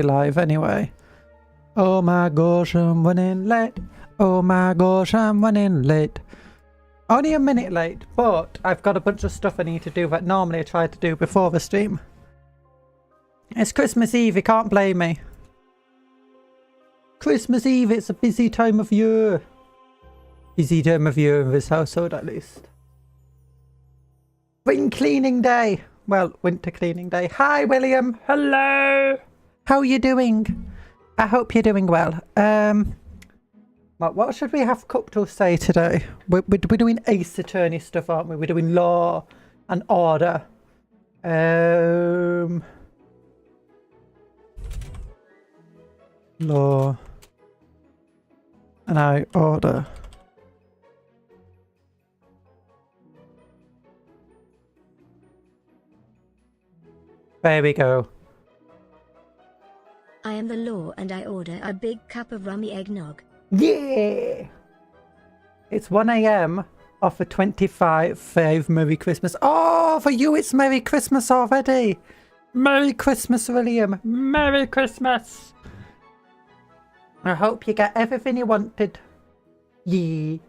live anyway. Oh my gosh, I'm running late. Oh my gosh, I'm running late. Only a minute late, but I've got a bunch of stuff I need to do that normally I try to do before the stream. It's Christmas Eve, you can't blame me. Christmas Eve, it's a busy time of year. Busy time of year in this household, at least. Spring cleaning day. Well, winter cleaning day. Hi, William. Hello. How are you doing? I hope you're doing well. What should we have cooked or say today? We're doing Ace Attorney stuff, aren't we? We're doing Law and Order. Law and Order. There we go. I am the law and I order a big cup of rummy eggnog. Yeah! It's 1 AM off a 25 Merry Christmas. Oh, for you it's Merry Christmas already. Merry Christmas, William. Merry Christmas. I hope you get everything you wanted. Yeah.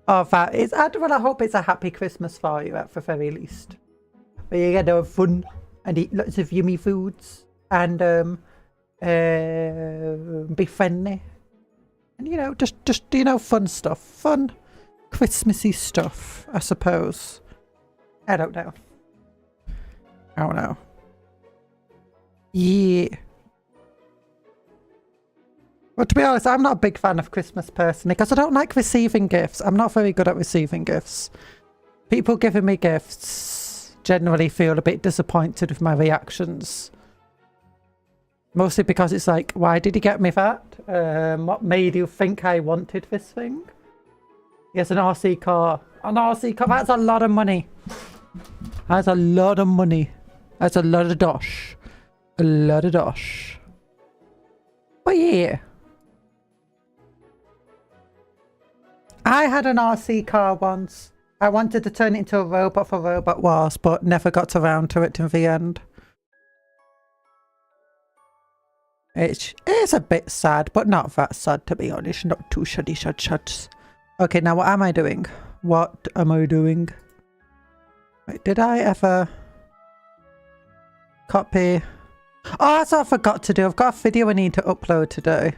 Oh, that is, well, I hope it's a happy Christmas for you at the very least. Where you get to have fun and eat lots of yummy foods and be friendly. And, you know, just you know, fun stuff. Fun, Christmassy stuff, I suppose. I don't know. I don't know. Yeah. Well, to be honest, I'm not a big fan of Christmas personally, because I don't like receiving gifts. I'm not very good at receiving gifts. People giving me gifts generally feel a bit disappointed with my reactions. Mostly because it's like, why did he get me that? What made you think I wanted this thing? Yes, an RC car. An RC car, that's a lot of money. That's a lot of money. That's a lot of dosh. A lot of dosh. But yeah. I had an RC car once. I wanted to turn it into a robot for Robot Wars, but never got around to it in the end. It's a bit sad, but not that sad, to be honest. Not too shuddy. Okay, now what am I doing? What am I doing? Wait, did I ever copy? Oh, that's what I forgot to do. I've got a video I need to upload today.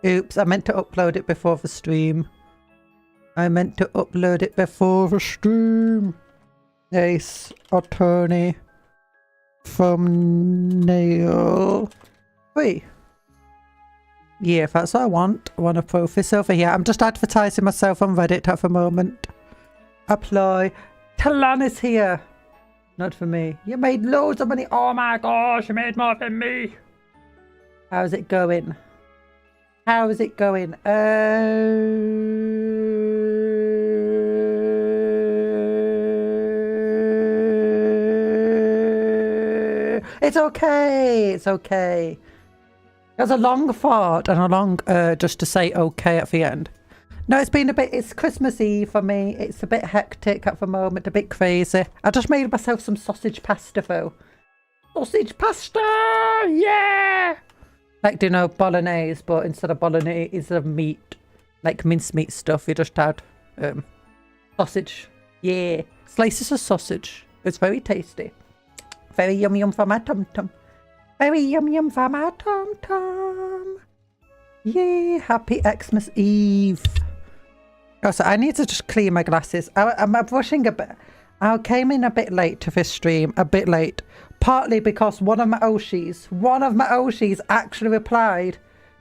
Oops, I meant to upload it before the stream. Ace Attorney thumbnail. Wait. Yeah, if that's what I want. I want to throw this over here. I'm just advertising myself on Reddit at the moment. Apply. Talan is here. Not for me. You made loads of money. Oh my gosh, you made more than me. How's it going? How is it going? It's okay. It's okay. There's a long thought and a long just to say okay at the end. No, it's been a bit, it's Christmas Eve for me. It's a bit hectic at the moment, a bit crazy. I just made myself some sausage pasta though. Sausage pasta! Yeah! Like, you know, bolognese, but instead of bolognese, instead of meat, like mincemeat stuff, you just add sausage. Yeah. Slices of sausage. It's very tasty. Very yum yum for my tum tum. Very yum yum for my tum tum. Yay, happy Xmas Eve. Also, I need to just clean my glasses. I'm rushing a bit. I came in a bit late to this stream, a bit late. Partly because one of my Oshis actually replied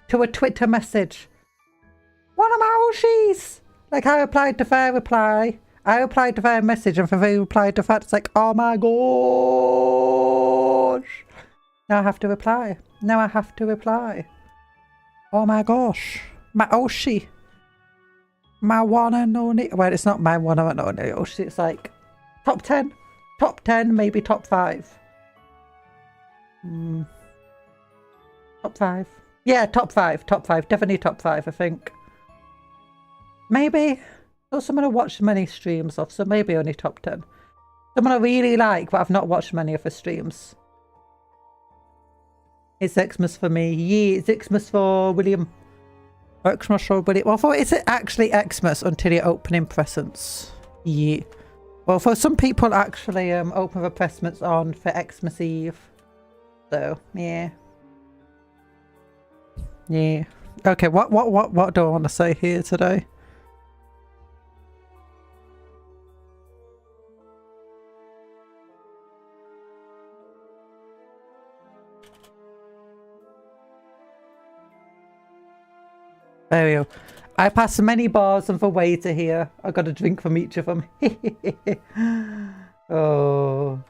to a Twitter message. One of my Oshis! Like, I replied to their reply. I replied to their message and they replied to that. It's like, oh my gosh. Now I have to reply. Oh my gosh. My Oshi. My one and only. Well, it's not my one and only Oshi. It's like top 10. Top 10, maybe top 5. Top 5. Yeah, top 5. Top 5. Definitely top 5, I think. Maybe. Not someone I watched many streams of, so maybe only top 10. Someone I really like, but I've not watched many of her streams. It's Xmas for me. Yeah, it's Xmas for William. Xmas for William. Well, for is it actually Xmas until you're opening presents? Yeah. Well, for some people, actually, open the presents on for Xmas Eve. So, yeah. Yeah. Okay, what do I want to say here today? There we go. I pass many bars on the way to here. I got a drink from each of them. Oh.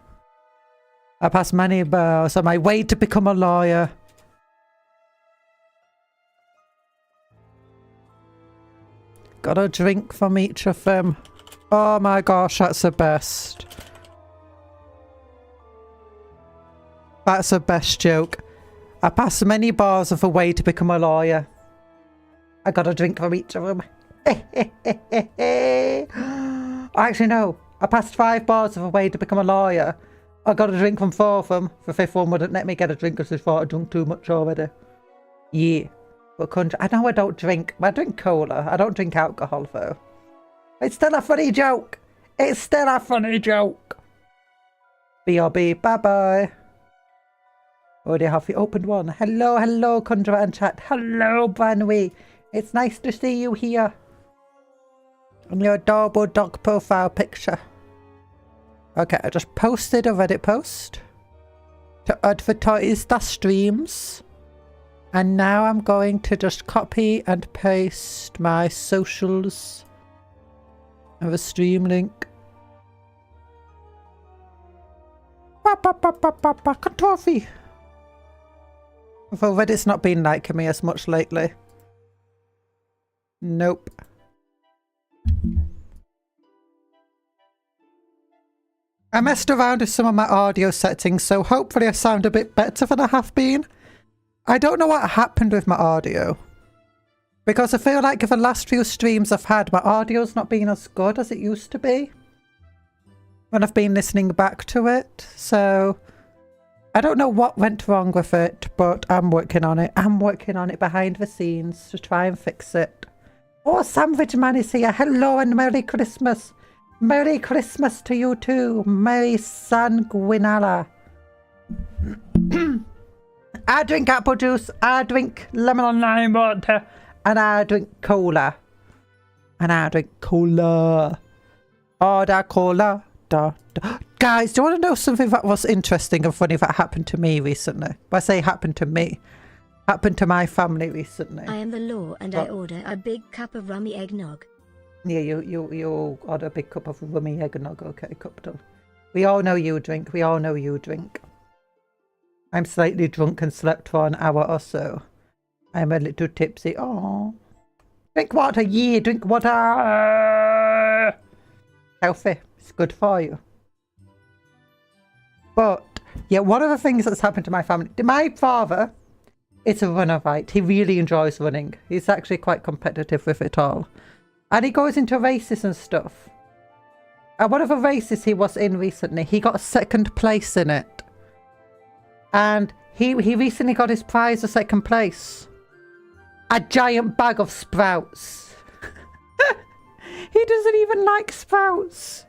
I pass many bars on my way to become a lawyer. Got a drink from each of them. Oh my gosh, that's the best. That's the best joke. I pass many bars of a way to become a lawyer. I got a drink from each of them. Actually, no. I passed 5 bars of a way to become a lawyer. I got a drink from 4 of them. The 5th one wouldn't let me get a drink because they thought I'd drunk too much already. Yeah. But country, I know I don't drink. I drink cola. I don't drink alcohol though. It's still a funny joke. It's still a funny joke. BRB. Bye bye. Already have you opened one. Hello, hello, Conjurer and chat. Hello, Branwy. It's nice to see you here. On your adorable dog profile picture. Okay, I just posted a Reddit post to advertise the streams. And now I'm going to just copy and paste my socials and the stream link. Coffee. Although Reddit's not been liking me as much lately. Nope. I messed around with some of my audio settings, so hopefully I sound a bit better than I have been. I don't know what happened with my audio. Because I feel like the last few streams I've had, my audio's not been as good as it used to be. When I've been listening back to it, so... I don't know what went wrong with it, but I'm working on it. I'm working on it behind the scenes to try and fix it. Oh, Sandwich Man is here. Hello and Merry Christmas. Merry Christmas to you too. Merry Sanguinala. I drink apple juice. I drink lemon and lime water. And I drink cola. And I drink cola. Order cola. Da, da. Guys, do you want to know something that was interesting and funny that happened to me recently? When I say happened to me, happened to my family recently. I am the law and I order a big cup of rummy eggnog. Yeah, you order a big cup of rummy eggnog. Okay, cup done. We all know you drink. We all know you drink. I'm slightly drunk and slept for an hour or so. I'm a little tipsy. Oh, drink water. Yeah, drink water. Healthy. It's good for you. But yeah, one of the things that's happened to my family, my father is a runner, right? He really enjoys running. He's actually quite competitive with it all. And he goes into races and stuff. And one of the races he was in recently, he got 2nd place in it. And he recently got his prize of 2nd place. A giant bag of Sprouts. He doesn't even like Sprouts.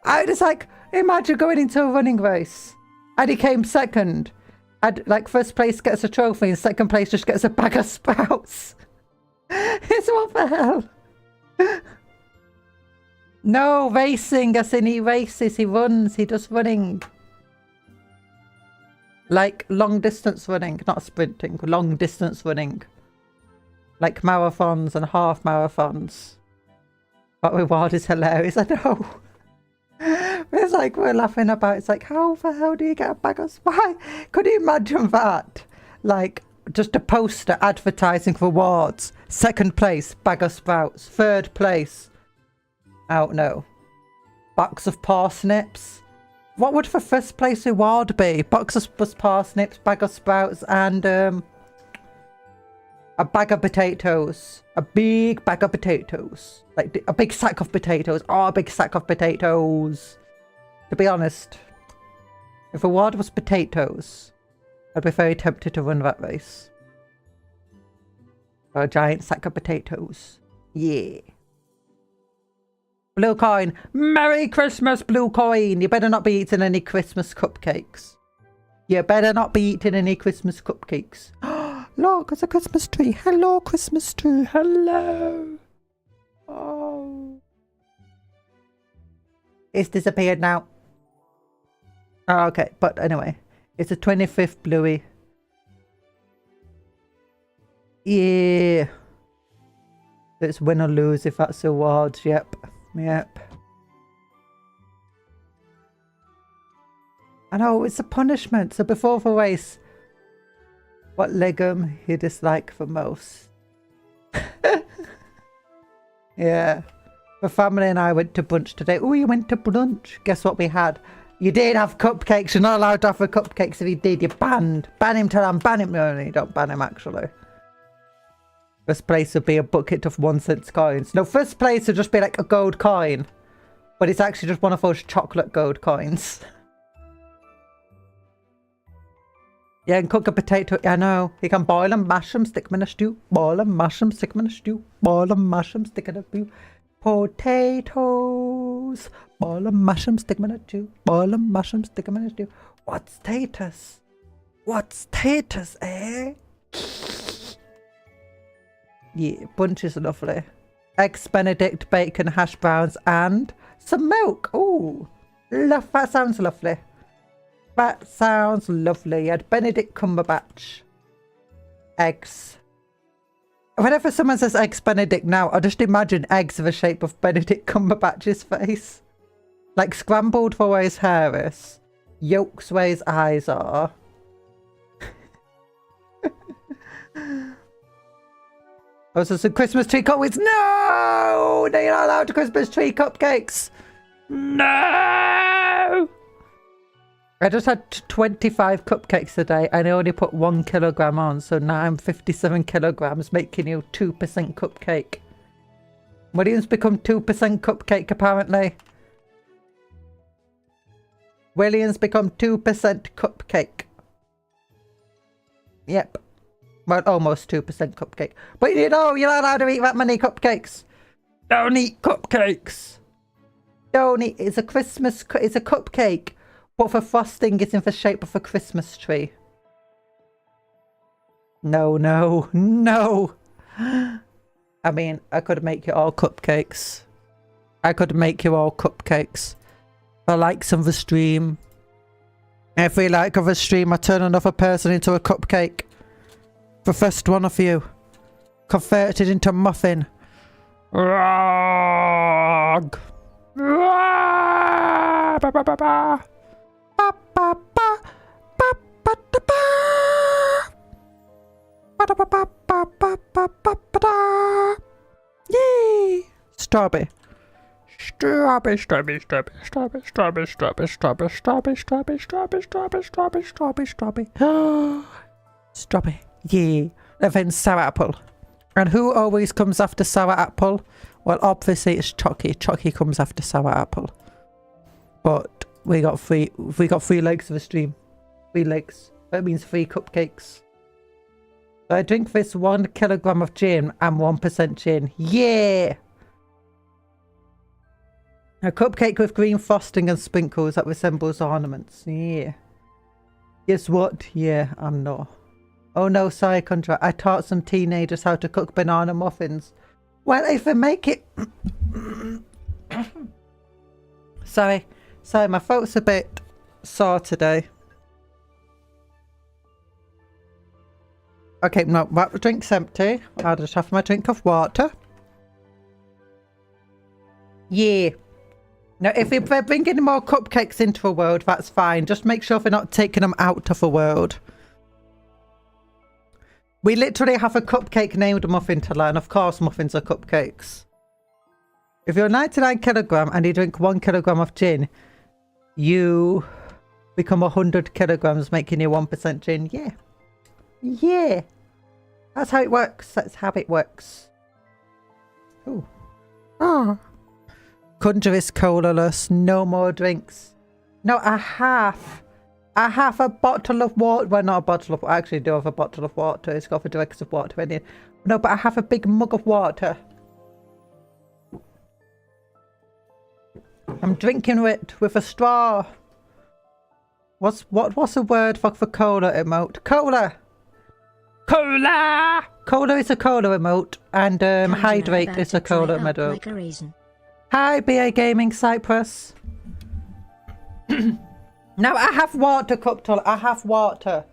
I was like, imagine going into a running race and he came 2nd. And like 1st place gets a trophy and 2nd place just gets a bag of Sprouts. It's what the hell? No, racing, as in he races, he runs, he does running. Like long distance running, not sprinting, long distance running. Like marathons and half marathons. That reward is hilarious, I know. It's like we're laughing about, it's like, how the hell do you get a bag of Sprouts? Could you imagine that? Like, just a poster advertising rewards. 2nd place, bag of Sprouts. 3rd place, I don't know, box of parsnips. What would the 1st place reward be? Box of parsnips, bag of Sprouts, and a bag of potatoes. A big bag of potatoes. Like a big sack of potatoes. Oh, a big sack of potatoes. To be honest, if the reward was potatoes, I'd be very tempted to run that race. Or a giant sack of potatoes. Yeah. Blue coin. Merry Christmas, blue coin. You better not be eating any Christmas cupcakes. You better not be eating any Christmas cupcakes. Look, it's a Christmas tree. Hello, Christmas tree. Hello. Oh. It's disappeared now. Oh, okay, but anyway. It's the 25th Bluey. Yeah. It's win or lose if that's the awards. Yep. Yep. I know, it's a punishment. So before the race, what legume you dislike the most? Yeah. The family and I went to brunch today. Oh, you went to brunch. Guess what we had? You did have cupcakes. You're not allowed to have the cupcakes. If you did, you're banned. Ban him till I'm ban him. No, you don't ban him, actually. First place would be a bucket of 1-cent coins. No, first place would just be like a gold coin. But it's actually just one of those chocolate gold coins. Yeah, and cook a potato. I know. You can boil them, mash them, stick them in a stew. Boil them, mash them, stick them in a stew. Boil them, mash them, stick them in a stew. Potatoes. Boil them, mash them, stick them in a stew. Boil them, mash them, stick them in a stew. What's taters? What's taters, eh? Yeah, bunch is lovely. Eggs Benedict, bacon, hash browns, and some milk. Ooh, love, that sounds lovely. That sounds lovely. You had Benedict Cumberbatch. Eggs. Whenever someone says eggs Benedict now, I just imagine eggs of the shape of Benedict Cumberbatch's face. Like scrambled for where his hair is. Yolks where his eyes are. Oh, so some Christmas tree cupcakes. No! They're not allowed to Christmas tree cupcakes. No! I just had 25 cupcakes today and I only put 1 kilogram on. So now I'm 57 kilograms, making you 2% cupcake. William's become 2% cupcake, apparently. William's become 2% cupcake. Yep. Well, almost 2% cupcake. But you know, you're not allowed to eat that many cupcakes. Don't eat cupcakes. Don't eat. It's a cupcake. But the frosting is in the shape of a Christmas tree. No, no, no. I mean, I could make you all cupcakes. I could make you all cupcakes. For likes of the stream. Every like of a stream, I turn another person into a cupcake. The first one of you. Converted into muffin. Rog. Ba ba ba ba. Ba ba ba. Ba ba da ba. Ba da ba ba ba ba ba ba ba da. Yay! Strawberry. Strawberry, strawberry, strawberry, strawberry, strawberry, strawberry, strawberry, strawberry, strawberry, strawberry, strawberry, strawberry, strawberry, strawberry. Strawberry. Yeah. And then sour apple. And who always comes after sour apple? Well, obviously it's Chucky. Chucky comes after sour apple. But we got three legs of the stream. 3 legs. That means 3 cupcakes. So I drink this 1 kilogram of gin and 1% gin. Yeah! A cupcake with green frosting and sprinkles that resembles ornaments. Yeah. Guess what? Yeah, I'm not. Oh no, sorry, Contra. I taught some teenagers how to cook banana muffins. Well, if they make it... Sorry, my throat's a bit sore today. Okay, no, that drink's empty. I'll just have my drink of water. Yeah. Now, if they're bringing more cupcakes into the world, that's fine. Just make sure they're not taking them out of the world. We literally have a cupcake named Muffin to learn. Of course, muffins are cupcakes. If you're 99 kilogram and you drink 1 kilogram of gin, you become 100 kilograms, making you 1% gin. Yeah. Yeah. That's how it works. That's how it works. Ooh. Ah. Conjure is colaless. No more drinks. No, I have I have a bottle of water. Well, not a bottle of... I actually do have a bottle of water. It's got the directions of water in it. No, but I have a big mug of water. I'm drinking it with a straw. What's the word for cola emote? Cola! Cola! Cola is a cola emote. And hydrate is a cola emote. Like a raisin. Hi, BA Gaming Cyprus. Now I have water, Cuptol. I have water.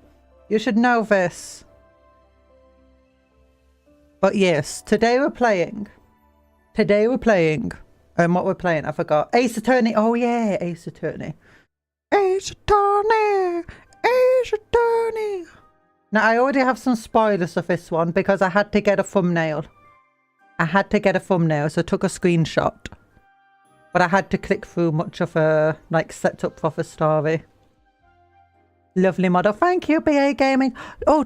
You should know this. But yes, today we're playing. What we're playing, I forgot. Ace Attorney. Oh yeah, Ace Attorney. Ace Attorney. Ace Attorney. Now I already have some spoilers of this one because I had to get a thumbnail. So I took a screenshot. But I had to click through much of a, like, setup for the story. Lovely model. Thank you, BA Gaming. Oh,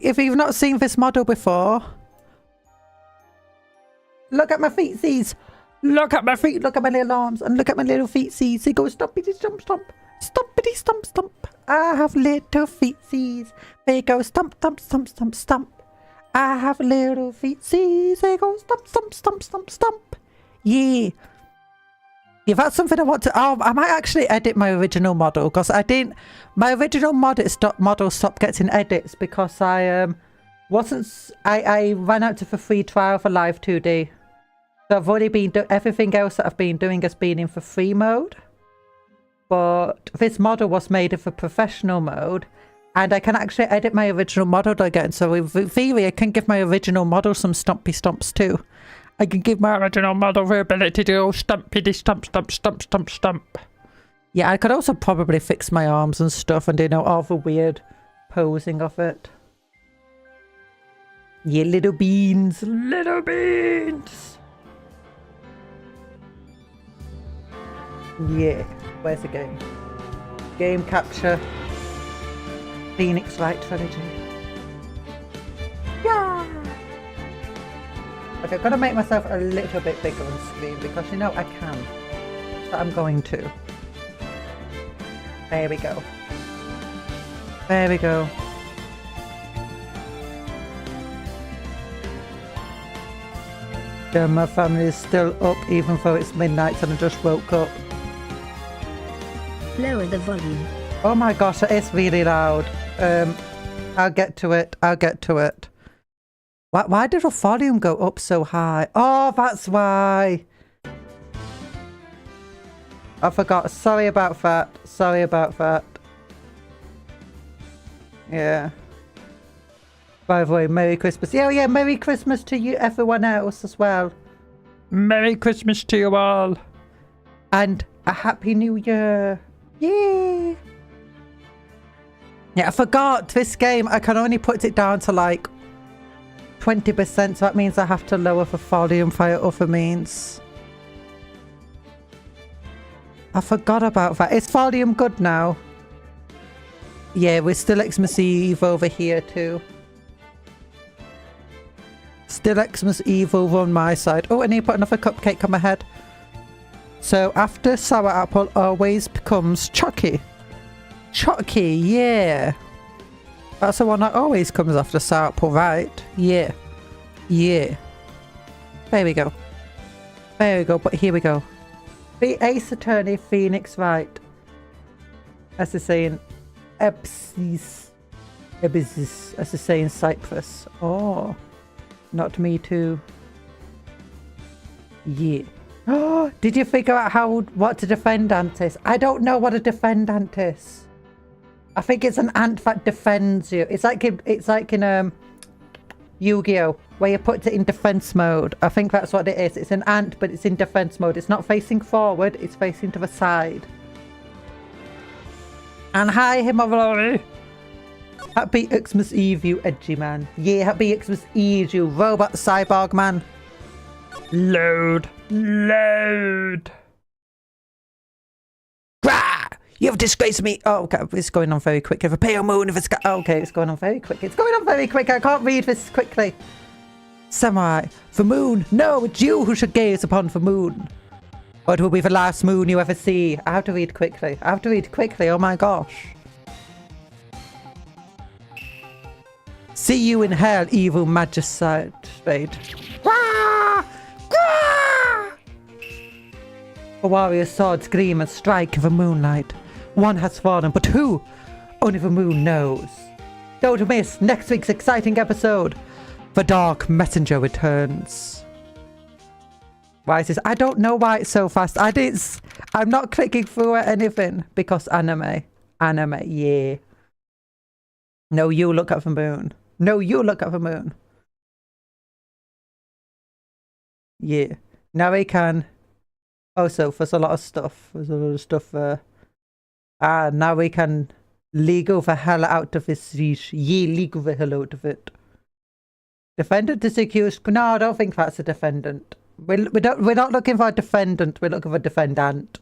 if you've not seen this model before. Look at my feetsies. Look at my feet. Look at my little arms. And look at my little feetsies. They go stompity stomp stomp. Stompity stomp stomp. I have little feetsies. They go stomp stomp stomp stomp stomp. I have little feetsies. They go stomp stomp stomp stomp stomp. Yeah. Yeah, that's something I want to... Oh, I might actually edit my original model because I didn't... My original model stopped getting edits because I I ran out to the free trial for Live 2D. So I've already been... Everything else that I've been doing has been in for free mode. But this model was made in for professional mode. And I can actually edit my original model again. So in theory, I can give my original model some stompy stomps too. I can give my original model the ability to do stumpity stump stump stump stump stump. Yeah, I could also probably fix my arms and stuff and all the weird posing of it. Yeah, little beans. Little beans. Yeah, where's the game? Game capture. Phoenix Light Trilogy. Yeah! Okay, I've got to make myself a little bit bigger on screen because I can. So I'm going to. There we go. There we go. Yeah, my family is still up even though it's midnight and I just woke up. Lower the volume. Oh my gosh, it's really loud. I'll get to it. Why did the volume go up so high? Oh, that's why. I forgot. Sorry about that. Yeah. By the way, Merry Christmas. Yeah, Merry Christmas to you, everyone else as well. Merry Christmas to you all. And a Happy New Year. Yay. Yeah, I forgot. This game, I can only put it down to like 20%, so that means I have to lower the volume via other means. I forgot about that. Is volume good now? Yeah, we're still Xmas Eve over here too. Still Xmas Eve over on my side. Oh, I need to put another cupcake on my head. So after sour apple always becomes chalky. Chalky, yeah. That's the one that always comes after sour apple, right? Yeah. Yeah. There we go. But here we go. The Ace Attorney Phoenix Wright. As they say in Ebsis. As they say in Cyprus. Oh. Not me too. Yeah. Oh, did you figure out what a defendant is? I don't know what a defendant is. I think it's an ant that defends you. It's like in Yu-Gi-Oh! Where you put it in defense mode. I think that's what it is. It's an ant, but it's in defense mode. It's not facing forward, it's facing to the side. And hi, Himawari. Happy Xmas Eve, you edgy man. Yeah, happy Xmas Eve, you robot cyborg man. Load. Rah! You have disgraced me. Oh, okay, it's going on very quick. If a pale moon, if it's... okay, it's going on very quick. I can't read this quickly. Samurai. The moon. No, it's you who should gaze upon the moon. Or it will be the last moon you ever see. I have to read quickly. Oh my gosh. See you in hell, evil magistrate. Wah! Wah! A warrior's swords gleam and strike in the moonlight. One has fallen, but who? Only the moon knows. Don't miss next week's exciting episode. The Dark Messenger returns. Why is this? I don't know why it's so fast. I'm not clicking through at anything because anime. Anime, yeah. No, you look at the moon. No, you look at the moon. Yeah. Now we can. Also, there's a lot of stuff. There's a lot of stuff there. Now we can legal the hell out of this siege. Yeah, legal the hell out of it. Defendant is accused. No, I don't think that's a defendant. We're not looking for a defendant. We're looking for a defendant.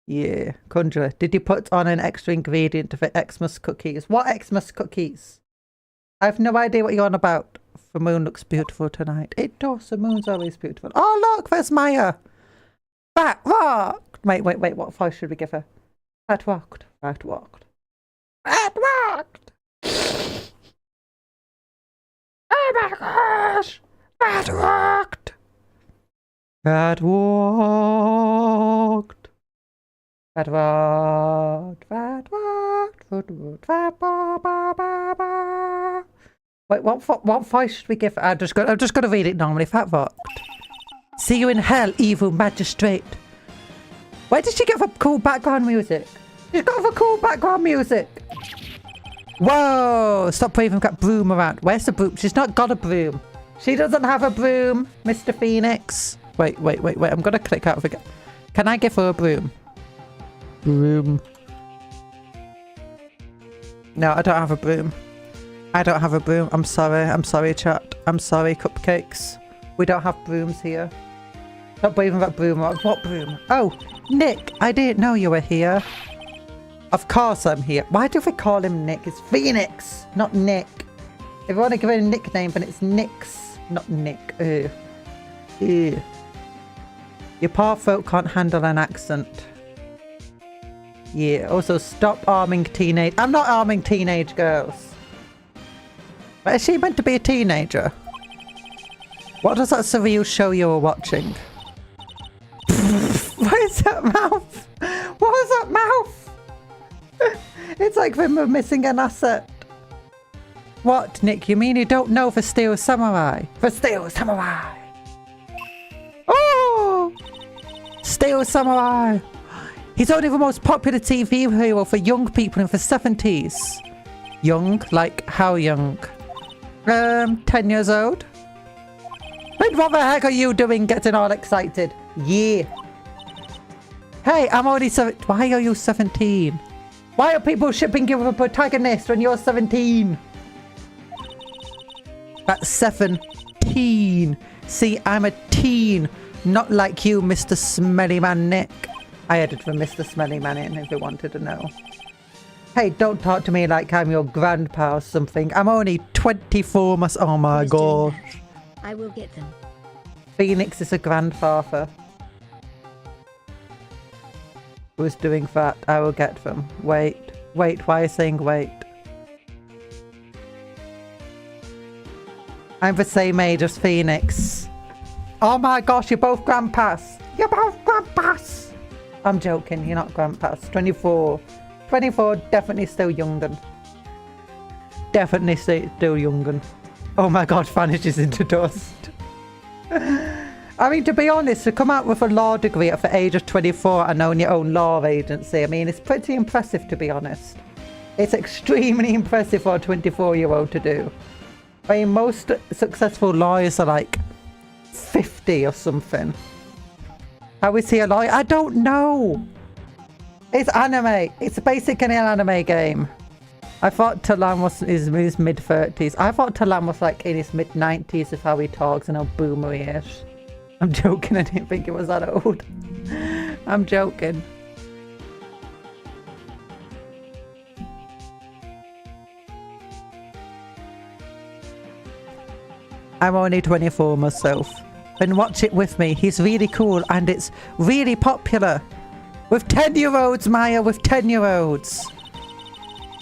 Yeah, Conjurer. Did you put on an extra ingredient to the Xmas cookies? What Xmas cookies? I have no idea what you're on about. The moon looks beautiful tonight. It does. The moon's always beautiful. Oh, look, there's Maya. Fat rocked. Wait. What voice should we give her? Fat rocked. Fat rocked. Fat rocked. Oh my gosh. Fat rocked. Fat rocked. Fat rocked. Fat rocked. Fat rocked. Wait, what voice should we give? I'm just gonna read it normally. Fat rocked. See you in hell, evil magistrate. Where did she get the cool background music? She's got the cool background music. Whoa! Stop waving that broom around. Where's the broom? She's not got a broom. She doesn't have a broom, Mr. Phoenix. Wait. I'm gonna click out of it. Can I give her a broom? Broom. No, I don't have a broom. I don't have a broom. I'm sorry, chat. I'm sorry, cupcakes. We don't have brooms here. Stop waving that broom around. What broom? Oh, Nick, I didn't know you were here. Of course I'm here. Why do we call him Nick? It's Phoenix, not Nick. If you want to give it a nickname, then it's Nix, not Nick. Ew. Ew. Your poor folk can't handle an accent. Yeah, also stop arming teenage... I'm not arming teenage girls. But is she meant to be a teenager? What does that surreal show you were watching? What is that mouth? What was that mouth? It's like we're missing an asset. What, Nick? You mean you don't know the Steel Samurai? The Steel Samurai! Oh! Steel Samurai! He's only the most popular TV hero for young people in the 70s. Young? Like how young? 10 years old? But what the heck are you doing getting all excited? Yeah. Hey, I'm only 7. Why are you 17? Why are people shipping you with a protagonist when you're 17? That's 17. See, I'm a teen. Not like you, Mr. Smelly Man Nick. I added the Mr. Smelly Man in if you wanted to know. Hey, don't talk to me like I'm your grandpa or something. I'm only 24 months. Oh my god. I will get them. Phoenix is a grandfather. Who's doing that? I will get them. Wait, why are you saying wait? I'm the same age as Phoenix. Oh my gosh, you're both grandpas. You're both grandpas. I'm joking, you're not grandpas. 24. 24, definitely still young'un. Definitely still young'un. Oh my god, vanishes into dust. I mean, to be honest, to come out with a law degree at the age of 24 and own your own law agency, I mean, it's pretty impressive, to be honest. It's extremely impressive for a 24-year-old to do. I mean, most successful lawyers are like 50 or something. How is he a lawyer? I don't know. It's anime. It's basically an anime game. I thought Talan was in his mid-30s. I thought Talan was like in his mid-90s with how he talks and how boomer he is. I'm joking, I didn't think it was that old. I'm joking. I'm only 24 myself. Then watch it with me. He's really cool and it's really popular. With 10-year-olds, Maya, with 10-year-olds.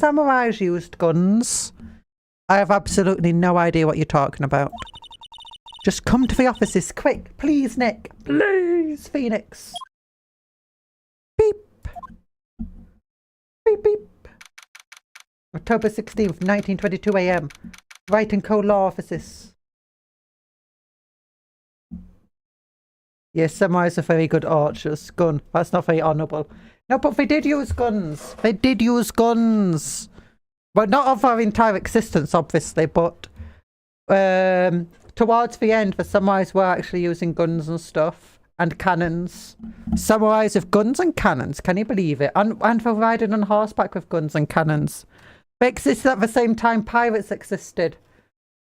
Samurais used guns. I have absolutely no idea what you're talking about. Just come to the offices, quick. Please, Nick. Please, Phoenix. Beep. Beep, beep. October 16th, 1922 AM. Right and Co-Law offices. Yes, samurais are very good archers. Gun. That's not very honourable. No, but they did use guns. They did use guns. Well, not of our entire existence, obviously, but towards the end, the samurais were actually using guns and stuff. And cannons. Samurais with guns and cannons. Can you believe it? And for riding on horseback with guns and cannons. They existed at the same time pirates existed.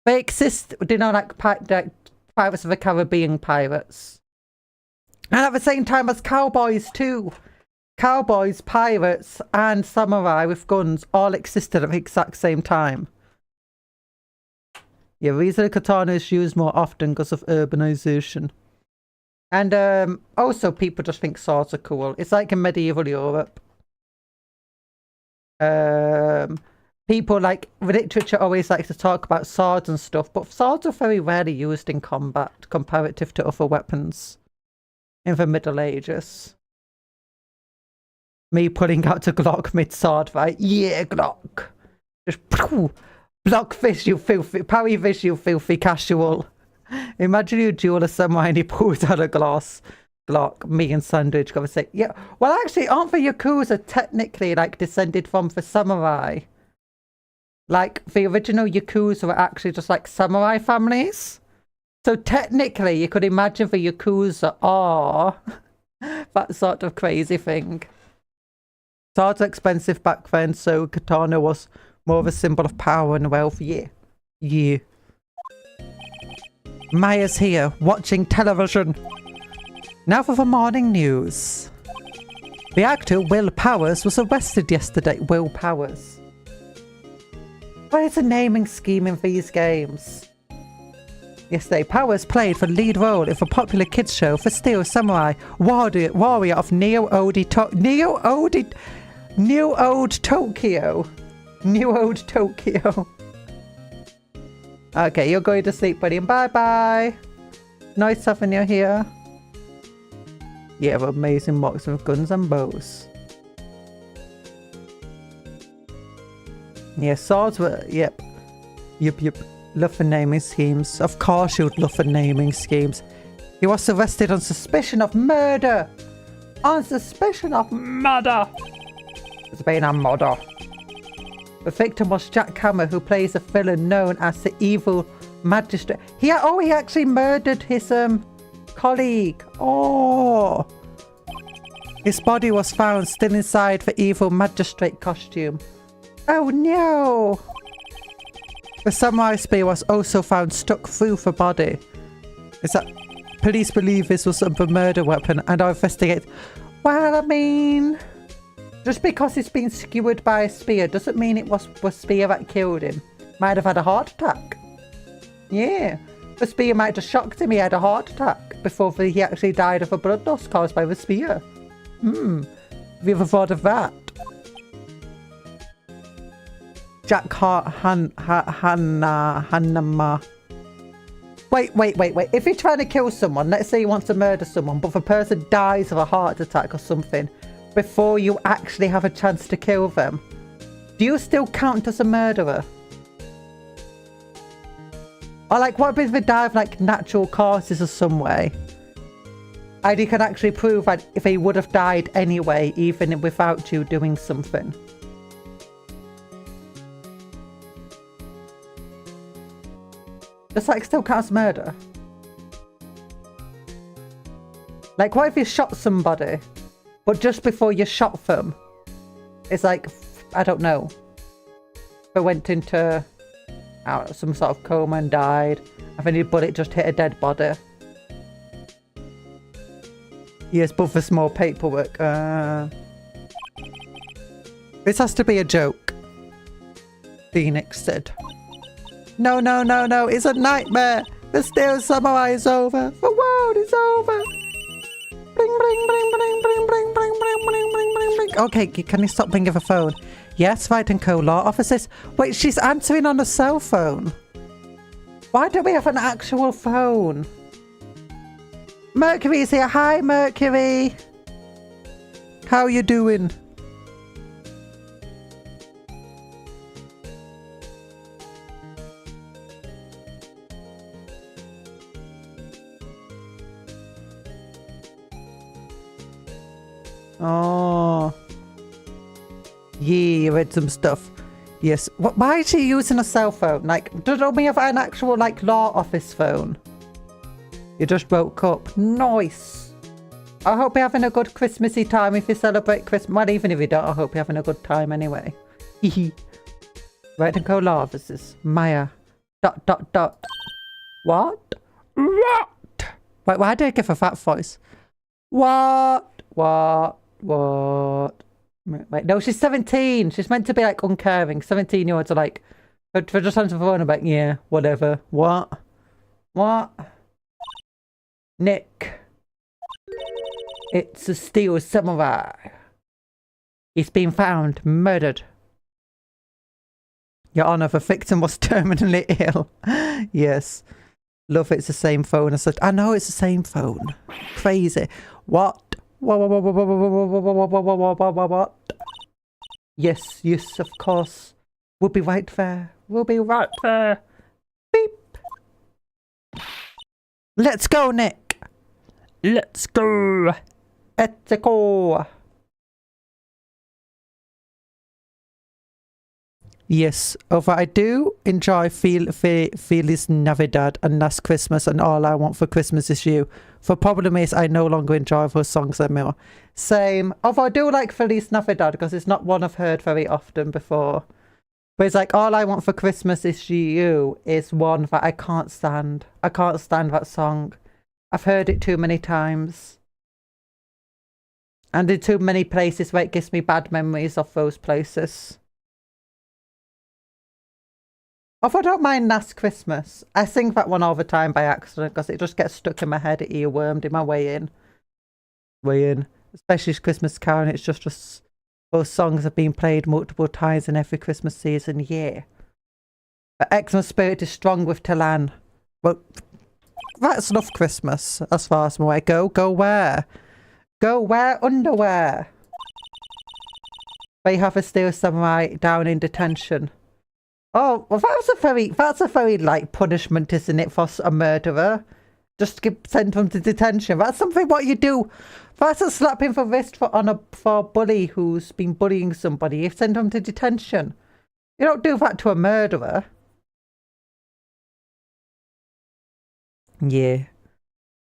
They exist, you know, like Pirates of the Caribbean pirates. And at the same time as cowboys too. Cowboys, pirates, and samurai with guns all existed at the exact same time. Yeah, these are the katanas used more often because of urbanization. And also people just think swords are cool. It's like in medieval Europe. People like literature always like to talk about swords and stuff, but swords are very rarely used in combat comparative to other weapons in the Middle Ages. Me pulling out a Glock mid-sword fight. Yeah, Glock. Just block this, you filthy, parry this, you filthy casual. Imagine you duel a samurai and he pulls out a Glock. Me and Sandwich gotta say, yeah. Well, actually, aren't the Yakuza technically like descended from the samurai? Like, the original Yakuza were actually just like samurai families. So technically, you could imagine the Yakuza are that sort of crazy thing. Swords were expensive back then, so katana was more of a symbol of power and wealth. Yeah. Yeah. Maya's here, watching television. Now for the morning news. The actor Will Powers was arrested yesterday. Will Powers. What is the naming scheme in these games? Yesterday, Powers played the lead role in the popular kids show for Steel Samurai, warrior of New Old Tokyo. New Old Tokyo. Okay, you're going to sleep, buddy. Bye-bye. Nice having you here. Yeah, amazing mocks with guns and bows. Yeah, swords were... Yep. Yep. Love for naming schemes. Of course you'd love for naming schemes. He was arrested on suspicion of murder. On suspicion of murder. It's been a murder. The victim was Jack Hammer, who plays a villain known as the Evil Magistrate. He actually murdered his colleague. Oh. His body was found still inside the Evil Magistrate costume. Oh no. The samurai spear was also found stuck through the body. Police believe this was a murder weapon and are investigating. Well, I mean, just because it's been skewered by a spear doesn't mean it was the spear that killed him. Might have had a heart attack. Yeah, the spear might have shocked him. He had a heart attack before he actually died of a blood loss caused by the spear. Have you ever thought of that? Jack Hanama. Wait. If you're trying to kill someone, let's say you want to murder someone, but the person dies of a heart attack or something before you actually have a chance to kill them, do you still count as a murderer? Or like, what if they die of like natural causes or some way? And you can actually prove that if they would have died anyway, even without you doing something. Does that still count as murder? Like, what if you shot somebody, but just before you shot them, it's like, I don't know, they went into some sort of coma and died, and then your bullet just hit a dead body. Yes, but for small paperwork. This has to be a joke, Phoenix said. No, it's a nightmare. The Steel Samurai is over. The world is over. Bling, bling, bling, bling, bling, bling, bling, bling, bling, bling, bling, bling. Okay, can you stop ringing the phone? Yes, Right and Co. Law Offices. Wait, she's answering on a cell phone. Why don't we have an actual phone? Mercury's here. Hi, Mercury. How you doing? Oh. Yeah, you read some stuff. Yes. Why is she using a cell phone? Like, don't we have an actual, like, law office phone? You just woke up. Nice. I hope you're having a good Christmassy time if you celebrate Christmas. Well, even if you don't, I hope you're having a good time anyway. Right and Co. Law Offices. Maya. ... What? What? Wait, why did I give a fat voice? What? Wait, no, she's 17. She's meant to be, like, uncaring. 17-year-olds are like, for just answering the phone, I'm like, yeah, whatever. What? Nick. It's a steel samurai. He's been found murdered. Your Honor, the victim was terminally ill. Yes. Love, it's the same phone. I know it's the same phone. Crazy. What? What? Yes, of course. We'll be right there. Beep. Let's go, Nick. Let's go. Yes, although I do enjoy Feliz Navidad and Last Christmas and All I Want for Christmas Is You. The problem is I no longer enjoy those songs anymore. Same. Although I do like Feliz Navidad because it's not one I've heard very often before. But it's like All I Want for Christmas Is You is one that I can't stand. I can't stand that song. I've heard it too many times. And in too many places where it gives me bad memories of those places. Although I don't mind Last Christmas. I sing that one all the time by accident because it just gets stuck in my head, it earwormed in my way in. Especially Christmas Carol, and it's just those songs have been played multiple times in every Christmas season, yeah. But Xmas spirit is strong with Talan. Well, that's enough Christmas as far as I'm aware. Go where? Go wear underwear. They have a steel samurai down in detention. Oh, well, that's a very light punishment, isn't it, for a murderer? Just send them to detention. That's something what you do. That's a slap in the wrist for a bully who's been bullying somebody. You send them to detention. You don't do that to a murderer. Yeah.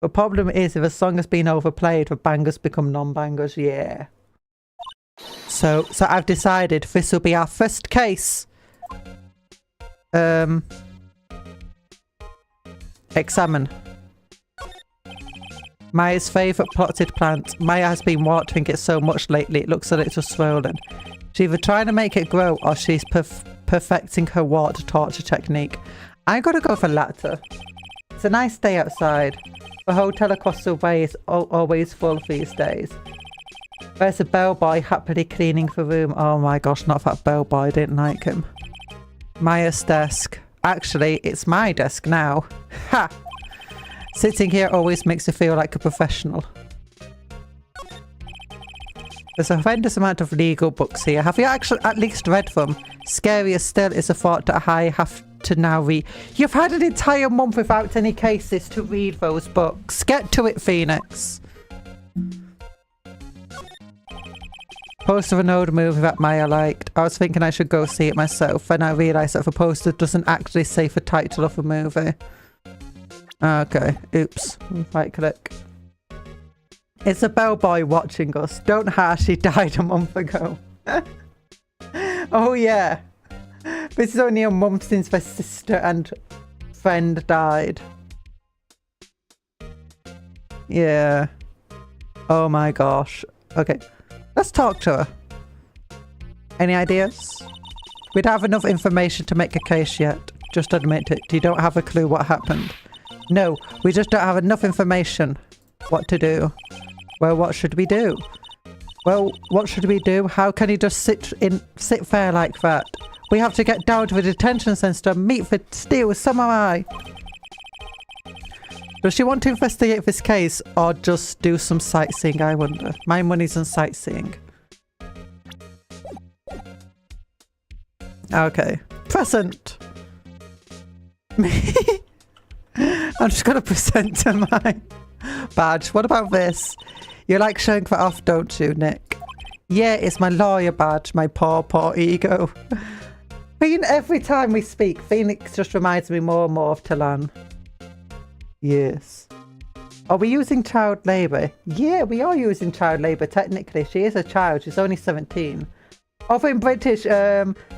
The problem is if a song has been overplayed, the bangers become non-bangers. Yeah. So I've decided this will be our first case. Examine. Maya's favourite potted plant. Maya has been watering it so much lately it looks a little swollen. She's either trying to make it grow or she's perfecting her water torture technique. I gotta go for latter. It's a nice day outside. The hotel across the way is always full these days. There's a bellboy happily cleaning the room. Oh my gosh, not that bellboy. I didn't like him. Maya's desk. Actually, it's my desk now. Ha! Sitting here always makes you feel like a professional. There's a horrendous amount of legal books here. Have you actually at least read them? Scarier still is the thought that I have to now read. You've had an entire month without any cases to read those books. Get to it, Phoenix. Poster of an old movie that Maya liked. I was thinking I should go see it myself, and I realised that the poster doesn't actually say the title of the movie. Okay, oops. Right click. It's a bellboy watching us. Don't harsh, he died a month ago. Oh yeah. This is only a month since their sister and friend died. Yeah. Oh my gosh. Okay. Let's talk to her. Any ideas? We don't have enough information to make a case yet. Just admit it. You don't have a clue what happened. No, we just don't have enough information. What to do? Well, what should we do? Well, what should we do? How can he just sit there like that? We have to get down to the detention centre and meet the steel samurai. Does she want to investigate this case or just do some sightseeing, I wonder? My money's on sightseeing. Okay. Present. I'm just going to present to my badge. What about this? You like showing that off, don't you, Nick? Yeah, it's my lawyer badge, my poor, poor ego. Every time we speak, Phoenix just reminds me more and more of Talan. Yes. Are we using child labour? Yeah, we are using child labour, technically. She is a child. She's only 17. Over in British,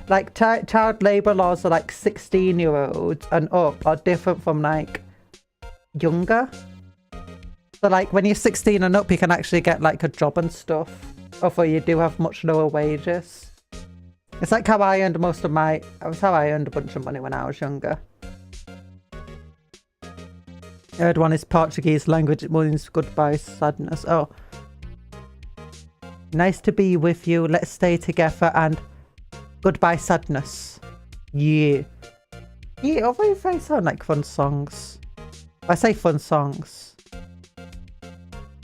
like, child labour laws are like 16-year-olds and up are different from, like, younger. So, like, when you're 16 and up, you can actually get, like, a job and stuff. Although you do have much lower wages. It's like how I earned most of my... That's how I earned a bunch of money when I was younger. Third one is Portuguese language. It means goodbye, sadness. Oh. Nice to be with you. Let's stay together and goodbye, sadness. Yeah. Yeah, although they sound like fun songs. I say fun songs.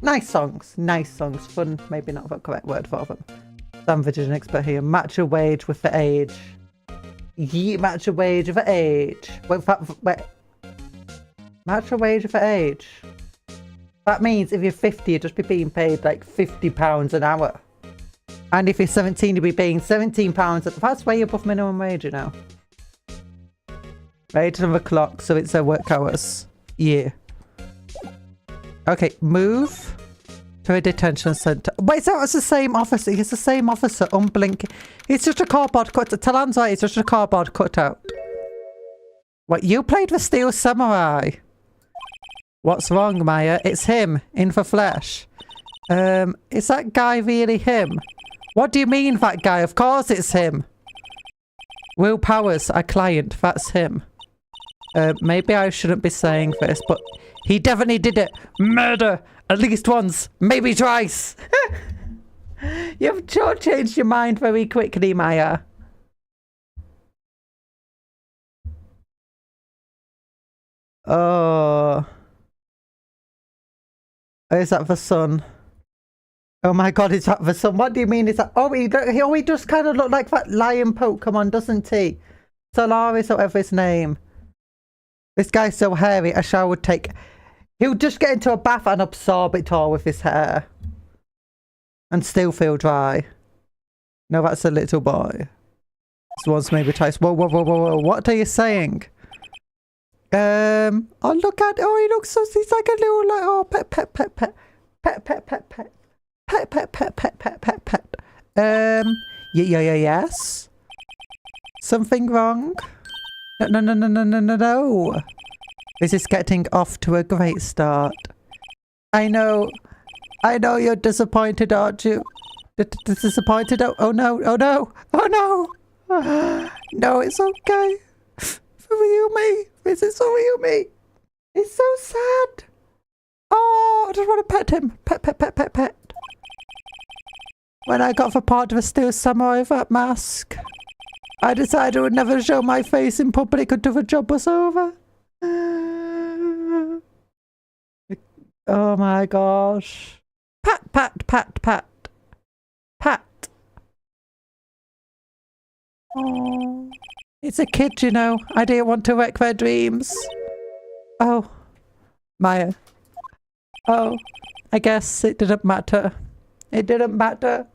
Nice songs. Nice songs. Fun, maybe not the correct word for them. Sam Virgin expert here. Match a wage with the age. Yeah, match a wage with the age. Wait. Match a wage with the age. That means if you're 50, you'll just be being paid like £50 an hour. And if you're 17, you'll be paying £17. That's way above minimum wage, you know. Right on the clock, so it's work hours. Yeah. Okay, move to a detention centre. Wait, so it's the same officer. He's the same officer, unblinking. It's just a cardboard cutout. Talan's right, it's just a cardboard cutout. What, you played the Steel Samurai? What's wrong, Maya? It's him, in the flesh. Is that guy really him? What do you mean, that guy? Of course it's him. Will Powers, a client, that's him. Maybe I shouldn't be saying this, but he definitely did it. Murder! At least once, maybe twice. You've changed your mind very quickly, Maya. Oh. Is that the sun? Oh my god, is that the sun? What do you mean? Is that... Oh, he does kind of look like that lion Pokemon, doesn't he? Solaris or whatever his name. This guy's so hairy, a shower would take... He'll just get into a bath and absorb it all with his hair. And still feel dry. No, that's a little boy. Once maybe twice. Whoa, whoa, whoa, whoa, whoa. What are you saying? Oh, look at... Oh, he looks so... He's like a little, like... Oh, pet, pet, pet, pet. Pet, pet, pet, pet. Pet, pet, pet, pet, pet, pet, pet. Yes? Something wrong? No. This is getting off to a great start. I know you're disappointed, aren't you? Disappointed? Oh no. No, it's okay. For you, me. This is for you, me. It's so sad. Oh, I just want to pet him. Pet. When I got the part of a Steel Samurai that mask, I decided I would never show my face in public until the job was over. Oh my gosh. Pat. Oh. It's a kid, you know. I didn't want to wreck their dreams. Oh. Maya. Oh. I guess it didn't matter. It didn't matter.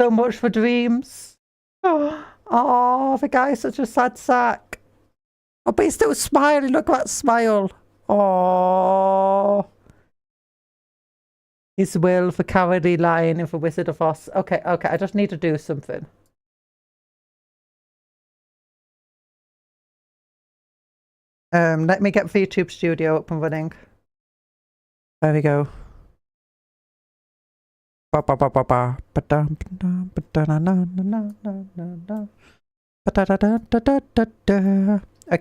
So much for dreams. Oh, the guy's such a sad sack. Oh, but he's still smiling. Look at that smile. Oh. His will for Cowardly Lion and for Wizard of Oz. Okay. I just need to do something. Let me get the YouTube studio up and running. There we go. Okay,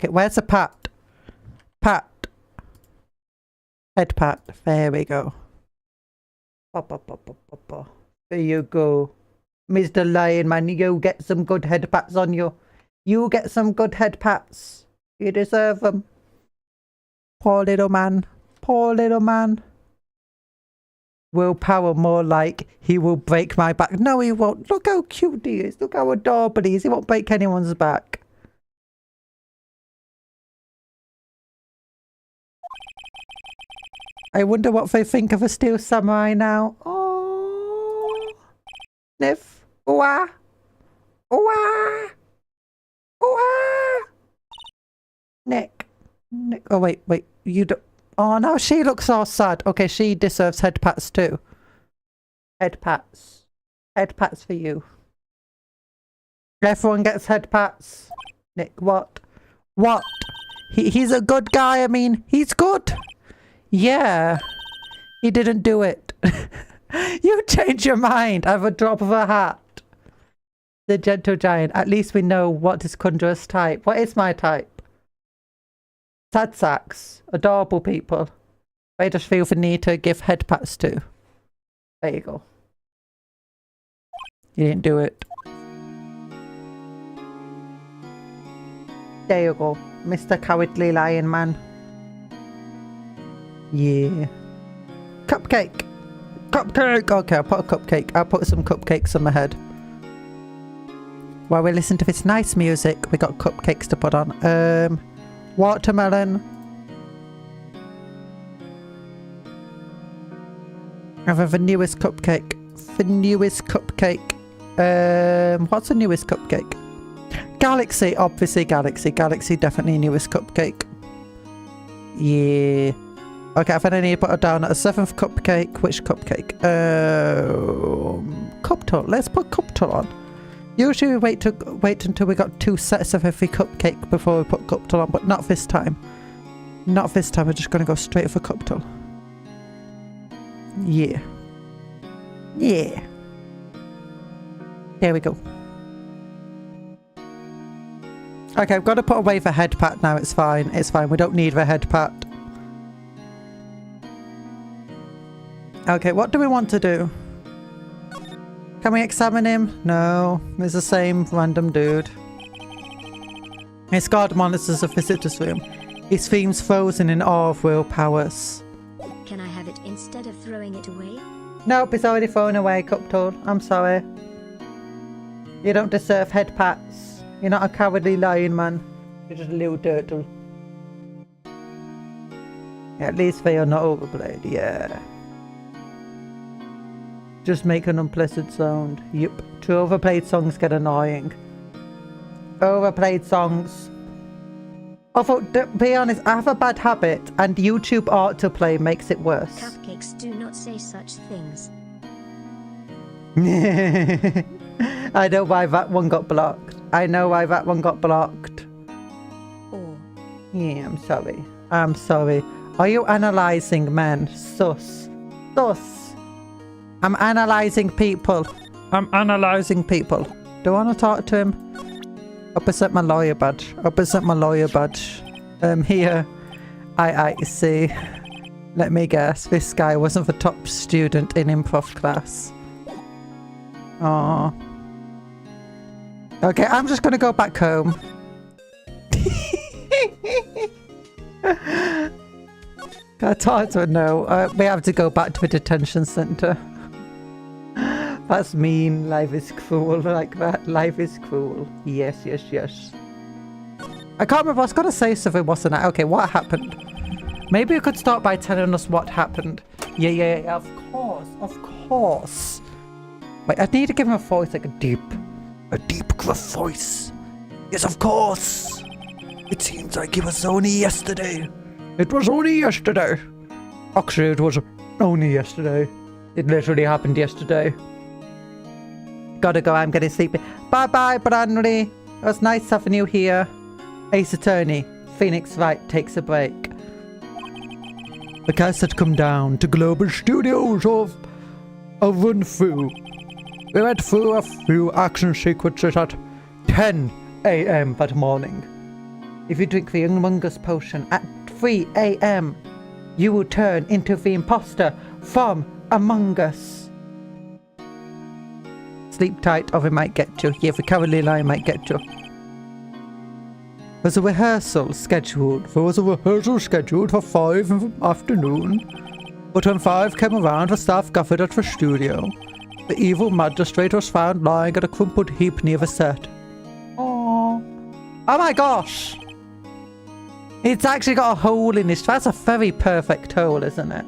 where's the pat? Pat. Head pat. There we go. There you go. Mr. Lion Man, you get some good head pats on you. You get some good head pats. You deserve them. Poor little man. Poor little man. Willpower more like he will break my back. No, he won't. Look how cute he is. Look how adorable he is. He won't break anyone's back. I wonder what they think of a steel samurai now. Oh, sniff. Ooh-ah. Ooh-ah. Ooh-ah. Nick. Oh, wait. You don't. Oh, now she looks all sad. Okay, she deserves head pats too. Head pats. Head pats for you. Everyone gets head pats. Nick, what? What? He's a good guy. I mean, he's good. Yeah. He didn't do it. You change your mind at the drop of a hat. The gentle giant. At least we know what is Conjurer's type. What is my type? Sad sacks. Adorable people. I just feel the need to give head pats to. There you go. You didn't do it. There you go. Mr. Cowardly Lion Man. Yeah. Cupcake! Cupcake! Okay, I'll put a cupcake. I'll put some cupcakes on my head. While we listen to this nice music, we got cupcakes to put on. Watermelon. I have the newest cupcake. The newest cupcake. What's the newest cupcake? Galaxy, obviously Galaxy. Galaxy, definitely newest cupcake. Yeah. Okay, I think I need to put it down at a 7th cupcake. Which cupcake? Cuptol. Let's put Cuptol on. Usually we wait until we got 2 sets of every cupcake before we put Cuptol on, but not this time. Not this time. We're just going to go straight for Cuptol. Yeah. Yeah. There we go. Okay, I've got to put away the head pat now. It's fine. It's fine. We don't need the head pat. Okay, what do we want to do? Can we examine him? No, it's the same random dude. His guard monitors a visitor's room. His theme's frozen in awe of willpowers. Can I have it instead of throwing it away? Nope, it's already thrown away, Cuptoad. I'm sorry. You don't deserve head pats. You're not a cowardly lion man. You're just a little turtle. Yeah, at least they are not overplayed, yeah. Just make an unpleasant sound. Yep. True overplayed songs get annoying. Overplayed songs. Although, to be honest, I have a bad habit and YouTube autoplay makes it worse. Cupcakes do not say such things. I know why that one got blocked. I know why that one got blocked. Or... Yeah, I'm sorry. I'm sorry. Are you analysing men? Sus. Sus. I'm analysing people. I'm analysing people. Do I want to talk to him? I'll present my lawyer badge. I'll present my lawyer badge. Here. I see. Let me guess. This guy wasn't the top student in improv class. Aww. Okay, I'm just gonna go back home. I thought to know. We have to go back to the detention centre. That's mean. Life is cruel like that. Life is cruel. Yes, yes, yes. I can't remember. I was going to say something, wasn't I? Okay, what happened? Maybe you could start by telling us what happened. Yeah, of course. Of course. Wait, I need to give him a voice, like a deep gruff voice. Yes, of course. It seems like it was only yesterday. It was only yesterday. Actually, it was only yesterday. It literally happened yesterday. Gotta go, I'm getting sleepy. Bye-bye, Branley. It was nice having you here. Ace Attorney, Phoenix Wright takes a break. The cast had come down to Global Studios of a run through. We went through a few action sequences at 10 AM that morning. If you drink the humongous potion at 3 AM, you will turn into the imposter from Among Us. Sleep tight or we might get you. Yeah, if we cowardly lie, might get you. There was a rehearsal scheduled for 5 in the afternoon. But when 5 came around, the staff gathered at the studio. The evil magistrate was found lying at a crumpled heap near the set. Oh my gosh! It's actually got a hole in his... That's a very perfect hole, isn't it?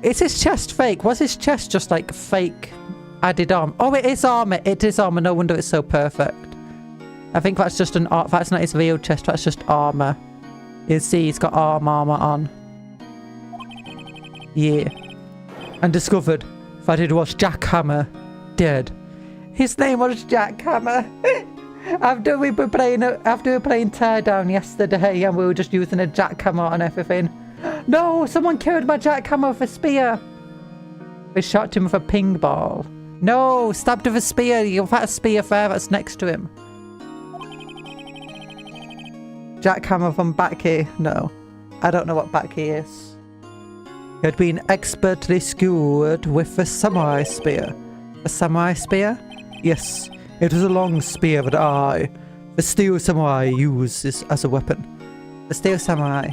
Is his chest fake? Was his chest just like fake added on? Oh, it is armor. It is armor. No wonder it's so perfect. I think that's just an art. That's not his real chest. That's just armor. You see, he's got armor on. Yeah. And discovered that it was Jackhammer dead. His name was Jackhammer. After we were playing Teardown yesterday and we were just using a jackhammer on everything. No, someone killed my jackhammer with a spear. We shot him with a ping ball. No, stabbed with a spear. You've had a spear there that's next to him. Jackhammer from Baki. No, I don't know what Baki is. He had been expertly skewered with a samurai spear. A samurai spear? Yes, it was a long spear that I, the steel samurai, uses as a weapon. The steel samurai.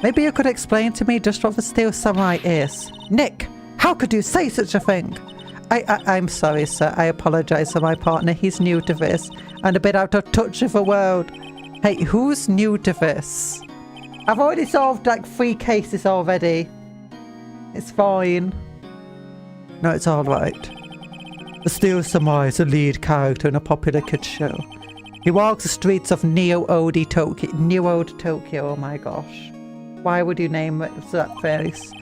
Maybe you could explain to me just what the steel samurai is. Nick, how could you say such a thing? I'm sorry, sir. I apologize for my partner. He's new to this and a bit out of touch with the world. Hey, who's new to this? I've already solved like 3 cases already. It's fine. No, it's alright. The Steel Samurai is a lead character in a popular kids show. He walks the streets of Neo-Ode Tokyo, oh my gosh. Why would you name it that face?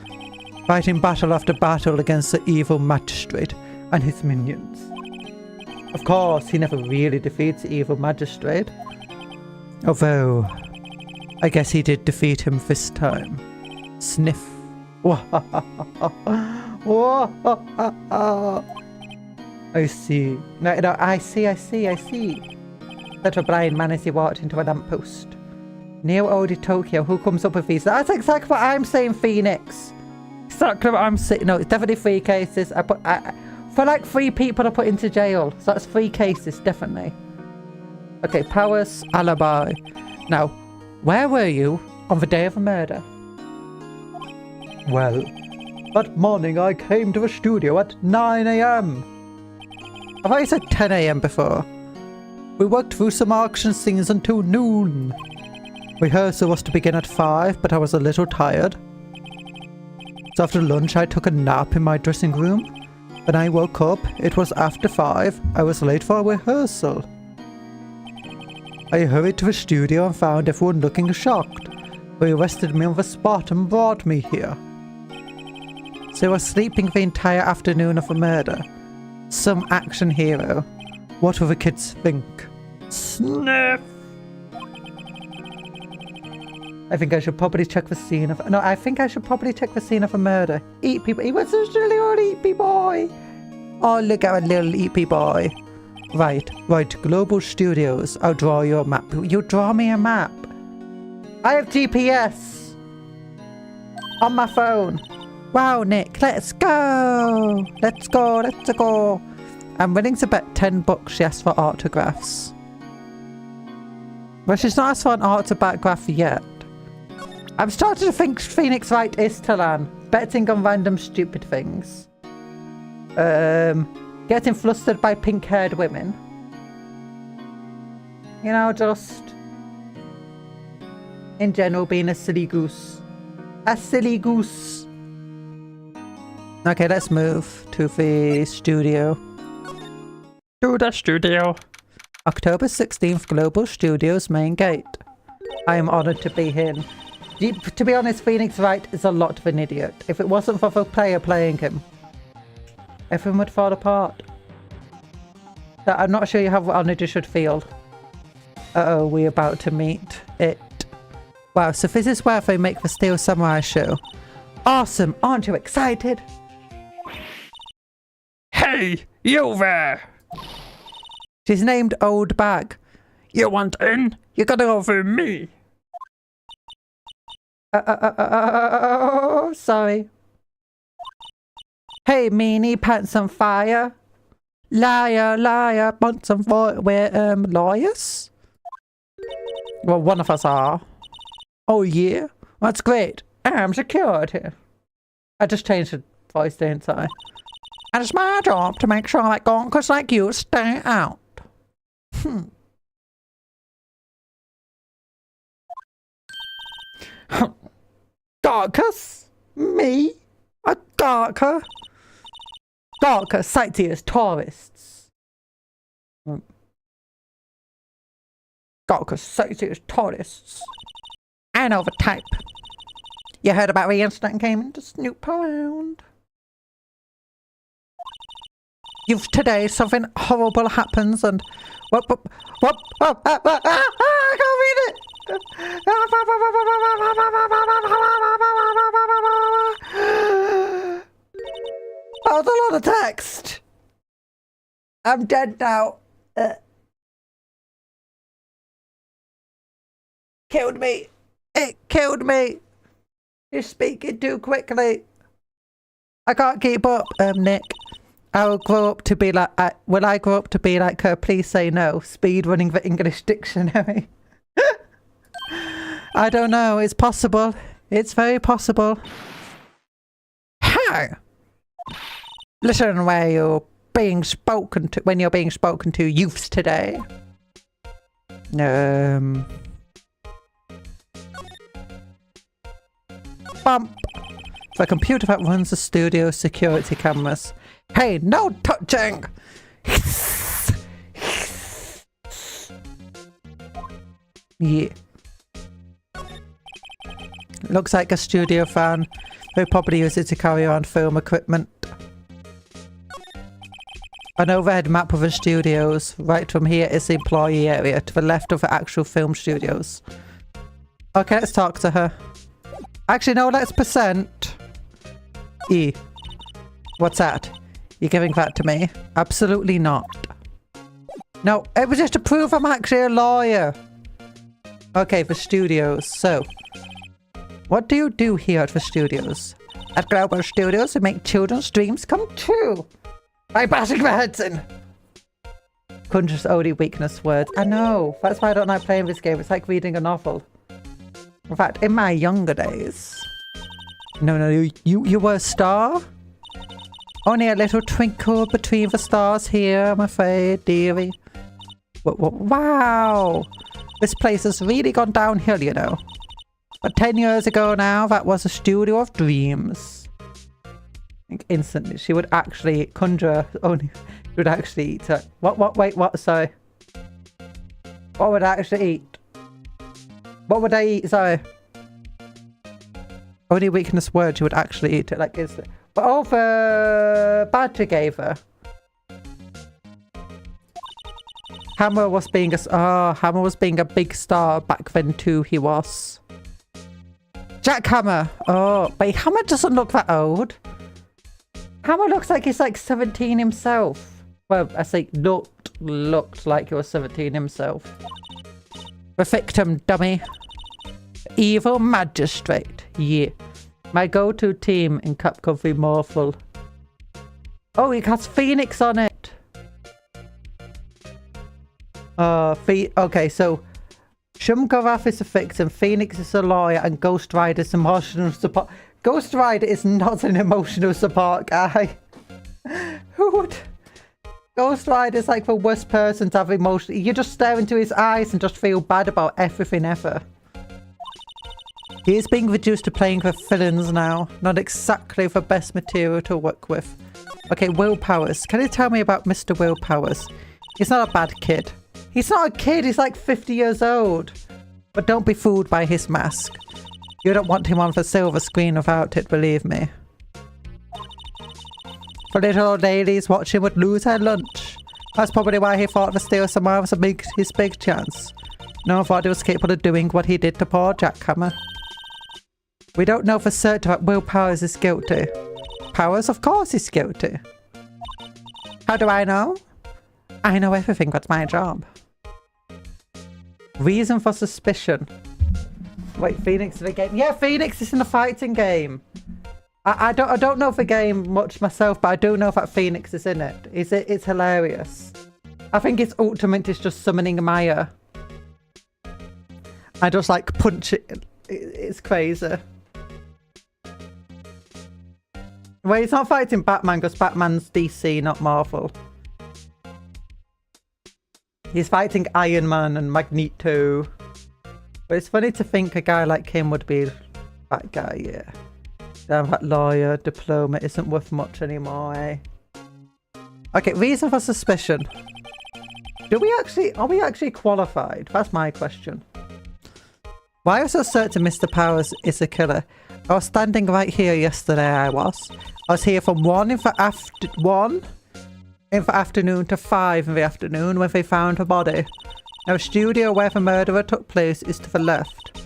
Fighting battle after battle against the evil magistrate and his minions. Of course, he never really defeats the evil magistrate. Although, I guess he did defeat him this time. Sniff. I see. No, I see. Such a blind man as he walked into a lamppost. Neo-Ode Tokyo, who comes up with these? That's exactly what I'm saying, Phoenix. Exactly what I'm saying. No, it's definitely 3 cases. For like 3 people I put into jail. So that's 3 cases, definitely. Okay, powers, alibi. Now, where were you on the day of the murder? Well, that morning I came to the studio at 9 AM. I thought you said 10 AM before. We worked through some action scenes until noon. Rehearsal was to begin at 5, but I was a little tired. So after lunch I took a nap in my dressing room. When I woke up, it was after 5. I was late for a rehearsal. I hurried to the studio and found everyone looking shocked. They arrested me on the spot and brought me here. So I was sleeping the entire afternoon of the murder. Some action hero. What will the kids think? Sniff! I think I should probably check the scene of... No, I think I should probably check the scene of a murder. Eat people. He was such a little eepy boy. Oh, look at a little eepy boy. Right. Global Studios. I'll draw you a map. You draw me a map. I have GPS. On my phone. Wow, Nick. Let's go. Let's go. I'm willing to bet $10 she asked for autographs. Well, she's not asked for an autograph yet. I'm starting to think Phoenix Wright is Talan. Betting on random stupid things. Getting flustered by pink-haired women. You know, just... in general, being a silly goose. A silly goose. Okay, let's move to the studio. To the studio. October 16th, Global Studios main gate. I am honoured to be here. To be honest, Phoenix Wright is a lot of an idiot. If it wasn't for the player playing him, everything would fall apart. So I'm not sure how honoured you should feel. Uh-oh, we're about to meet it. Wow, so this is where they make the Steel Samurai show. Awesome, aren't you excited? Hey, you there! She's named Old Bag. You want in? You gotta go through me. Sorry. Hey, meanie, pants on fire. Liar, liar, pants on fire. We're, lawyers? Well, one of us are. Oh, yeah? That's great. I'm security. I just changed the voice, didn't I? And it's my job to make sure that gonkers like you stay out. Gawkers? Me? A gawker? Gawker, sightseers, tourists. Gawkers, sightseers, tourists. I know the type. You heard about the incident and came in to snoop around. You've today something horrible happens and what I can't read it. Oh, there's a lot of text. I'm dead now. Killed me. It killed me. You're speaking too quickly. I can't keep up, Nick. I'll grow up to be like, will I grow up to be like her? Please say no. Speed running the English dictionary. I don't know. It's possible. It's very possible. How? Listen where you're being spoken to, when you're being spoken to youths today. Bump. The computer that runs the studio security cameras. Hey, no touching! Yeah. Looks like a studio fan who probably uses it to carry on film equipment. An overhead map of the studios. Right from here is the employee area to the left of the actual film studios. Okay, let's talk to her. Actually, no, let's percent. E. What's that? You're giving that to me? Absolutely not. No, it was just to prove I'm actually a lawyer. Okay, the studios. So, what do you do here at the studios? At Global Studios, we make children's dreams come true. By bashing their heads in. Conjures only weakness words. I know. That's why I don't like playing this game. It's like reading a novel. In fact, in my younger days. No, you were a star? Only a little twinkle between the stars here, I'm afraid, dearie. Wow! This place has really gone downhill, you know. But 10 years ago now, that was a studio of dreams. I think instantly she would actually conjure only... She would actually eat it. Wait, sorry. What would I actually eat? What would I eat? Sorry. Only weakness word she would actually eat it. Like, is it? But oh, the badger gave her. Hammer was being a big star back then too. He was. Jack Hammer. Oh, but Hammer doesn't look that old. Hammer looks like he's like 17 himself. Well, I say looked like he was 17 himself. The victim, dummy. Evil magistrate. Yeah. My go-to team in Capcom v Morphle. Oh, it has Phoenix on it. Okay, so Shumgarath is a victim, Phoenix is a lawyer, and Ghost Rider is emotional support. Ghost Rider is not an emotional support guy. Who would? Ghost Rider is like the worst person to have emotion. You just stare into his eyes and just feel bad about everything ever. He is being reduced to playing with villains now. Not exactly the best material to work with. Okay, Will Powers. Can you tell me about Mr. Will Powers? He's not a bad kid. He's not a kid, he's like 50 years old. But don't be fooled by his mask. You don't want him on the silver screen without it, believe me. The little old ladies watching would lose her lunch. That's probably why he thought the Steel Samurai was his big chance. No one thought he was capable of doing what he did to poor Jack Hammer. We don't know for certain that Will Powers is guilty. Powers, of course, is guilty. How do I know? I know everything, that's my job. Reason for suspicion. Wait, Phoenix is in the game? Yeah, Phoenix is in the fighting game. I don't know the game much myself, but I do know that Phoenix is in it. It's hilarious. I think its ultimate is just summoning Maya. I just like punch it. It's crazy. Well, he's not fighting Batman because Batman's DC, not Marvel. He's fighting Iron Man and Magneto. But it's funny to think a guy like him would be that guy, yeah. Damn, that lawyer diploma isn't worth much anymore, eh? Okay, reason for suspicion. Are we actually qualified? That's my question. Why are you so certain Mr. Powers is a killer? I was standing right here yesterday, I was here from 1 in the afternoon to 5 in the afternoon when they found her body. Now, the studio where the murder took place is to the left.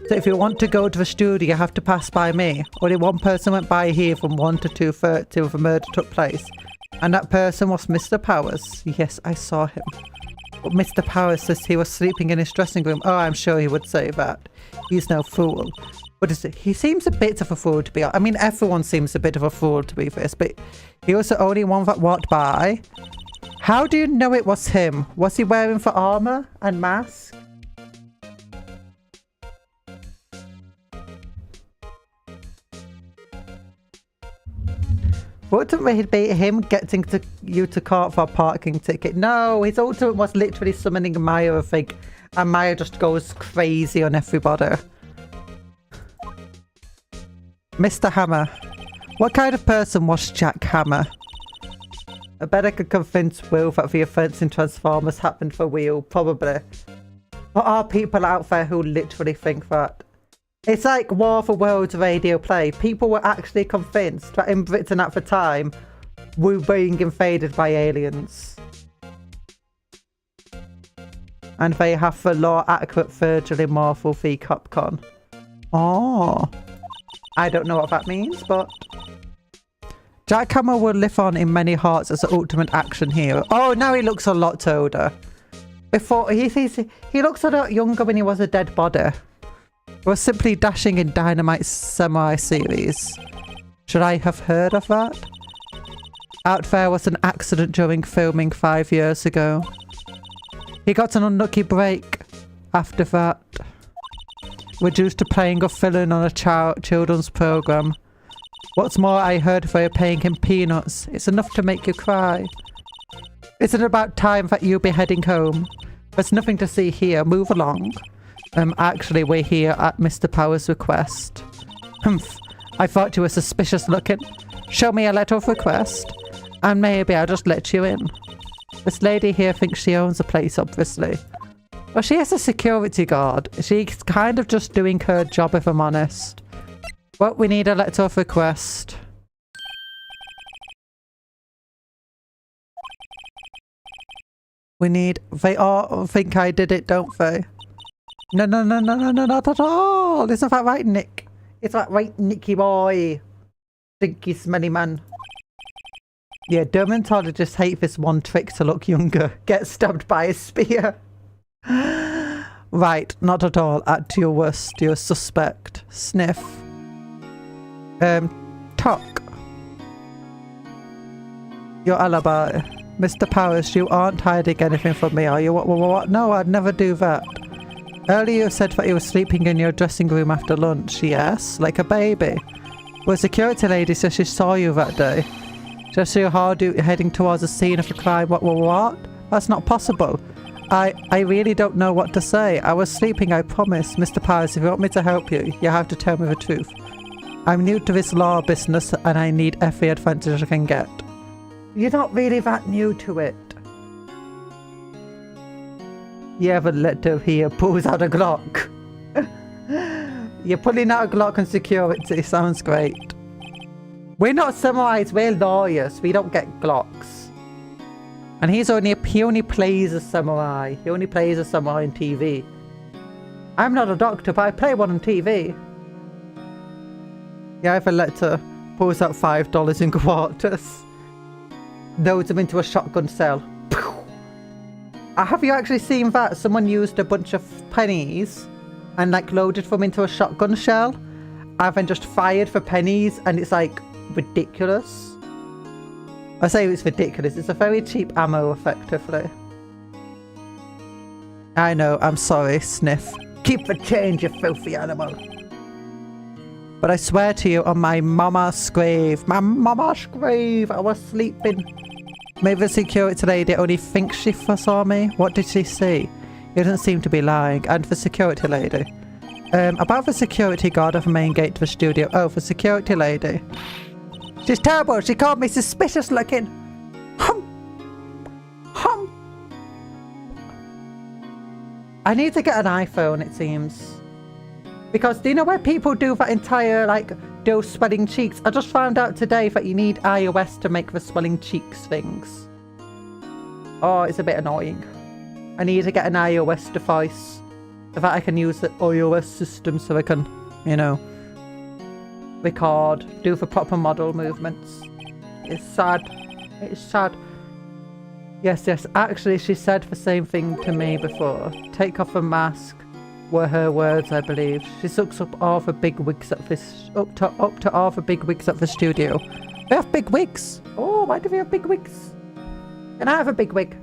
So if you want to go to the studio, you have to pass by me. Only one person went by here from 1 to 2:30 when the murder took place. And that person was Mr. Powers. Yes, I saw him. But Mr. Powers says he was sleeping in his dressing room. Oh, I'm sure he would say that. He's no fool. But he seems a bit of a fool to be honest. I mean, everyone seems a bit of a fool to be fair, but he was the only one that walked by. How do you know it was him? Was he wearing the armor and mask? Wouldn't it be him getting you to court for a parking ticket? No, his ultimate was literally summoning Maya, I think. And Maya just goes crazy on everybody. Mr. Hammer. What kind of person was Jack Hammer? I bet I could convince Will that the offence in Transformers happened for Will. Probably. There are people out there who literally think that. It's like War of the Worlds radio play. People were actually convinced that in Britain at the time, we were being invaded by aliens. And they have the law-accurate Virgil in Marvel v Capcom. Oh. I don't know what that means, but... Jack Hammer will live on in many hearts as the ultimate action hero. Oh, now he looks a lot older. Before, he looks a lot younger when he was a dead body. He was simply dashing in Dynamite Samurai series. Should I have heard of that? Out there was an accident during filming 5 years ago. He got an unlucky break after that. Reduced to playing a villain on a children's program. What's more, I heard they're paying him peanuts. It's enough to make you cry. Isn't it about time that you be heading home? There's nothing to see here. Move along. Actually, we're here at Mr. Powers' request. Humph. I thought you were suspicious looking. Show me a letter of request, and maybe I'll just let you in. This lady here thinks she owns the place, obviously. Well, she is a security guard. She's kind of just doing her job, if I'm honest. Well, we need a letter of request. We need... They all think I did it, don't they? No, not at all. Isn't that right, Nick? Is that right, Nicky boy? Stinky smelly man. Yeah, dermatologists hate this one trick to look younger. Get stabbed by a spear. Right, not at all. At your worst, you're a suspect. Sniff. Talk. Your alibi. Mr. Powers, you aren't hiding anything from me, are you? What? No, I'd never do that. Earlier you said that you were sleeping in your dressing room after lunch. Yes, like a baby. Well, security lady says she saw you that day. Just so you're heading towards the scene of the crime. What? That's not possible. I really don't know what to say. I was sleeping, I promise. Mr. Powers, if you want me to help you, you have to tell me the truth. I'm new to this law business and I need every advantage I can get. You're not really that new to it. You have a letter here, pulls out a Glock. You're pulling out a Glock and security, sounds great. We're not samurais, we're lawyers, we don't get Glocks. And he only plays a samurai. He only plays a samurai on TV. I'm not a doctor, but I play one on TV. Yeah, I have a letter, pulls out $5 in quarters. Loads them into a shotgun cell. Have you actually seen that? Someone used a bunch of pennies and like loaded them into a shotgun shell I've been just fired for pennies, and it's like ridiculous. I say it's ridiculous. It's a very cheap ammo, effectively. I know. I'm sorry, Sniff. Keep the change, you filthy animal. But I swear to you, on my mama's grave, I was sleeping. Maybe the security lady only thinks she saw me. What did she see? It doesn't seem to be lying. And the security lady. About the security guard of the main gate to the studio. Oh, the security lady. She's terrible. She called me suspicious looking. Hum. Hum. I need to get an iPhone, it seems. Because do you know where people do that entire, like, do swelling cheeks? I just found out today that you need iOS to make the swelling cheeks things. Oh, it's a bit annoying. I need to get an iOS device so that I can use the iOS system so I can, you know, record, do the proper model movements. It's sad. It's sad. Yes, yes. Actually, she said the same thing to me before. Take off the mask. Were her words, I believe. She sucks up all the big wigs at this, up to all the big wigs at the studio. We have big wigs. Oh, why do we have big wigs? Can I have a big wig?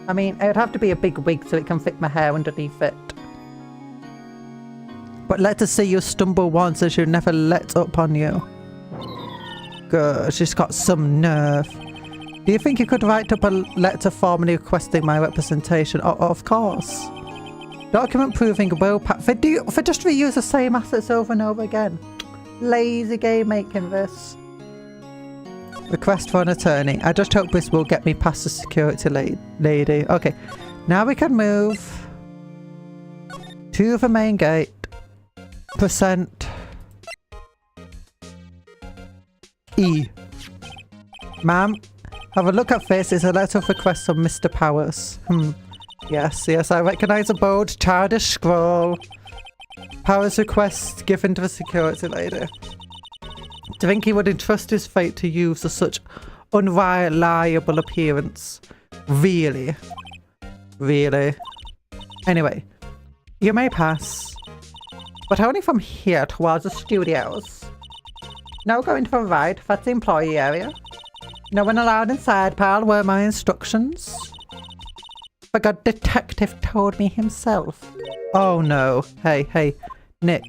I mean, it would have to be a big wig so it can fit my hair underneath it. But let us see you stumble once and she'll never let up on you. Good, she's got some nerve. Do you think you could write up a letter formally requesting my representation? Oh, of course. Document proving willpower. For just reuse the same assets over and over again. Lazy game making this. Request for an attorney. I just hope this will get me past the security lady. Okay. Now we can move to the main gate. Percent E. Ma'am, have a look at this. It's a letter of request from Mr. Powers. Yes, yes, I recognise a bold, childish scroll. Powers request given to the security lady. Do you think he would entrust his fate to youths of such unreliable appearance? Really? Really? Anyway, you may pass. But only from here towards the studios. No going to the right, that's the employee area. No one allowed inside, pal, were my instructions. The god detective told me himself. Oh no. Hey, hey, Nick.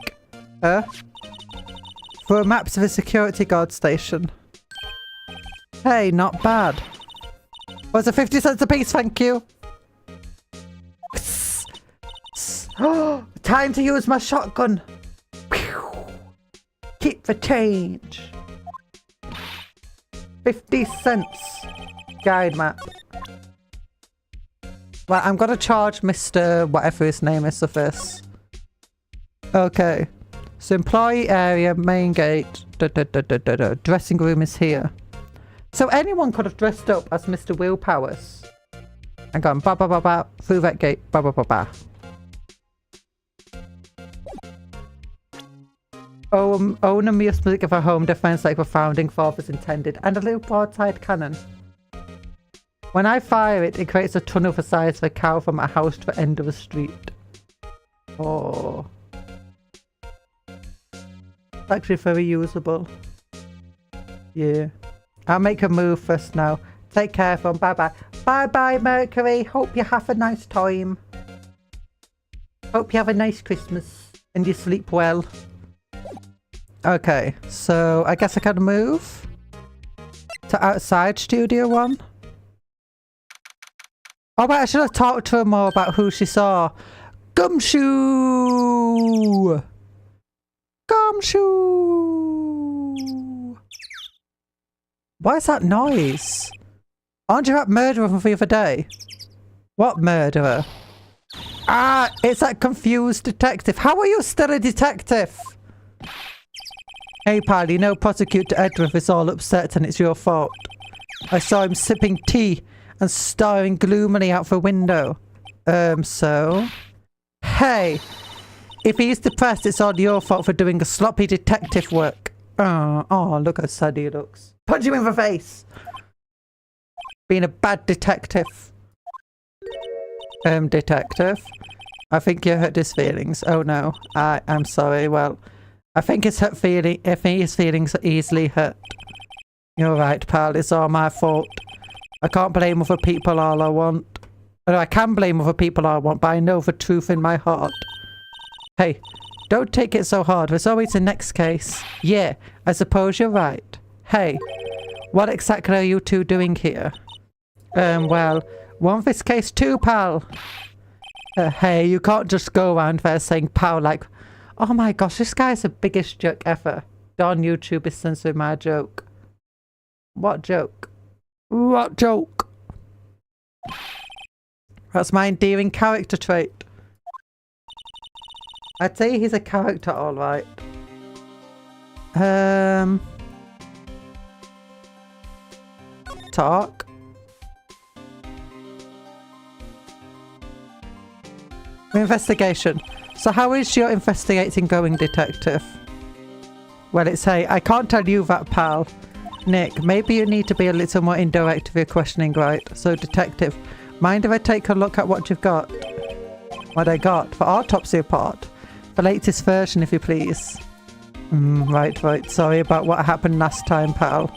For a map to the security guard station. Hey, not bad. Was it 50 cents a piece, thank you. Time to use my shotgun. Keep the change. 50 cents. Guide map. Well, I'm gonna charge Mr. whatever his name is for this. Okay. So employee area, main gate. Dressing room is here. So anyone could have dressed up as Mr. Willpowers. And gone ba ba ba ba through that gate. Ba ba ba ba. Own a music of a home defense like the founding fathers intended. And a little broadside cannon. When I fire it, it creates a tunnel the size of a cow from a house to the end of the street. Oh. It's actually very usable. Yeah. I'll make a move first now. Take care, everyone. Bye-bye. Bye-bye, Mercury. Hope you have a nice time. Hope you have a nice Christmas. And you sleep well. Okay. So, I guess I can move to outside Studio 1. Oh wait, I should have talked to her more about who she saw. Gumshoe! Gumshoe! What is that noise? Aren't you that murderer from the other day? What murderer? Ah, it's that confused detective. How are you still a detective? Hey pal, you know Prosecutor Edward is all upset and it's your fault. I saw him sipping tea and staring gloomily out the window. So? Hey! If he's depressed, it's all your fault for doing a sloppy detective work. Oh, look how sad he looks. Punch him in the face! Being a bad detective. Detective? I think you hurt his feelings. Oh no. I'm sorry. Well, I think his feelings are easily hurt. You're right, pal. It's all my fault. I can't blame other people all I want. No, I can blame other people all I want, but I know the truth in my heart. Hey, don't take it so hard. There's always the next case. Yeah, I suppose you're right. Hey, what exactly are you two doing here? Well, want this case too, pal? Hey, you can't just go around there saying pal like, oh my gosh, this guy's the biggest jerk ever. Darn YouTube is censoring my joke. What joke? What joke? That's my endearing character trait. I'd say he's a character, alright. Talk. Investigation. So how is your investigating going, detective? Well, it's hey, I can't tell you that, pal. Nick, maybe you need to be a little more indirect with your questioning, right? So, detective, mind if I take a look at what you've got? What I got? The autopsy report. The latest version, if you please. Right. Sorry about what happened last time, pal.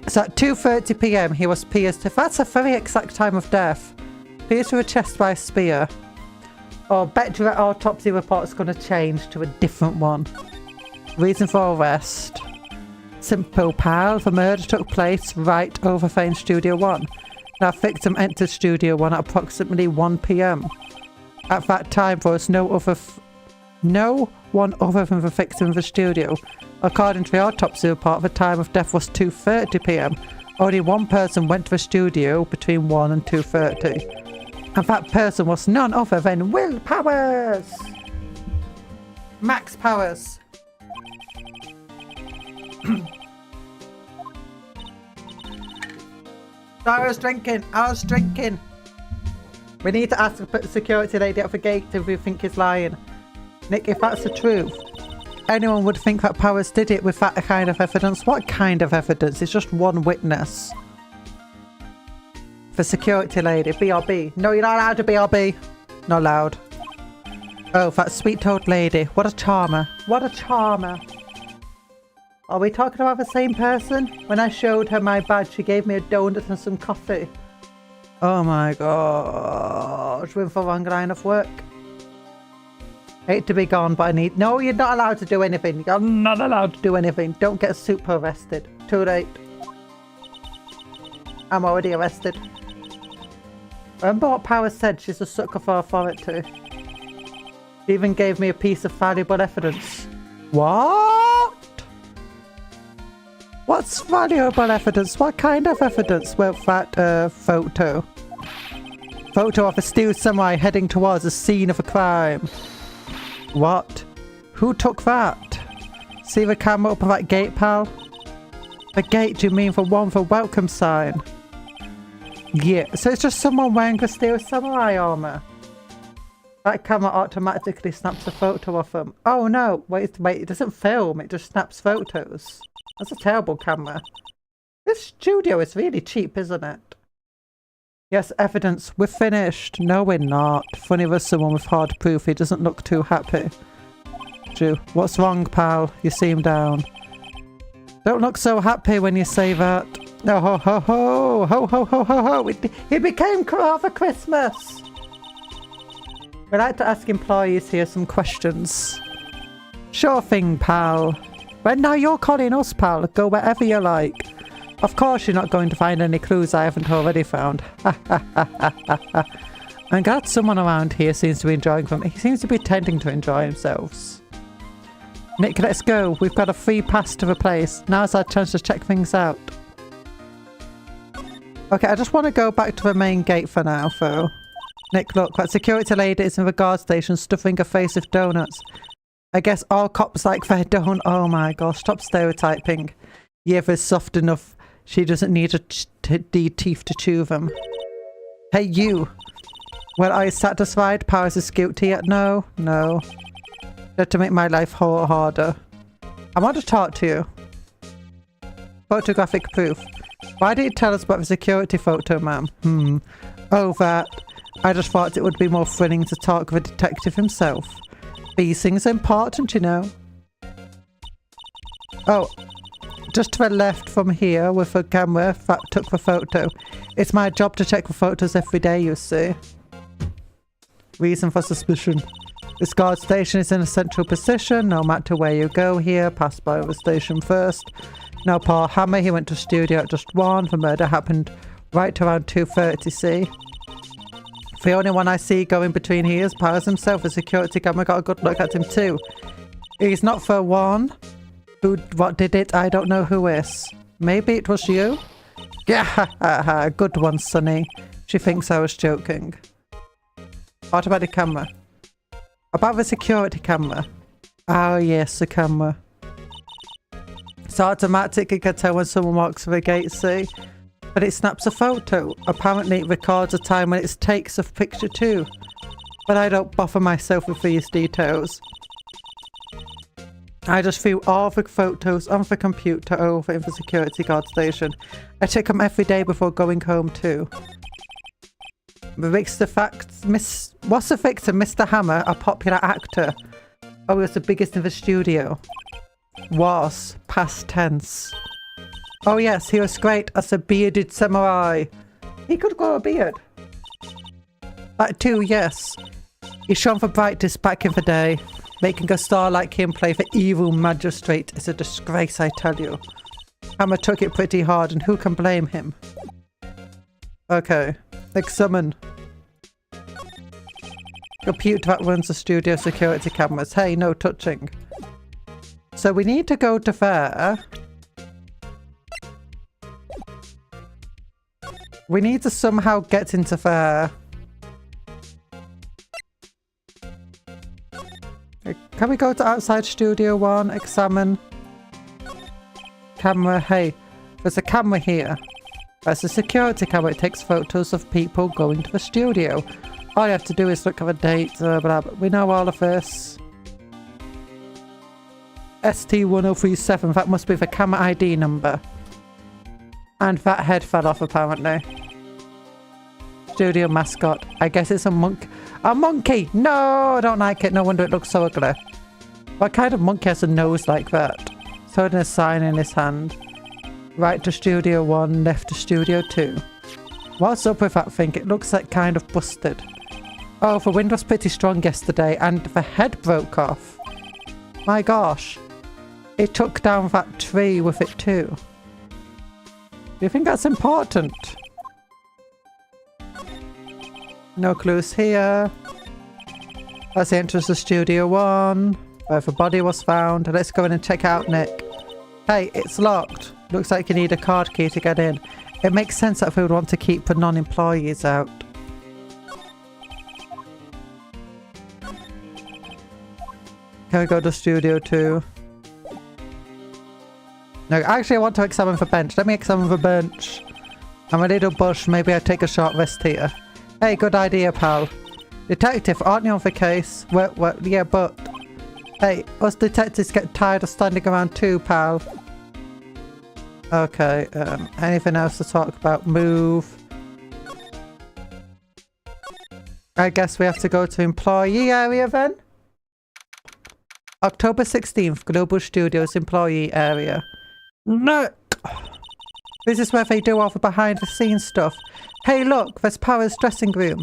So at 2:30 PM, he was pierced. That's a very exact time of death. Pierced with a chest by a spear. Oh, bet you that autopsy report's going to change to a different one. Reason for arrest. Simple, pal. The murder took place right over there in Studio 1. Now, victim entered Studio 1 at approximately 1 PM. At that time, there was no one other than the victim in the studio. According to the autopsy report, the time of death was 2:30 PM. Only one person went to the studio between 1 and 2:30. And that person was none other than Will Powers! Max Powers! I was drinking. We need to ask the security lady at the gate if we think he's lying. Nick, if that's the truth, anyone would think that Powers did it with that kind of evidence. What kind of evidence? It's just one witness. The security lady, BRB. No, you're not allowed to BRB. Not allowed. Oh, that sweet old lady. What a charmer. What a charmer. Are we talking about the same person? When I showed her my badge, she gave me a donut and some coffee. Oh my gosh. We're for the wrong line of work. Hate to be gone, but I need... No, you're not allowed to do anything. You're not allowed to do anything. Don't get super arrested. Too late. I'm already arrested. Remember what Powers said? She's a sucker for authority. She even gave me a piece of valuable evidence. What? What's valuable evidence? What kind of evidence? Well, that photo. Photo of a steel samurai heading towards the scene of a crime. What? Who took that? See the camera up on that gate, pal? The gate, do you mean the one with the welcome sign? Yeah, so it's just someone wearing a steel samurai armor. That camera automatically snaps a photo of them. Oh no, wait, it doesn't film, it just snaps photos. That's a terrible camera. This studio is really cheap, isn't it? Yes, evidence. We're finished. No, we're not. Funny there's someone with hard proof. He doesn't look too happy. Drew, what's wrong, pal? You seem down. Don't look so happy when you say that. Oh, ho, ho, ho. Ho, ho, ho, ho, ho. It became Father Christmas. We like to ask employees here some questions. Sure thing, pal. Well, now you're calling us, pal. Go wherever you like. Of course you're not going to find any clues I haven't already found. I'm glad someone around here seems to be enjoying them. He seems to be tending to enjoy themselves. Nick, let's go. We've got a free pass to the place. Now's our chance to check things out. Okay, I just want to go back to the main gate for now, though. Nick, look, that security lady is in the guard station stuffing her face with donuts. I guess all cops like their donut. Oh my gosh, stop stereotyping. Yeah, if it's soft enough, she doesn't need teeth to chew them. Hey, you. Well, are you satisfied? Powers is guilty yet? No. Just to make my life harder. I want to talk to you. Photographic proof. Why didn't you tell us about the security photo, ma'am? Oh, that. I just thought it would be more thrilling to talk with a detective himself. These things are important, you know. Oh, just to the left from here with a camera that took the photo. It's my job to check the photos every day, you see. Reason for suspicion. This guard station is in a central position. No matter where you go here, pass by the station first. Now Paul Hammer, he went to studio at just 1. The murder happened right around 2:30, see? The only one I see going between here is Powers himself. The security camera got a good look at him too. He's not for one. What did it? I don't know who is. Maybe it was you? Yeah, good one, Sonny. She thinks I was joking. What about the camera? About the security camera. Oh yes, the camera. It's automatic, it can tell when someone walks through the gate, see? But it snaps a photo. Apparently it records a time when it takes a picture too. But I don't bother myself with these details. I just view all the photos on the computer over in the security guard station. I check them every day before going home too. What's the victim, Mr. Hammer, a popular actor? Oh, he was the biggest in the studio. Was, past tense. Oh yes, he was great as a bearded samurai. He could grow a beard. That too, yes. He shone for brightness back in the day. Making a star like him play the evil magistrate is a disgrace, I tell you. Hammer took it pretty hard, and who can blame him? Okay, examine. Computer that runs the studio security cameras. Hey, no touching. So we need to go to there. We need to somehow get into there. Can we go to outside studio 1? Examine. Camera. Hey, there's a camera here. There's a security camera. It takes photos of people going to the studio. All you have to do is look at the date. Blah, blah. We know all of this. ST1037. That must be the camera ID number. And that head fell off apparently. Studio mascot. I guess it's a monk. A monkey! No, I don't like it. No wonder it looks so ugly. What kind of monkey has a nose like that? He's holding a sign in his hand. Right to studio 1, left to studio 2. What's up with that thing? It looks like kind of busted. Oh, the wind was pretty strong yesterday and the head broke off. My gosh. It took down that tree with it too. Do you think that's important? No clues here. That's the entrance to Studio 1, where the body was found. Let's go in and check out Nick. Hey, it's locked. Looks like you need a card key to get in. It makes sense that we would want to keep the non-employees out. Can we go to Studio 2? No, actually I want to examine the bench. Let me examine the bench. I'm a little bush. Maybe I take a short rest here. Hey, good idea, pal. Detective, aren't you on the case? Well, yeah, but... Hey, us detectives get tired of standing around too, pal. Okay, anything else to talk about? Move. I guess we have to go to employee area then? October 16th, Global Studios employee area. Look! This is where they do all the behind the scenes stuff. Hey look, there's Power's dressing room.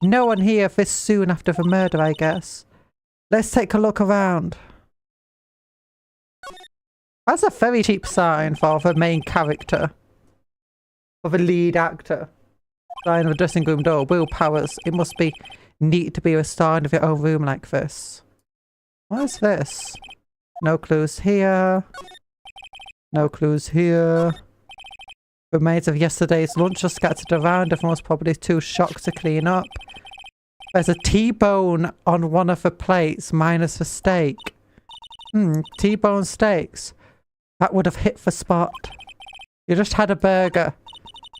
No one here this soon after the murder, I guess. Let's take a look around. That's a very cheap sign for the main character. For the lead actor. Sign of the dressing room door. Will Powers. It must be neat to be restored of your own room like this. What is this? No clues here. No clues here. Remains of yesterday's lunch are scattered around. Everyone was probably too shocked to clean up. There's a T-bone on one of the plates, minus the steak. T-bone steaks. That would have hit the spot. You just had a burger.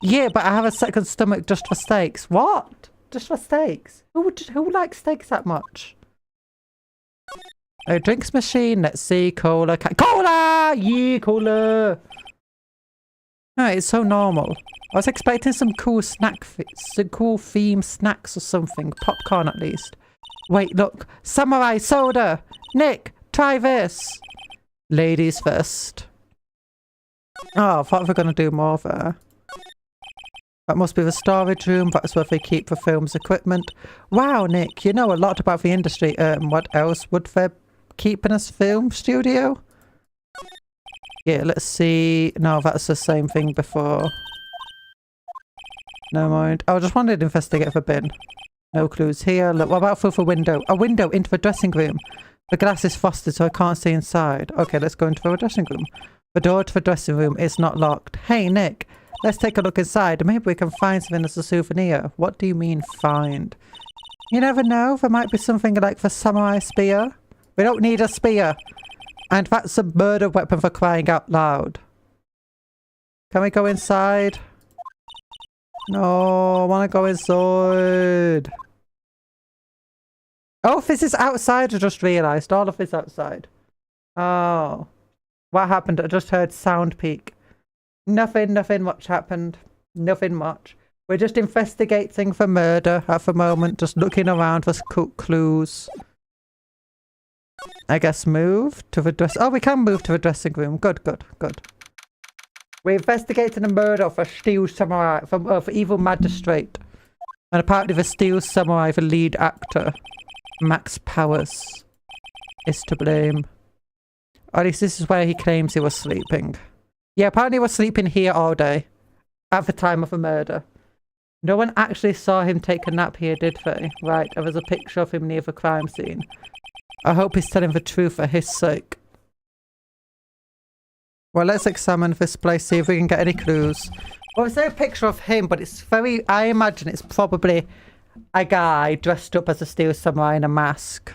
Yeah, but I have a second stomach just for steaks. What? Just for steaks? Who likes steaks that much? A drinks machine. Let's see. Cola. Cola! Yeah, cola! No, it's so normal. I was expecting some cool snack, some cool theme snacks or something. Popcorn at least. Wait, look. Samurai soda. Nick, try this. Ladies first. Oh, I thought we were going to do more there. That must be the storage room. That's where they keep the film's equipment. Wow, Nick, you know a lot about the industry. What else would they keep in a film studio? Yeah, let's see. No, that's the same thing before. Never mind. I just wanted to investigate the bin. No clues here. Look, what about through the window? A window into the dressing room. The glass is frosted so I can't see inside. Okay, let's go into the dressing room. The door to the dressing room is not locked. Hey, Nick, let's take a look inside. Maybe we can find something as a souvenir. What do you mean, find? You never know. There might be something like the samurai spear. We don't need a spear. And that's a murder weapon for crying out loud. Can we go inside? No, I want to go inside. Oh, this is outside. I just realised. All of this outside. Oh. What happened? I just heard sound peak. Nothing much happened. Nothing much. We're just investigating for murder at the moment. Just looking around for clues. I guess move to the dress. Oh, we can move to the dressing room. Good. We're investigating a murder for Steel Samurai, for Evil Magistrate. And apparently the Steel Samurai, the lead actor, Max Powers, is to blame. Or at least this is where he claims he was sleeping. Yeah, apparently he was sleeping here all day. At the time of the murder. No one actually saw him take a nap here, did they? Right, there was a picture of him near the crime scene. I hope he's telling the truth for his sake. Well, let's examine this place, see if we can get any clues. Well, there's no picture of him, but it's very... I imagine it's probably a guy dressed up as a Steel Samurai in a mask.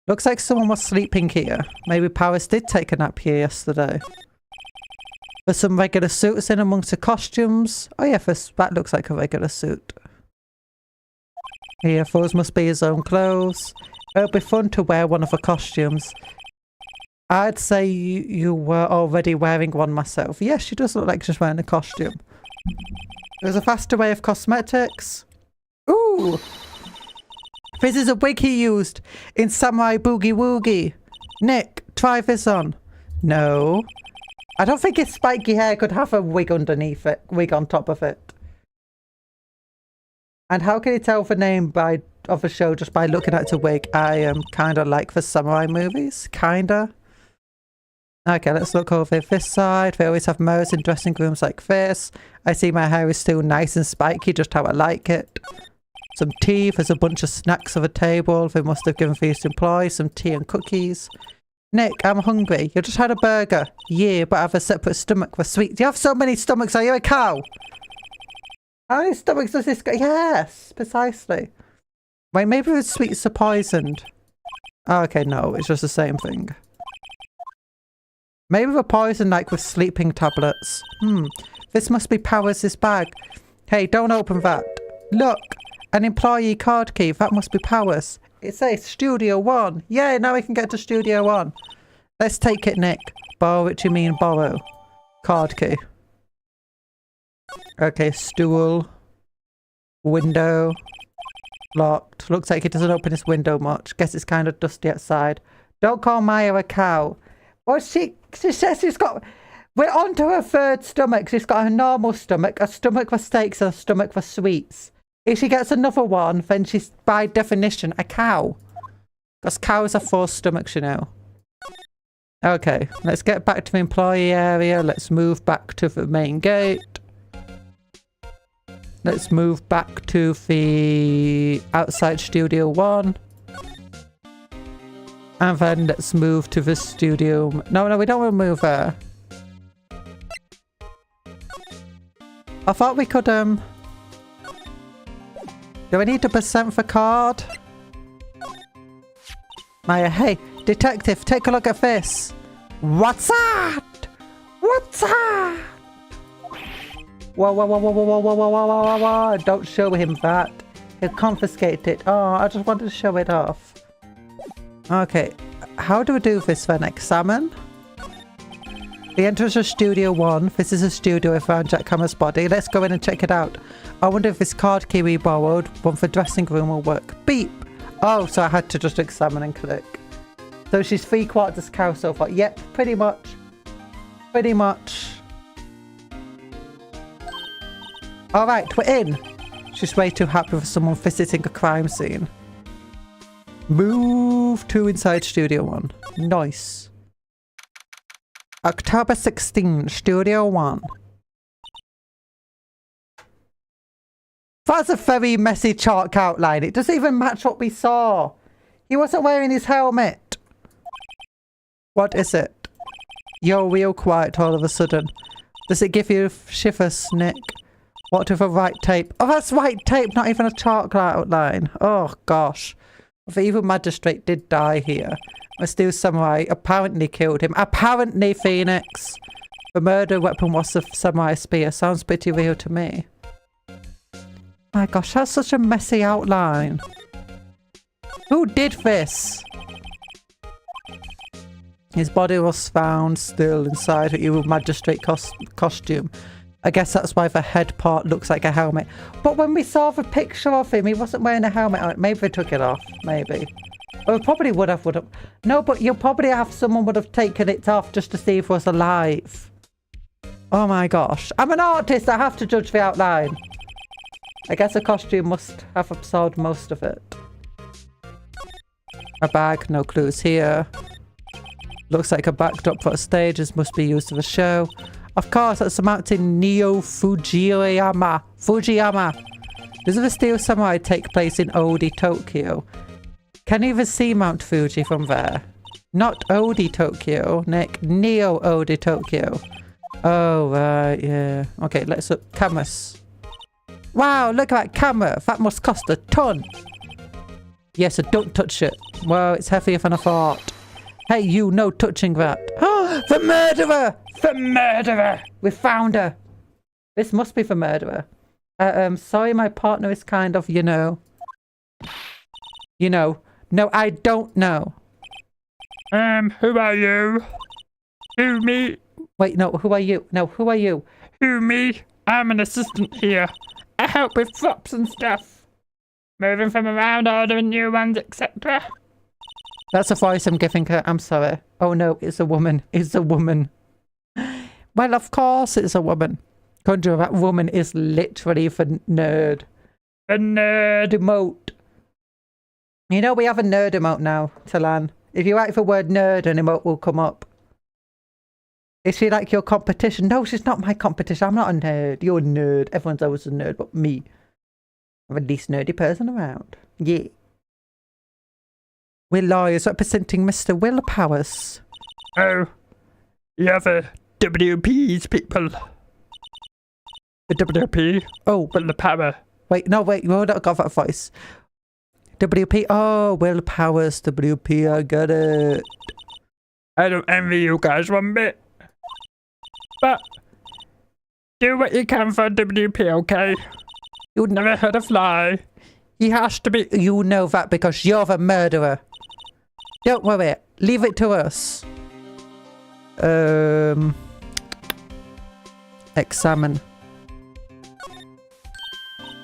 Looks like someone was sleeping here. Maybe Powers did take a nap here yesterday. There's some regular suits in amongst the costumes. Oh yeah, that looks like a regular suit. Yeah, those must be his own clothes. It'll be fun to wear one of the costumes. I'd say you were already wearing one myself. Yes, she does look like she's wearing a costume. There's a faster way of cosmetics. Ooh! This is a wig he used in Samurai Boogie Woogie. Nick, try this on. No. I don't think his spiky hair could have a wig underneath it. Wig on top of it. And how can you tell the name of the show just by looking at the wig? I am kind of like the samurai movies. Kinda. Okay, let's look over this side. They always have mirrors in dressing rooms like this. I see my hair is still nice and spiky, just how I like it. Some tea. There's a bunch of snacks on the table. They must have given these to employees. Some tea and cookies. Nick, I'm hungry. You just had a burger. Yeah, but I have a separate stomach for sweets. You have so many stomachs. Are you a cow? How many stomachs does this guy? Yes, precisely. Wait, maybe the sweets are poisoned. Oh, okay, no, it's just the same thing. Maybe we're poisoned like with sleeping tablets. This must be Powers' bag. Hey, don't open that. Look, an employee card key. That must be Powers. It says Studio 1. Yay, now we can get to Studio 1. Let's take it, Nick. Borrow it, you mean borrow. Card key. Okay, stool. Window. Locked. Looks like it doesn't open this window much. Guess it's kind of dusty outside. Don't call Maya a cow. Well, she says she's got... We're on to her third stomach. She's got a normal stomach, a stomach for steaks, and a stomach for sweets. If she gets another one, then she's, by definition, a cow. Because cows have 4 stomachs, you know. Okay, let's get back to the employee area. Let's move back to the main gate. Let's move back to the outside Studio 1. And then let's move to the studio. No, we don't want to move there. I thought we could, Do we need to present the card? Maya, hey, detective, take a look at this. What's that? What's that? Whoa. Don't show him that. He'll confiscate it. Oh, I just wanted to show it off. Okay, how do we do this then? Examine? The entrance of Studio 1. This is a studio I found Jack Hammer's body. Let's go in and check it out. I wonder if this card key we borrowed, one for dressing room, will work. Beep! Oh, so I had to just examine and click. So she's 3/4 cow so far. Yep, pretty much. Pretty much. Alright, we're in. She's way too happy for someone visiting a crime scene. Move to inside Studio 1. Nice. October 16, Studio 1. That's a very messy chalk outline. It doesn't even match what we saw. He wasn't wearing his helmet. What is it? You're real quiet all of a sudden. Does it give you shivers, Nick? What with a white tape? Oh, that's white tape, not even a chalk outline. Oh, gosh. The evil magistrate did die here. A steel samurai apparently killed him. Apparently, Phoenix. The murder weapon was a samurai spear. Sounds pretty real to me. My gosh, that's such a messy outline. Who did this? His body was found still inside an evil magistrate costume. I guess that's why the head part looks like a helmet. But when we saw the picture of him, he wasn't wearing a helmet. Maybe they took it off. Maybe. Or probably would have. No, but you'll probably have someone would have taken it off just to see if it was alive. Oh my gosh. I'm an artist. I have to judge the outline. I guess a costume must have absorbed most of it. A bag. No clues here. Looks like a backdrop for a stage. This must be used for the show. Of course, that's the mountain Neo Fujiyama. Does the Steel Samurai take place in Odi, Tokyo? Can you even see Mount Fuji from there? Not Odi, Tokyo, Nick. Neo Odi, Tokyo. Oh, right, yeah. Okay, let's look. Cameras. Wow, look at that camera. That must cost a ton. Yes, so don't touch it. Well, it's heavier than I thought. Hey, you, no touching that. Oh, the murderer! The murderer! We found her. This must be the murderer. Sorry, my partner is kind of, you know. No, I don't know. Who are you? Who, me? Wait, no, who are you? No, who are you? Who, me? I'm an assistant here. I help with props and stuff. Moving them around, ordering new ones, etc. That's a voice I'm giving her. I'm sorry. Oh no, it's a woman. It's a woman. Well, of course it's a woman. Conjure, that woman is literally for nerd. The nerd emote. You know, we have a nerd emote now, Talan. If you write the word nerd, an emote will come up. Is she like your competition? No, she's not my competition. I'm not a nerd. You're a nerd. Everyone's always a nerd but me. I'm the least nerdy person around. Yeah. We're lawyers representing Mr. Will Powers. Oh, you're the WP's people. The WP? Oh. Will Power. Wait, no, wait. You not got that voice. WP. Oh, Will Powers. WP. I get it. I don't envy you guys one bit. But do what you can for WP, okay? You'd never hurt a fly. He has to be. You know that because you're the murderer. Don't worry. Leave it to us. Examine.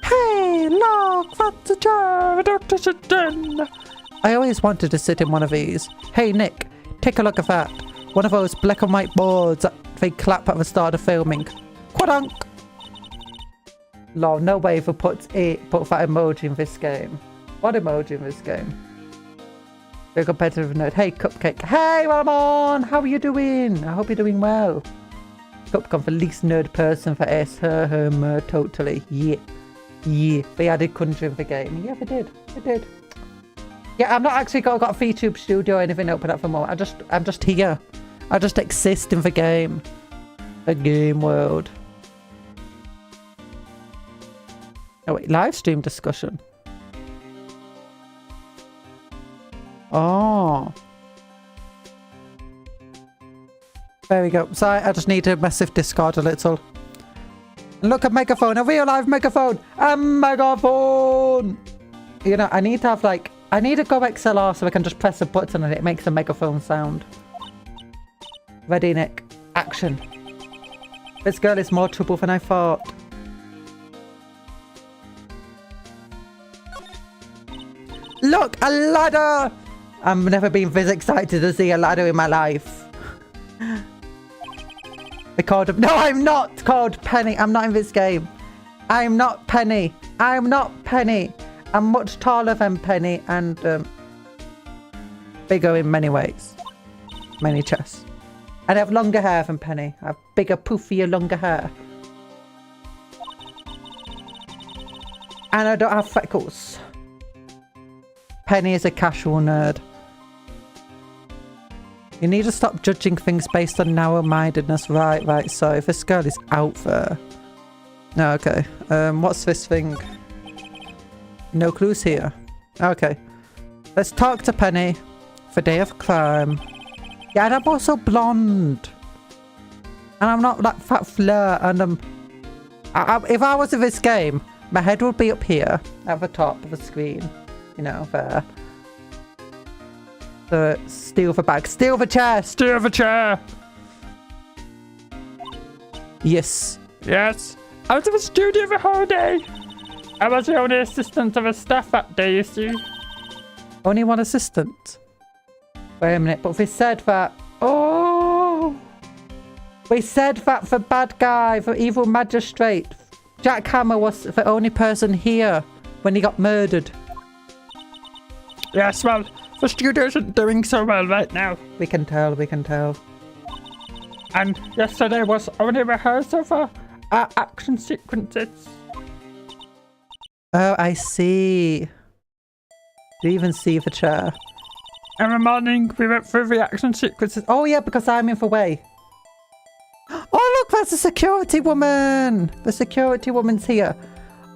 Hey, look! That's a chair. Dr. Sit-in. I always wanted to sit in one of these. Hey, Nick, take a look at that. One of those black and white boards that they clap at the start of filming. Quadunk! Lol, no way if we put that emoji in this game. What emoji in this game? You're a competitive nerd. Hey, Cupcake. Hey, Ramon! How are you doing? I hope you're doing well. Cupcake, the least nerd person for S. Her, totally. Yeah. Yeah. They added country in the game. Yeah, they did. They did. Yeah, I'm not actually got a VTuber studio or anything open up for more. I'm just here. I just exist in the game. The game world. Oh wait, live stream discussion. Oh. There we go. Sorry, I just need to massive Discord a little. Look, a megaphone, a real live megaphone, a megaphone. You know, I need to have like, I need to go XLR so I can just press a button and it makes a megaphone sound. Ready, Nick? Action. This girl is more trouble than I thought. Look, a ladder! I've never been this excited to see a ladder in my life. I called him. No, I'm not called Penny. I'm not in this game. I'm not Penny. I'm not Penny. I'm much taller than Penny and bigger in many ways. Many chests. And I have longer hair than Penny. I have bigger, poofier, longer hair. And I don't have freckles. Penny is a casual nerd. You need to stop judging things based on narrow-mindedness. Right. So if this girl is out there. No, okay. What's this thing? No clues here. Okay. Let's talk to Penny for Day of Crime. Yeah, and I'm also blonde. And I'm not that fat flirt. And if I was in this game, my head would be up here at the top of the screen. You know, there. So, steal the bag. Steal the chair! Steal the chair! Yes. Yes. I was in the studio the whole day. I was the only assistant of the staff that day, you see. Only one assistant? Wait a minute, but we said that... Oh! We said that the bad guy, the evil magistrate, Jack Hammer was the only person here when he got murdered. Yes, well, the studio isn't doing so well right now. We can tell, we can tell. And yesterday was only rehearsal for our action sequences. Oh, I see. Do you even see the chair? In the morning, we went through the action sequences. Oh, yeah, because I'm in the way. Oh, look, that's the security woman. The security woman's here.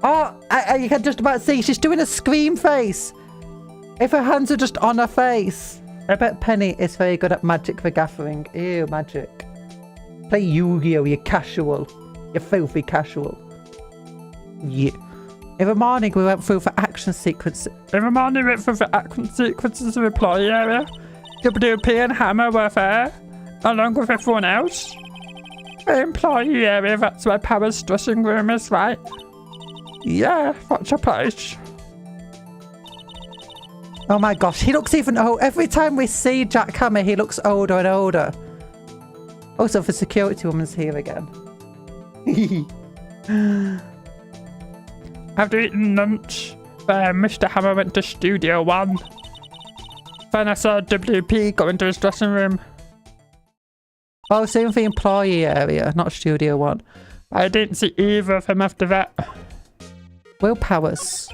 Oh, you can just about see. She's doing a scream face. If her hands are just on her face. I bet Penny is very good at Magic the Gathering. Ew, magic. Play Yu-Gi-Oh, you casual. You filthy casual. Yeah. In the morning, we went through the action sequences. In the morning, we went through the action sequences of the employee area. WP and Hammer were there, along with everyone else. The employee area, that's where Power's dressing room is, right? Yeah, that's your place. Oh my gosh, he looks even old. Every time we see Jack Hammer, he looks older and older. Also, the security woman's here again. After eating lunch, Mr. Hammer went to Studio 1. Then I saw WP go into his dressing room. Oh, same for the employee area, not Studio 1. I didn't see either of them after that. Will Powers.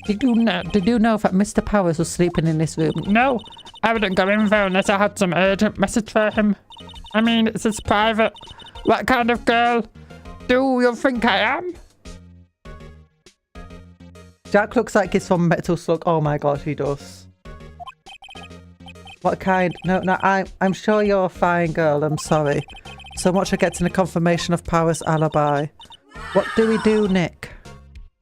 Did you know that Mr. Powers was sleeping in this room? No, I wouldn't go in there unless I had some urgent message for him. I mean, it's his private. What kind of girl do you think I am? Jack looks like he's from Metal Slug. Oh my gosh, he does. What kind? No, I'm sure you're a fine girl. I'm sorry. So much for getting a confirmation of Powers' alibi. What do we do, Nick?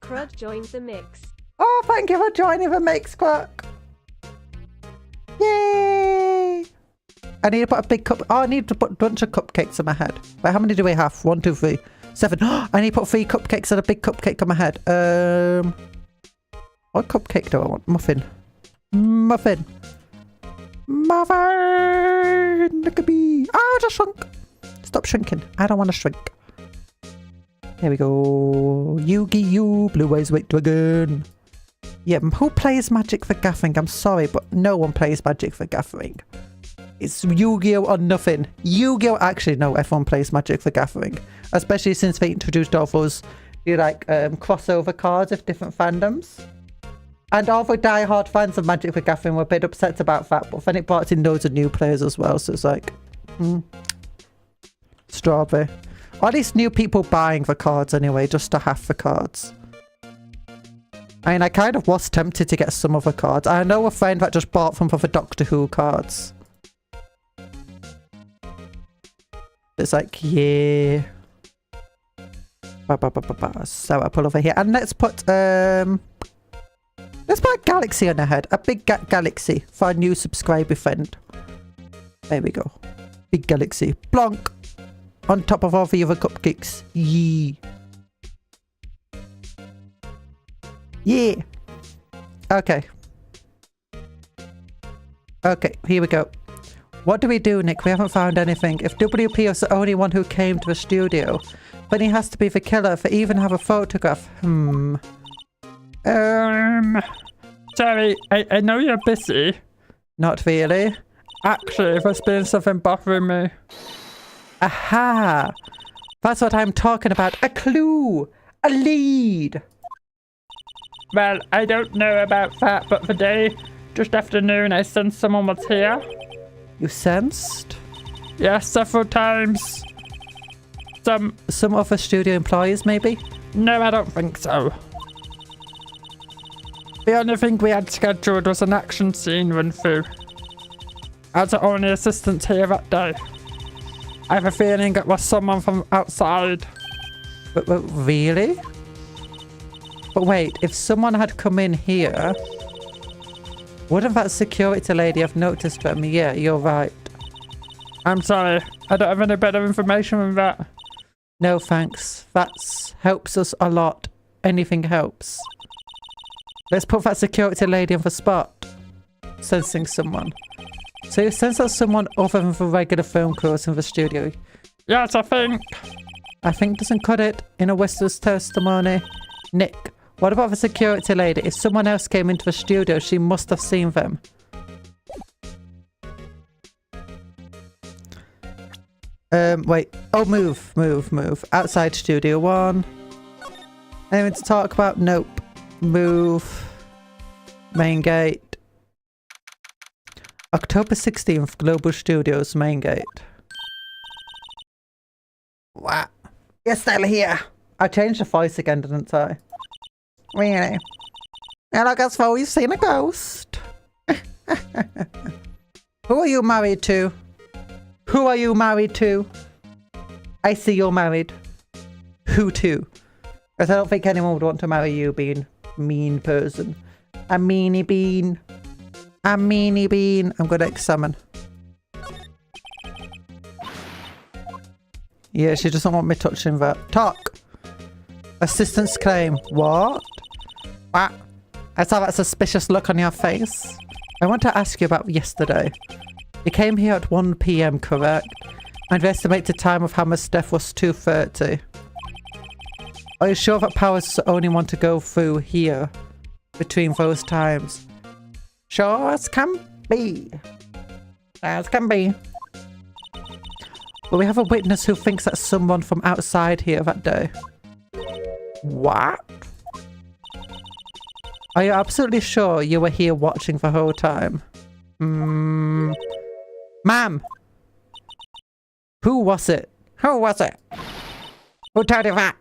Crud joined the mix. Oh, thank you for joining the mix, Quack. Yay! I need to put a big cup. Oh, I need to put a bunch of cupcakes on my head. Wait, how many do we have? 1, 2, 3, 7. I need to put 3 cupcakes and a big cupcake on my head. What cupcake do I want? Muffin. Muffin. Muffin! Look at me. Oh, I just shrunk. Stop shrinking. I don't want to shrink. There we go. Yu-Gi-Oh! Blue Eyes White Dragon. Yeah, who plays Magic the Gathering? I'm sorry, but no one plays Magic the Gathering. It's Yu-Gi-Oh! Or nothing. Yu-Gi-Oh! Actually, no, everyone plays Magic the Gathering. Especially since they introduced all those crossover cards of different fandoms. And all the die-hard fans of Magic the Gathering were a bit upset about that, but then it brought in loads of new players as well, so it's like... Strawberry. Or at least new people buying the cards anyway, just to have the cards. I mean, I kind of was tempted to get some of the cards. I know a friend that just bought them for the Doctor Who cards. It's like, yeah. So I pull over here. And let's put a galaxy on her head. A big galaxy for our new subscriber friend. There we go. Big galaxy. Plonk. On top of all the other cupcakes. Yee. Yeah. Okay. Okay, here we go. What do we do, Nick? We haven't found anything. If WP was the only one who came to the studio, then he has to be the killer for even have a photograph. Sorry, I know you're busy. Not really. Actually, there's been something bothering me. Aha! That's what I'm talking about. A clue! A lead! Well, I don't know about that, but the day just after noon I sensed someone was here. You sensed? Yes, several times. Some other studio employees, maybe? No, I don't think so. The only thing we had scheduled was an action scene run through. I was the only assistant here that day. I have a feeling it was someone from outside. But really? But wait, if someone had come in here, wouldn't that security lady have noticed them? Yeah, you're right. I'm sorry, I don't have any better information than that. No thanks. That helps us a lot. Anything helps. Let's put that security lady on the spot. Sensing someone. So you sense that someone other than the regular film crews in the studio? Yes, I think doesn't cut it in a witness testimony. Nick, what about the security lady? If someone else came into the studio, she must have seen them. Wait. Oh, move. Outside Studio 1. Anything to talk about? Nope. Move. Main gate. October 16th, Global Studios, main gate. What? You're still here. I changed the voice again, didn't I? Really? And I guess well, we've seen a ghost. Who are you married to? Who are you married to? I see you're married. Who to? Because I don't think anyone would want to marry you being a mean person. A meanie bean. A meanie bean. I'm going to examine. Yeah, she doesn't want me touching that. Talk. Assistant's claim. What? What? I saw that suspicious look on your face. I want to ask you about yesterday. You came here at 1 PM, correct? And the estimated time of Hammer's death was 2:30. Are you sure that Powers is the only one to go through here between those times? Sure as can be. As can be. But we have a witness who thinks that's someone from outside here that day. What? Are you absolutely sure you were here watching the whole time? Ma'am! Who was it? Who was it? Who told you that?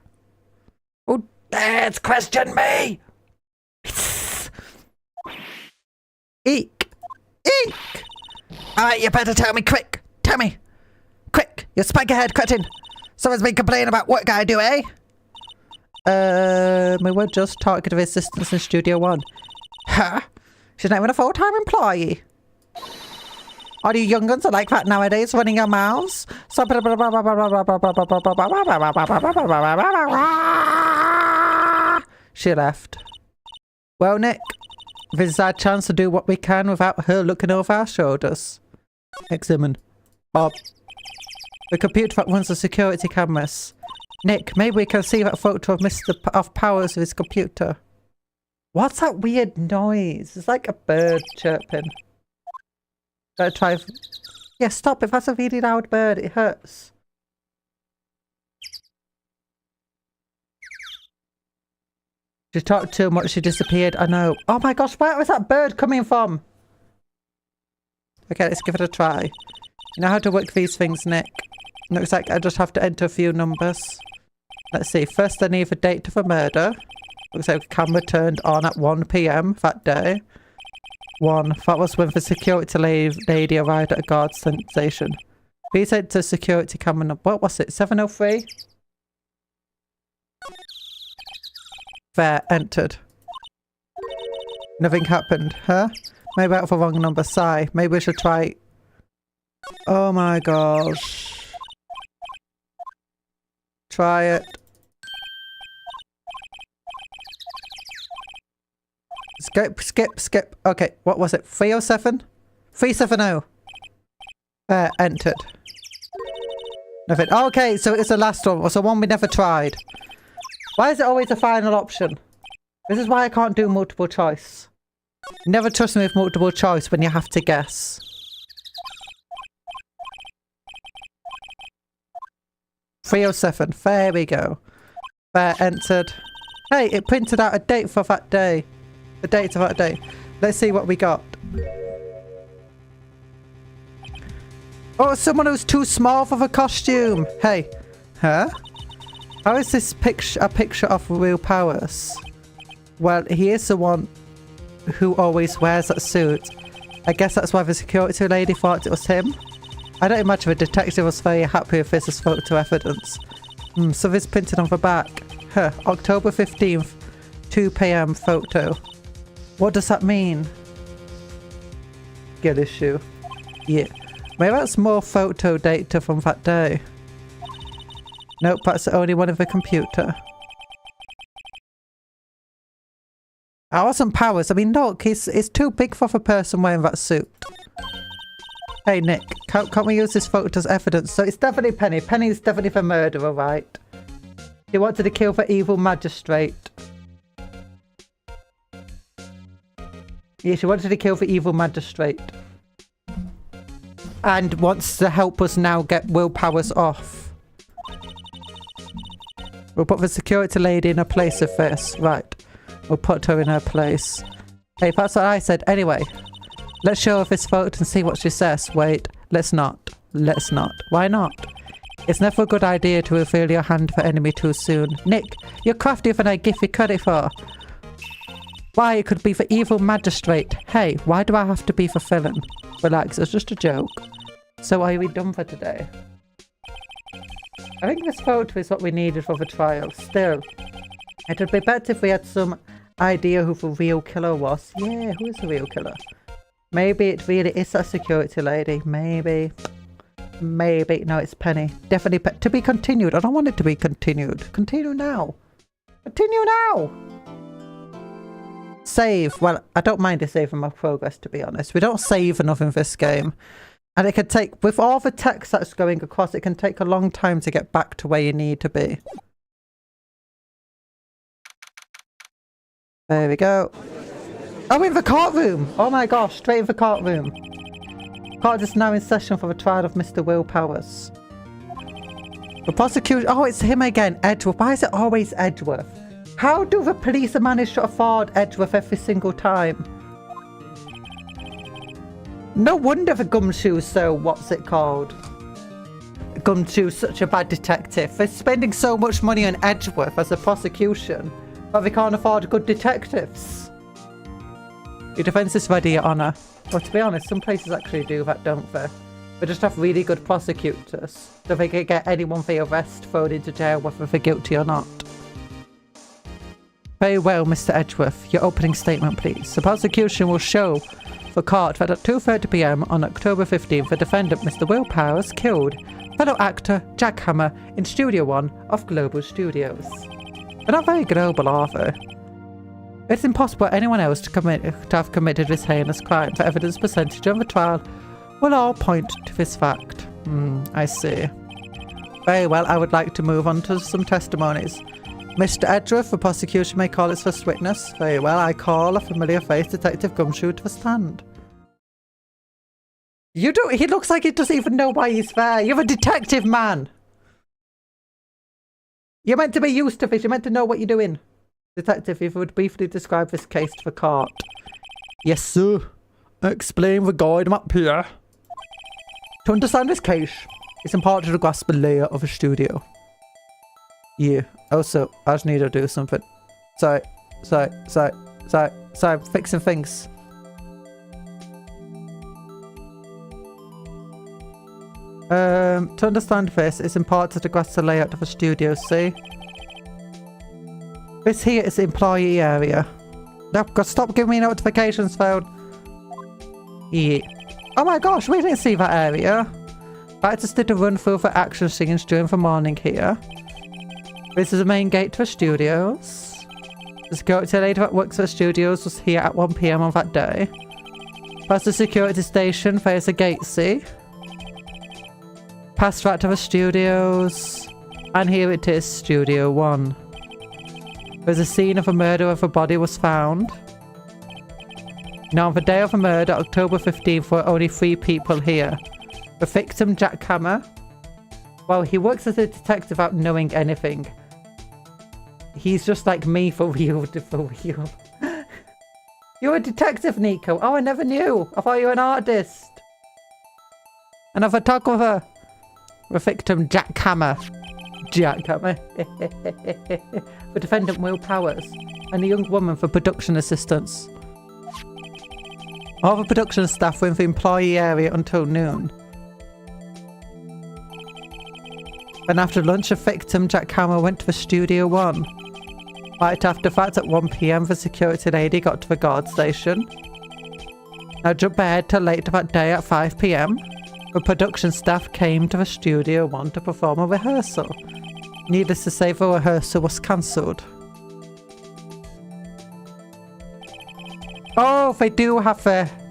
Who dares question me? Eek! Eek! Alright, you better tell me quick! Tell me! Quick! You spiker-head cretin! Someone's been complaining about what I do, eh? We were just talking to the assistants in Studio 1. Huh? She's not even a full-time employee. All you young guns are like that nowadays, running your mouths. So she left. Well, Nick, this is our chance to do what we can without her looking over our shoulders. Examine. Bob. The computer that runs the security cameras. Nick, maybe we can see that photo of Mr. Powers with his computer. What's that weird noise? It's like a bird chirping. Gotta try. Yeah, stop. If that's a really loud bird, it hurts. She talked too much, she disappeared. I know. Oh my gosh, where was that bird coming from? Okay, let's give it a try. You know how to work these things, Nick? Looks like I just have to enter a few numbers. Let's see. First, I need the date of the murder. Looks like the camera turned on at 1 PM that day. 1. That was when the security lady arrived at a guard station. Please enter security camera number. What was it? 703? There. Entered. Nothing happened. Huh? Maybe I have the wrong number. Sigh. Maybe we should try... Oh my gosh. Try it. Skip. Okay, what was it? 307? 370. Entered. Nothing. Okay, so it's the last one. So one we never tried. Why is it always the final option? This is why I can't do multiple choice. Never trust me with multiple choice when you have to guess. 307. There we go. There, entered. Hey, it printed out a date for that day. The date of that day. Let's see what we got. Oh, someone who's too small for the costume. Hey. Huh? How is this picture a picture of real Powers? Well, he is the one who always wears that suit. I guess that's why the security lady thought it was him. I don't imagine the detective was very happy with this as photo evidence. So this printed on the back. Huh. October 15th, 2 PM photo. What does that mean? Good issue. Yeah. Maybe that's more photo data from that day. Nope, that's the only one of the computer. I wasn't Powers. I mean, look, it's too big for the person wearing that suit. Hey, Nick, can't we use this photo as evidence? So it's definitely Penny. Penny's definitely the murderer, right? He wanted to kill the evil magistrate. Yeah, she wanted to kill the evil magistrate. And wants to help us now get Will Powers off. We'll put the security lady in a place of this. Right. We'll put her in her place. Hey, that's what I said. Anyway, let's show her this photo and see what she says. Wait, let's not. Let's not. Why not? It's never a good idea to reveal your hand for enemy too soon. Nick, you're craftier than I give you credit for. Why, it could be the evil magistrate. Hey, why do I have to be the villain? Relax, it's just a joke. So are we done for today? I think this photo is what we needed for the trial. Still, it would be better if we had some idea who the real killer was. Yeah, who is the real killer? Maybe it really is that security lady. Maybe. Maybe. No, it's Penny. Definitely to be continued. I don't want it to be continued. Continue now. Continue now! Save. Well, I don't mind it saving my progress, to be honest. We don't save enough in this game. And it can take, with all the text that's going across, it can take a long time to get back to where you need to be. There we go. Oh, in the courtroom! Oh my gosh, straight in the courtroom. Court is now in session for the trial of Mr. Will Powers. The prosecution... Oh, it's him again, Edgeworth. Why is it always Edgeworth? How do the police manage to afford Edgeworth every single time? No wonder the Gumshoe's so... What's it called? Gumshoe's such a bad detective. They're spending so much money on Edgeworth as a prosecution, but they can't afford good detectives. Your defence is ready, Your Honour. Well, to be honest, some places actually do that, don't they? They just have really good prosecutors, so they can get anyone they arrest thrown into jail whether they're guilty or not. Very well, Mr. Edgeworth. Your opening statement, please. The prosecution will show the court that at 2:30 PM on October 15th, the defendant, Mr. Will Powers, killed fellow actor Jack Hammer in Studio 1 of Global Studios. They're not very global, are they? It's impossible for anyone else to have committed this heinous crime. The evidence presented during the trial will all point to this fact. I see. Very well, I would like to move on to some testimonies. Mr. Edgeworth, the prosecution may call its first witness. Very well, I call a familiar face, Detective Gumshoe, to the stand. You don't... He looks like he doesn't even know why he's there. You're a detective, man. You're meant to be used to this. You're meant to know what you're doing. Detective, if you would briefly describe this case to the court. Yes, sir. Explain the guide I'm up here. To understand this case, it's important to grasp the layer of a studio. Yeah. Also, I just need to do something. Sorry, fixing things. To understand this, it's important to grasp the layout of a studio, see? This here is the employee area. No, stop giving me notifications, phone. Yeah. Oh my gosh, we didn't see that area. I just did a run through the action scenes during the morning here. This is the main gate to the studios. The security lady that works at the studios was here at 1 PM on that day. Past the security station, face a gate, see? Past right to the studios. And here it is, Studio 1. There's a scene of a murder where the body was found. Now, on the day of the murder, October 15th, there were only 3 people here. The victim, Jack Hammer. Well, he works as a detective without knowing anything. He's just like me for real, for real. You're a detective, Nico. Oh, I never knew. I thought you were an artist. And a photographer. The victim, Jack Hammer. Jack Hammer. The defendant, Will Powers. And a young woman for production assistants. All the production staff were in the employee area until noon. Then after lunch, the victim, Jack Hammer, went to the Studio 1. Right after that, at 1 PM, the security lady got to the guard station. Now jump ahead to later that day at 5 PM. The production staff came to the Studio 1 to perform a rehearsal. Needless to say, the rehearsal was cancelled. Oh, they do have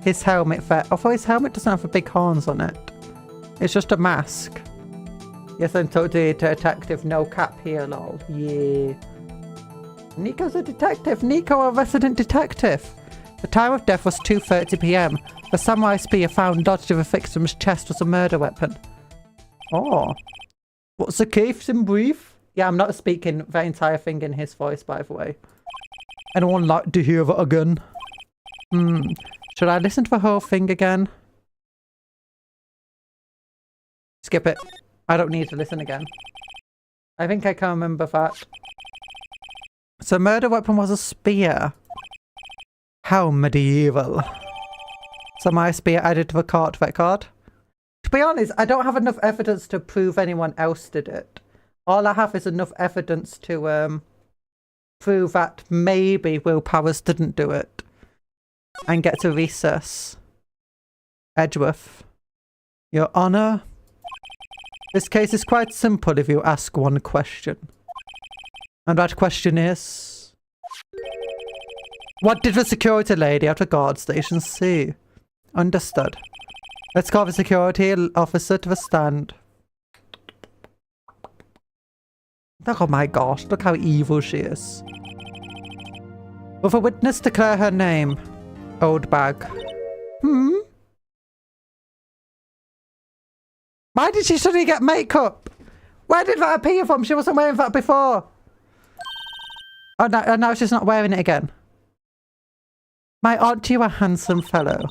his helmet there. Although his helmet doesn't have the big horns on it. It's just a mask. Yes, I'm totally a detective. No cap here, lol. Yeah. Nico's a detective. Nico, a resident detective. The time of death was 2:30 PM. The samurai spear found lodged in the victim's chest was a murder weapon. Oh. What's the case in brief? Yeah, I'm not speaking the entire thing in his voice, by the way. Anyone like to hear that again? Should I listen to the whole thing again? Skip it. I don't need to listen again. I think I can remember that. So murder weapon was a spear. How medieval. Samurai spear added to the court record. To be honest, I don't have enough evidence to prove anyone else did it. All I have is enough evidence to prove that maybe Will Powers didn't do it. And get to recess. Edgeworth. Your Honour, this case is quite simple if you ask one question. And that question is... what did the security lady at the guard station see? Understood. Let's call the security officer to the stand. Oh my gosh, look how evil she is. Will the witness declare her name? Old bag. Why did she suddenly get makeup? Where did that appear from? She wasn't wearing that before. Oh, now she's not wearing it again. Aren't you a handsome fellow?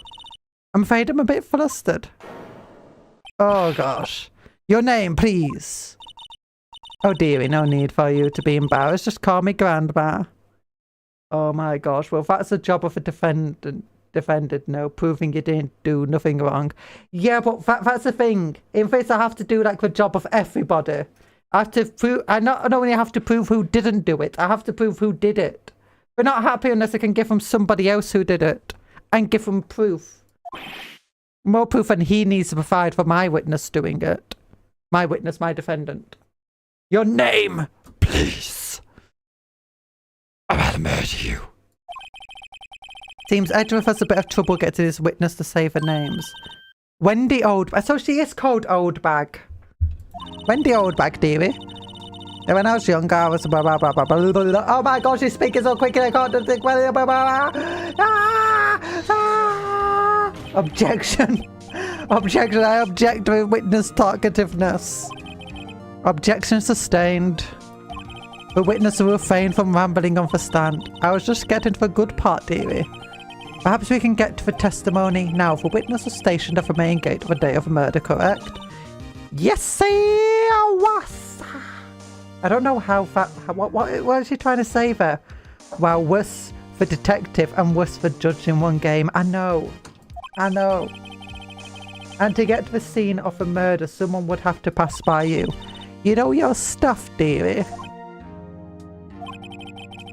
I'm afraid I'm a bit flustered. Oh gosh. Your name, please. Oh dearie, no need for you to be embarrassed. Just call me Grandma. Oh my gosh. Well, that's the job of a defendant, no, proving you didn't do nothing wrong. Yeah, but that's the thing. In this, I have to do like the job of everybody. I have to prove. I not only have to prove who didn't do it. I have to prove who did it. We're not happy unless I can give them somebody else who did it and give them proof. More proof than he needs to provide for my witness doing it. My witness, my defendant. Your name, please. I'll murder you. Seems Edgeworth has a bit of trouble getting his witness to say the names. Wendy Oldbag. So she is called Oldbag. Wendy Oldbag, dearie. And when I was younger, I was blah, blah, blah, blah, blah, blah, blah. Oh my gosh, she's speaking so quickly, I can't think. Blah, blah, blah. Objection. Objection. I object to witness talkativeness. Objection sustained. The witness will refrain from rambling on the stand. I was just getting to the good part, dearie. Perhaps we can get to the testimony now. The witness was stationed at the main gate of the day of the murder, correct? Yes, sir. I don't know how that... What is she trying to say there? Well, worse for detective and worse for judge in one game. I know. I know. And to get to the scene of the murder, someone would have to pass by you. You know your stuff, dearie.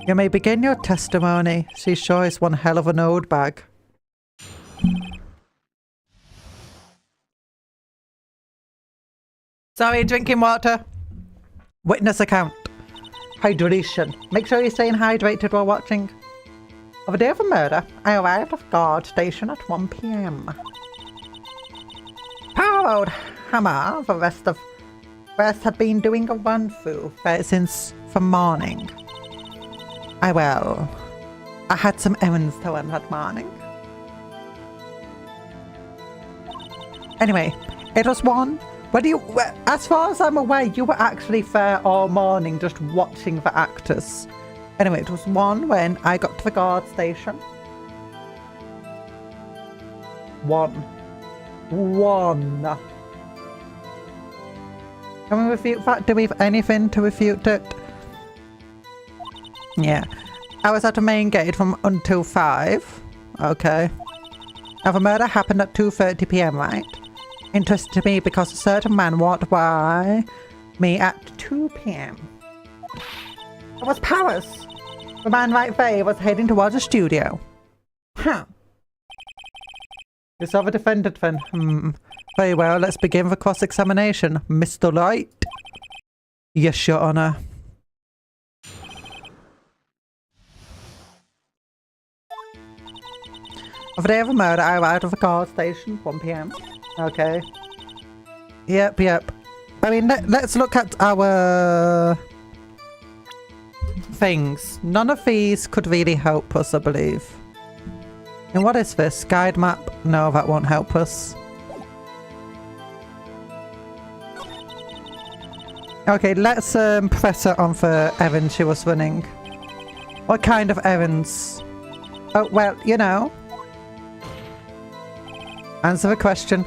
You may begin your testimony. She sure is one hell of an old bag. Sorry, drinking water. Witness account. Hydration. Make sure you're staying hydrated while watching. Of a day of a murder, I arrived at the guard station at 1 p.m. Poor old Hammer, the rest had been doing a run through since the morning. I had some errands to run that morning. Anyway, it was one. As far as I'm aware, you were actually there all morning just watching the actors. Anyway, it was one when I got to the guard station. One. Can we refute that? Do we have anything to refute it? Yeah. I was at the main gate from until 5. Okay. Now the murder happened at 2:30 p.m, right? Interested me because a certain man walked by me at 2 p.m. It was Powers. The man right there was heading towards the studio. Huh. You saw the defendant then? Very well, let's begin the cross-examination. Mr. Light? Yes, Your Honor. On the day of the murder, I arrived at the guard station, 1 p.m. Okay. Yep. I mean, let's look at our things. None of these could really help us, I believe. And what is this? Guide map? No, that won't help us. Okay, let's press her on for errands she was running. What kind of errands? Oh, well, you know. Answer the question.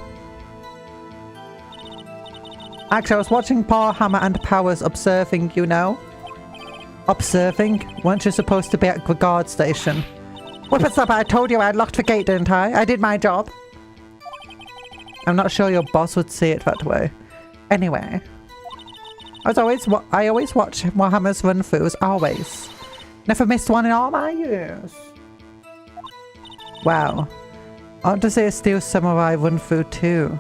Actually, I was watching Paul Hammer and Powers observing, you know. Observing? Weren't you supposed to be at the guard station? What's up? I told you I locked the gate, didn't I? I did my job. I'm not sure your boss would see it that way. Anyway. I always watch Hammer's run-throughs, always. Never missed one in all my years. Wow. I want to say a Steel Samurai run-through too.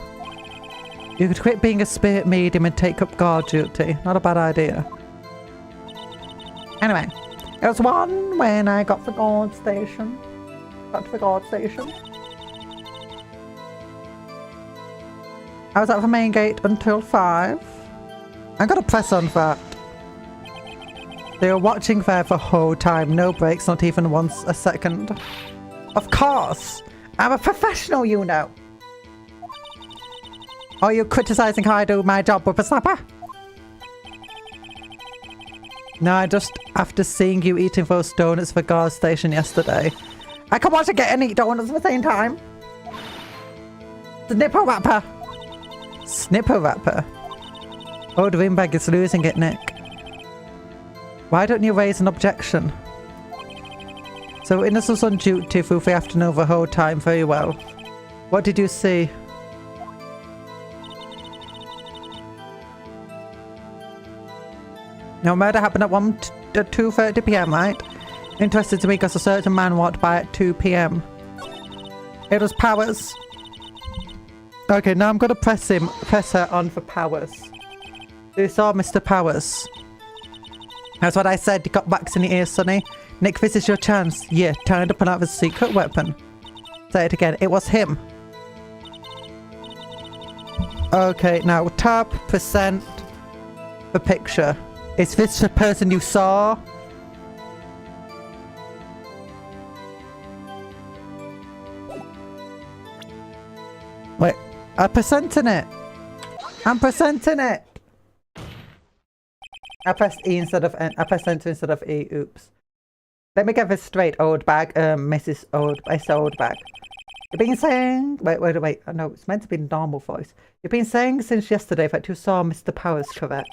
You could quit being a spirit medium and take up guard duty. Not a bad idea. Anyway, it was one when I got to the guard station. I was at the main gate until 5. I'm gonna press on that. They were watching there the whole time. No breaks, not even once a second. Of course! I'm a professional, you know! Are you criticizing how I do my job with a snapper? No, I just, after seeing you eating those donuts for guard station yesterday, I can watch it get and eat donuts at the same time. Snipper rapper. Snipper rapper. Oh, the windbag is losing it, Nick. Why don't you raise an objection? So Ines was on duty through the afternoon the whole time. Very well. What did you see? No, murder happened at 2:30 p.m, right? Interested to me because a certain man walked by at 2 p.m. It was Powers. Okay, now I'm gonna press her on for Powers. You saw Mr. Powers. That's what I said. You got wax in your ears, Sonny. Nick, this is your chance. Yeah, time to pull out the secret weapon. Say it again. It was him. Okay, now tab percent the picture. Is this the person you saw? Wait, I'm presenting it. I'm presenting it. I pressed E instead of N. I pressed enter instead of E. Oops. Let me get this straight, old bag. Mr. Old bag. You've been saying... Wait. Oh, no, it's meant to be normal voice. You've been saying since yesterday that you saw Mr. Powers, correct?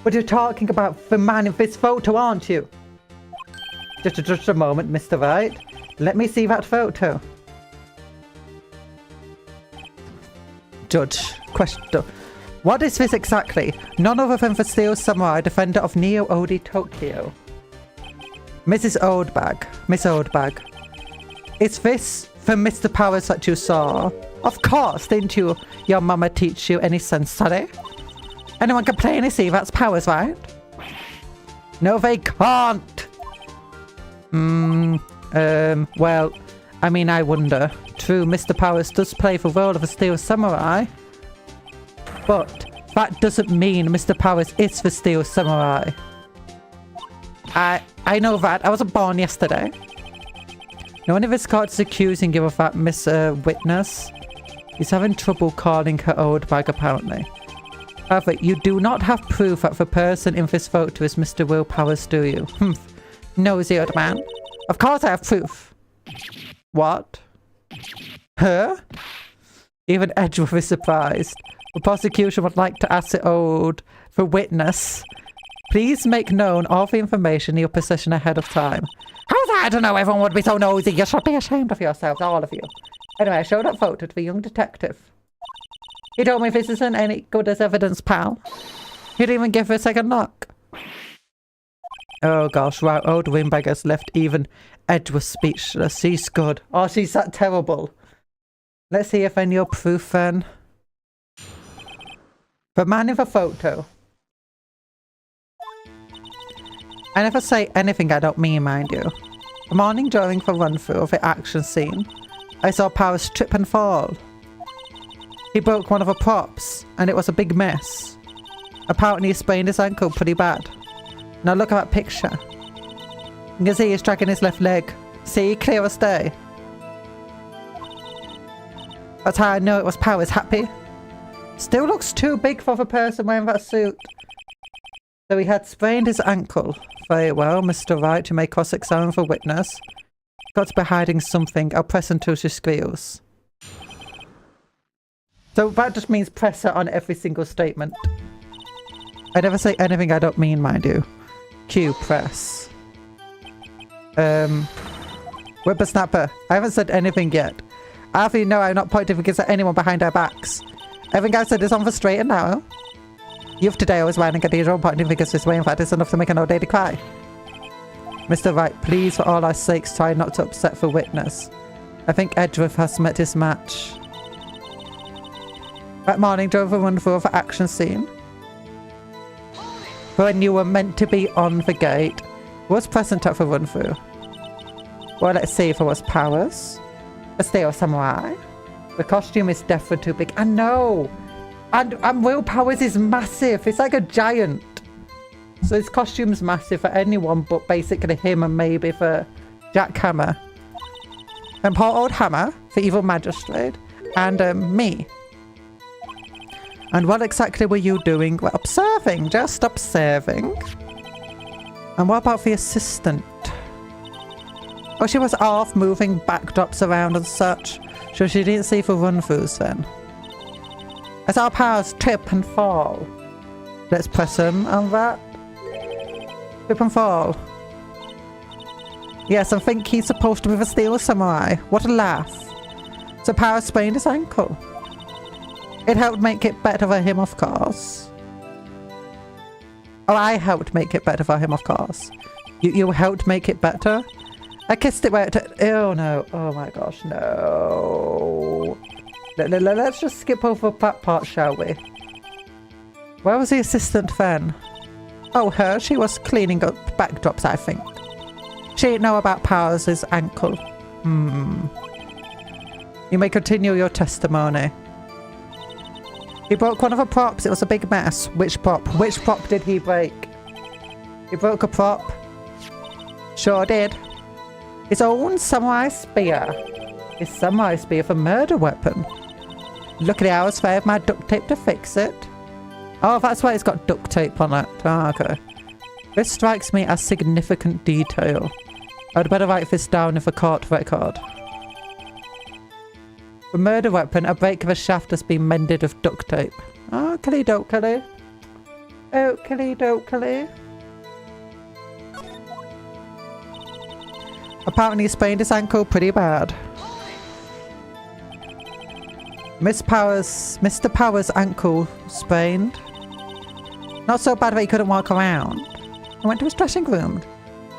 But you're talking about the man in this photo, aren't you? Just a moment, Mr. Right. Let me see that photo. Judge. Question. What is this exactly? None other than the Steel Samurai, defender of Neo Odi Tokyo. Mrs. Oldbag. Miss Oldbag. Is this the Mr. Powers that you saw? Of course, didn't your mama teach you any sense, sorry? Anyone can plainly see that's Powers, right? No, they can't. Well, I mean, I wonder. True, Mr. Powers does play the role of a Steel Samurai. But that doesn't mean Mr. Powers is the Steel Samurai. I know that. I wasn't born yesterday. No one of his court is accusing you of that, Miss Witness. He's having trouble calling her old bag, apparently. However, you do not have proof that the person in this photo is Mr. Will Powers, do you? Humph. Nosy old man. Of course I have proof. What? Her? Even Edgeworth is surprised. The prosecution would like to ask the witness. Please make known all the information in your possession ahead of time. How's that? I don't know. Everyone would be so nosy. You should be ashamed of yourselves, all of you. Anyway, I showed that photo to the young detective. He told me this isn't any good as evidence, pal. He didn't even give her a second look. Oh gosh, wow. Old Windbagger's left even Edgeworth speechless. She's good. Oh, she's that terrible. Let's see if any proof then. The man in the photo. I never say anything I don't mean, mind you. The morning during the run-through of the action scene, I saw Powers trip and fall. He broke one of the props, and it was a big mess. Apparently he sprained his ankle pretty bad. Now look at that picture. You can see he's dragging his left leg. See, clear as day. That's how I know it was Powers. Happy? Still looks too big for the person wearing that suit. So he had sprained his ankle. Very well, Mr. Wright, you may cross-examine the witness. Got to be hiding something. I'll press until she squeals. So that just means press her on every single statement. I never say anything I don't mean, mind you. Q, press. Whippersnapper. I haven't said anything yet. Harvey, no, I'm not pointing fingers at anyone behind our backs. Everything I've said is on the straight and narrow. You've today always wearing a cathedral, pointing fingers this way. In fact, it's enough to make an old lady cry. Mr. Wright, please, for all our sakes, try not to upset the witness. I think Edgeworth has met his match. That morning, drove a run through the action scene. When you were meant to be on the gate, was present at the run through. Well, let's see if it was Powers. The Steel Samurai. The costume is definitely too big. I know! And Will Powers is massive. It's like a giant. So his costume's massive for anyone but basically him and maybe for Jack Hammer. And poor old Hammer, the evil magistrate. And me. And what exactly were you doing? Well, observing. Just observing. And what about the assistant? Oh, she was off moving backdrops around and such. So she didn't see the run-throughs then. I saw Powers trip and fall. Let's press him on that. Trip and fall. Yes, I think he's supposed to be the Steel Samurai. What a laugh. So Powers sprained his ankle. It helped make it better for him, of course. Oh, I helped make it better for him, of course. You helped make it better? I kissed it where it... Oh, no. Oh, my gosh, no. Let's just skip over that part, shall we? Where was the assistant then? Oh, her. She was cleaning up backdrops, I think. She didn't know about Powers' ankle. You may continue your testimony. He broke one of the props. It was a big mess. Which prop? Which prop did he break? He broke a prop. Sure did. His own samurai spear. His samurai spear for murder weapon. Luckily I was fair with my duct tape to fix it. Oh, that's why it's got duct tape on it. Oh, okay. This strikes me as significant detail. I'd better write this down in the court record. The murder weapon, a break of a shaft has been mended with duct tape. Oakley dokely. Oakley dokely. Apparently he sprained his ankle pretty bad. Mr. Powers' ankle sprained. Not so bad that he couldn't walk around. He went to his dressing room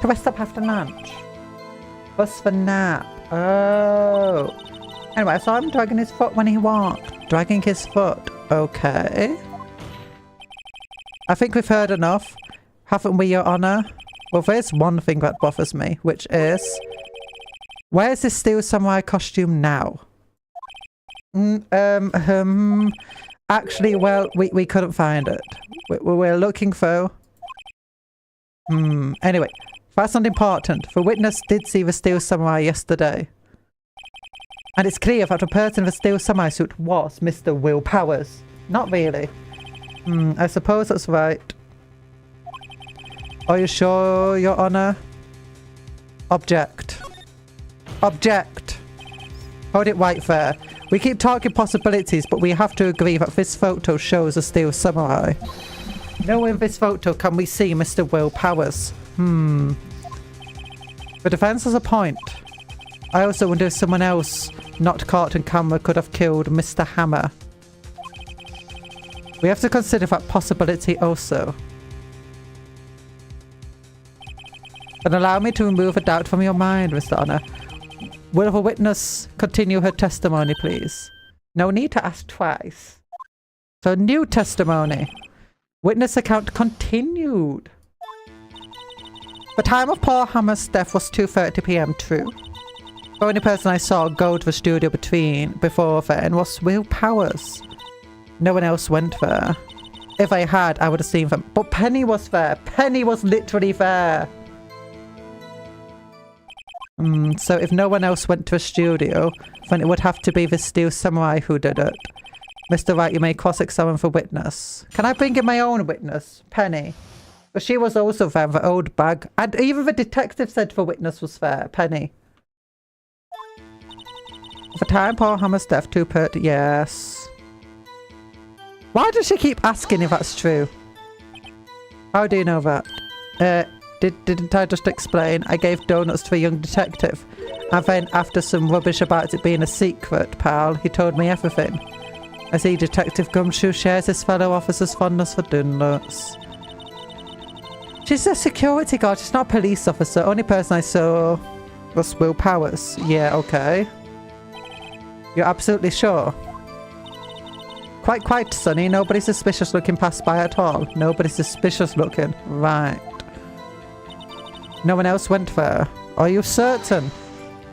to rest up after lunch. Bus for nap. Oh. Anyway, I saw him dragging his foot when he walked. Dragging his foot. Okay. I think we've heard enough. Haven't we, Your Honour? Well, there's one thing that bothers me, which is Where's this Steel Samurai costume now? Actually, well, we couldn't find it. We're looking for... Anyway, that's not important. The witness did see the Steel Samurai yesterday. And it's clear that the person in the Steel Samurai suit was Mr. Will Powers. Not really. I suppose that's right. Are you sure, Your Honor? Object. Object. Hold it right there. We keep talking possibilities, but we have to agree that this photo shows a Steel Samurai. Nowhere in this photo can we see Mr. Will Powers. The defense has a point. I also wonder if someone else not caught on camera could have killed Mr. Hammer. We have to consider that possibility also. And allow me to remove a doubt from your mind, Mr. Honor. Will the witness continue her testimony, please? No need to ask twice. So, new testimony. Witness account continued. The time of Paul Hammer's death was 2:30 PM, true. The only person I saw go to the studio before then was Will Powers. No one else went there. If I had, I would have seen them. But Penny was there. Penny was literally there. So if no one else went to a studio, then it would have to be the Steel Samurai who did it. Mr. Wright, you may cross-examine the witness. Can I bring in my own witness? Penny. But she was also there, the old bag. And even the detective said the witness was there. Penny. The time Paul Hammer's death, 2:30. Yes. Why does she keep asking if that's true? How do you know that? Didn't I just explain? I gave donuts to a young detective. And then after some rubbish about it being a secret, pal, he told me everything. I see Detective Gumshoe shares his fellow officer's fondness for donuts. She's a security guard, she's not a police officer. Only person I saw was Will Powers. Yeah, okay. You're absolutely sure? Quite sunny. Nobody suspicious looking passed by at all. Nobody suspicious looking. Right. No one else went there. Are you certain?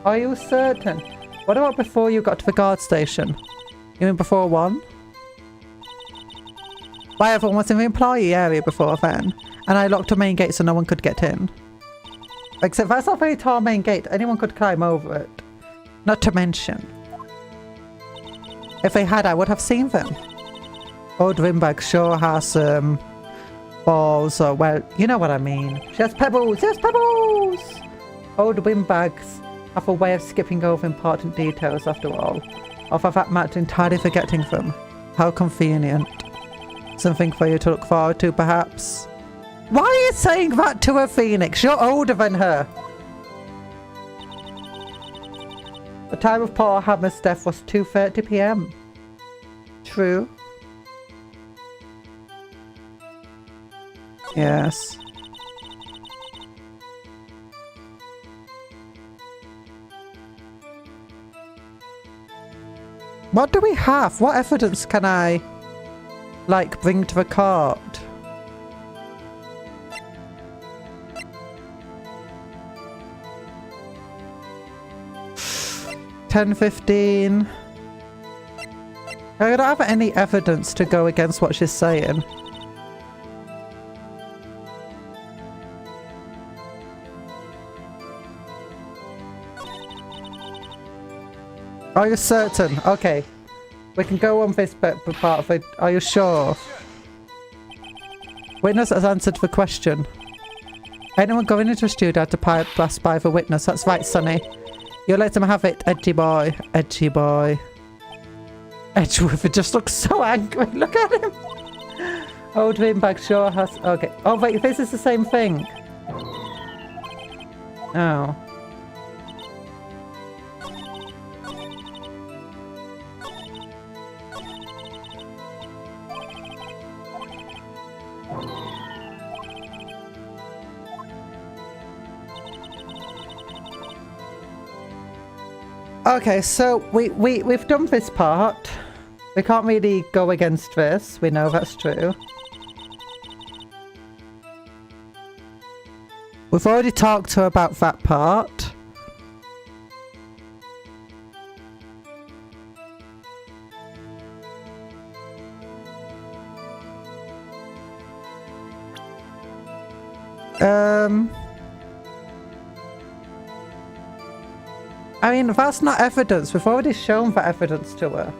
Are you certain? What about before you got to the guard station? You mean before 1? Why, everyone was in the employee area before then. And I locked the main gate so no one could get in. Except that's not a very tall main gate. Anyone could climb over it. Not to mention. If they had, I would have seen them. Old Rimbag sure has, balls, or, well, you know what I mean. She has pebbles! She has pebbles! Old windbags have a way of skipping over important details after all. Or for that matter, entirely forgetting them. How convenient. Something for you to look forward to, perhaps? Why are you saying that to her, Phoenix? You're older than her! The time of Paul Hammer's death was 2:30 PM. True. Yes. What do we have? What evidence can I, like, bring to the court? $10.15. I don't have any evidence to go against what she's saying. Are you certain? Okay. We can go on this part of it. Are you sure? Witness has answered the question. Anyone going into a studio had to pass by the witness. That's right, Sonny. You let him have it, edgy boy. Edgy boy. Edgeworth just looks so angry. Look at him. Old Windbag sure has... Okay. Oh, wait. This is the same thing. Oh. Okay, so we've done this part. We can't really go against this. We know that's true. We've already talked to her about that part. I mean, that's not evidence. We've already shown that evidence to her.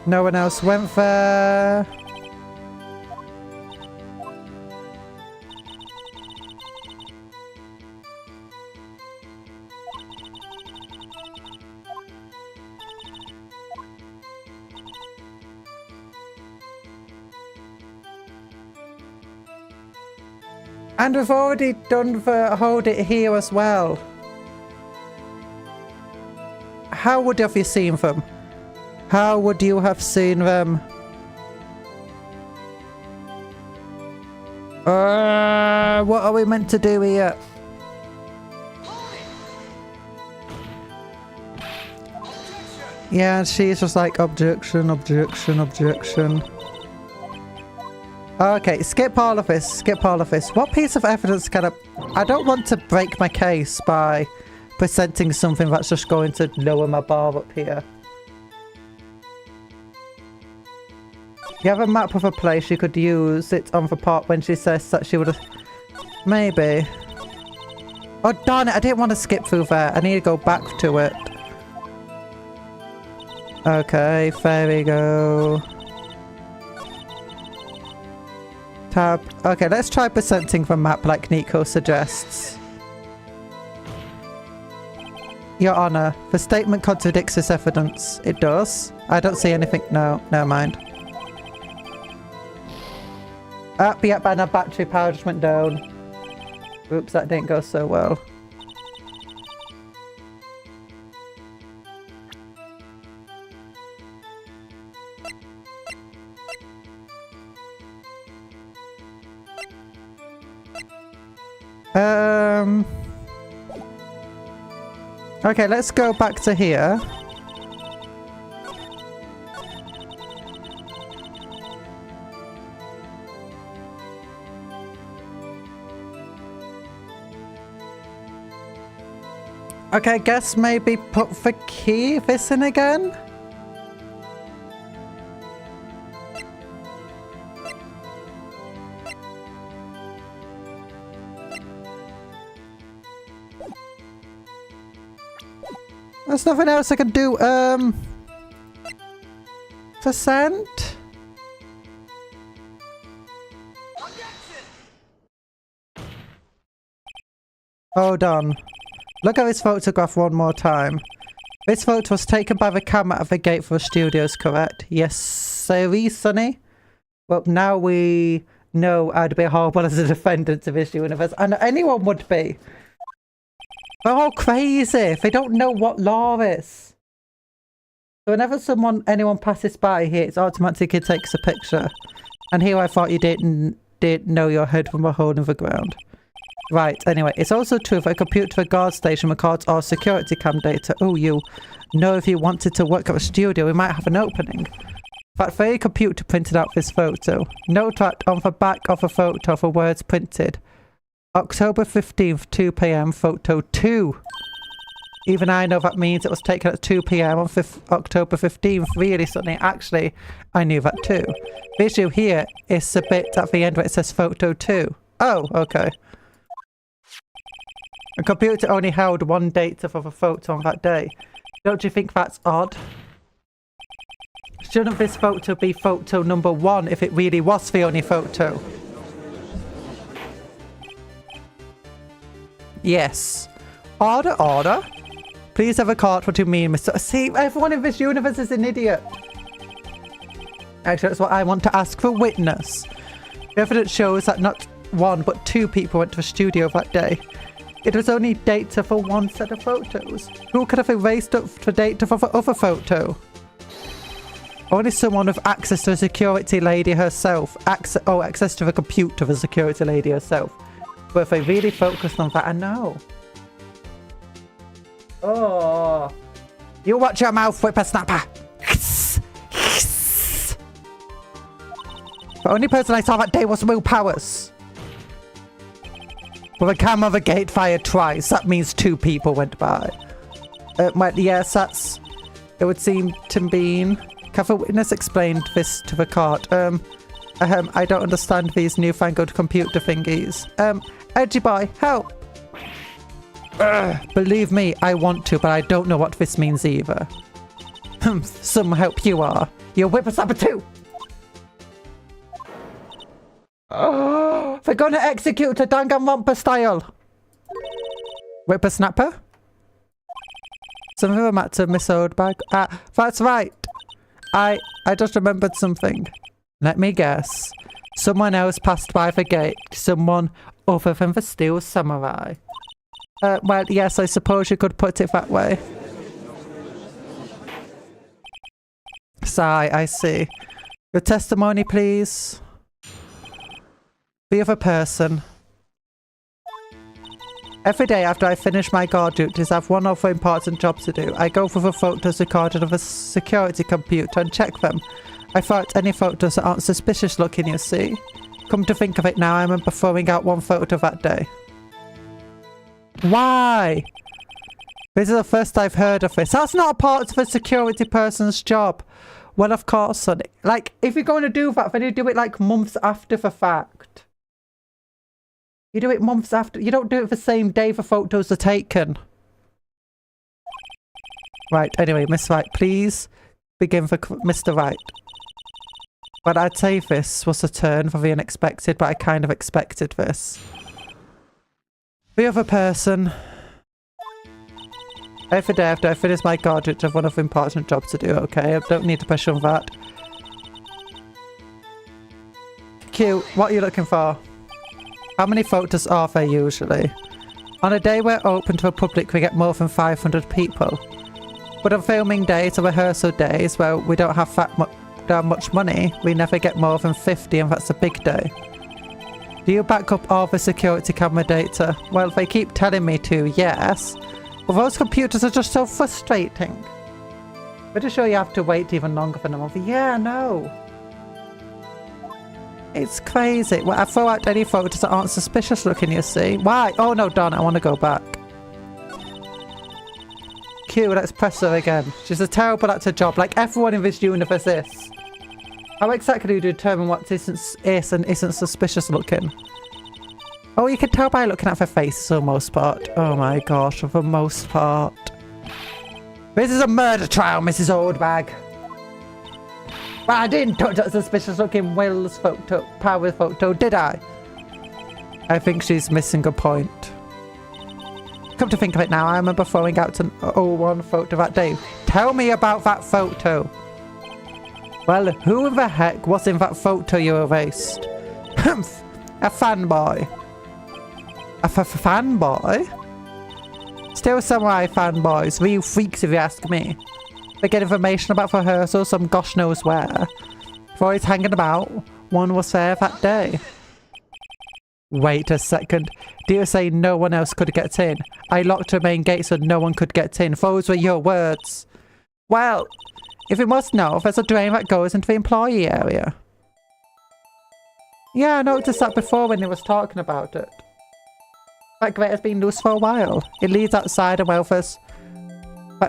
No one else went there. And we've already done the hold it here as well. How would you have seen them? How would you have seen them? What are we meant to do here? Yeah, and she's just like, objection, objection, objection. Okay, skip all of this, skip all of this. What piece of evidence can I don't want to break my case by presenting something that's just going to lower my bar up here. You have a map of a place you could use it on the part when she says that she would have... Maybe. Oh darn it, I didn't want to skip through there. I need to go back to it. Okay, there we go. Tab. Okay, let's try presenting the map like Nico suggests. Your Honor, the statement contradicts this evidence. It does. I don't see anything. No, never mind. Yep, and our battery power just went down. Oops, that didn't go so well. Okay, let's go back to here. Okay, I guess maybe put the key this in again? There's nothing else I can do, percent? Hold on. Look at this photograph one more time. This photo was taken by the camera at the gate for the studios, correct? Yes, sirree, Sonny. Well, now we know I'd be horrible as a defendant of this universe. And anyone would be. They're all crazy. They don't know what law is. So whenever anyone passes by here, it automatically takes a picture. And here I thought you didn't know your head from a hole in the ground. Right, anyway, it's also true that a computer at a guard station records all security cam data. Oh, you know, if you wanted to work at a studio, we might have an opening. That very computer printed out this photo. Note that on the back of the photo, the words printed. October 15th, 2 PM, photo 2. Even I know that means it was taken at 2 PM on October 15th. Really, Sonny? Actually, I knew that too. The issue here is the bit at the end where it says photo 2. Oh, okay. A computer only held one data for the photo on that day. Don't you think that's odd? Shouldn't this photo be photo number 1 if it really was the only photo? Yes. Order, order. Please have a card. What do you mean, Mr. See, everyone in this universe is an idiot. Actually, that's what I want to ask for witness. The evidence shows that not 1 but 2 people went to the studio that day. It was only data for 1 set of photos. Who could have erased up the data for the other photo? Only someone with access to the security lady herself. Access to the computer of the security lady herself. But if they really focused on that, I know. Oh. You watch your mouth, whippersnapper. The only person I saw that day was Will Powers. With a camera, the gate fired twice. That means 2 people went by. Well, yes, that's... It would seem to mean... Have a witness explained this to the court? I don't understand these newfangled computer thingies. Edgy boy, help! Believe me, I want to, but I don't know what this means either. Some help you are. You're whippersnapper too! Oh, they're gonna execute a Danganronpa style! Whippersnapper? Some of them had to Miss Oldbag. Ah, that's right. I just remembered something. Let me guess. Someone else passed by the gate. Someone other than the Steel Samurai. Well, yes, I suppose you could put it that way. Sigh, I see. Your testimony, please. The other person. Every day after I finish my guard duties, I have one other important job to do. I go through the photos recorded of a security computer and check them. I thought any photos that aren't suspicious looking, you see. Come to think of it now, I remember throwing out one photo that day. Why? This is the first I've heard of this. That's not a part of a security person's job. Well, of course, Sonny. Like, if you're going to do that, then you do it like months after the fact. You do it months after. You don't do it the same day the photos are taken. Right, anyway, Miss Wright, please begin for Mr. Wright. But I'd say this was a turn for the unexpected, but I kind of expected this. The other person. Every day after I finish my guard, I have one of the important jobs to do, okay? I don't need to push on that. Q, what are you looking for? How many photos are there usually? On a day we're open to the public, we get more than 500 people. But on filming days or rehearsal days, well, we don't have that much money. We never get more than 50, and that's a big day. Do you back up all the security camera data? Well, they keep telling me to, yes. But those computers are just so frustrating. Pretty sure you have to wait even longer than a month. Yeah, no. It's crazy. Well, I throw out any photos that aren't suspicious looking, you see. Why? Oh no, darn it, I want to go back. Q, let's press her again. She's a terrible at her job, like everyone in this universe is. How exactly do you determine what is and isn't suspicious looking? Oh, you can tell by looking at their faces for the most part. Oh my gosh, for the most part. This is a murder trial, Mrs. Oldbag. Well, I didn't touch that suspicious looking Will's photo, power photo, did I? I think she's missing a point. Come to think of it now, I remember throwing out an 01 photo that day. Tell me about that photo. Well, who the heck was in that photo you erased? Humph! A fanboy. A fanboy? Still Samurai fanboys, real freaks if you ask me. They get information about rehearsals some gosh knows where. Before he's hanging about, one was there that day. Wait a second. Do you say no one else could get in? I locked the main gate so no one could get in. Those were your words. Well, if you must know, there's a drain that goes into the employee area. Yeah, I noticed that before when he was talking about it. That grate has been loose for a while. It leads outside and well,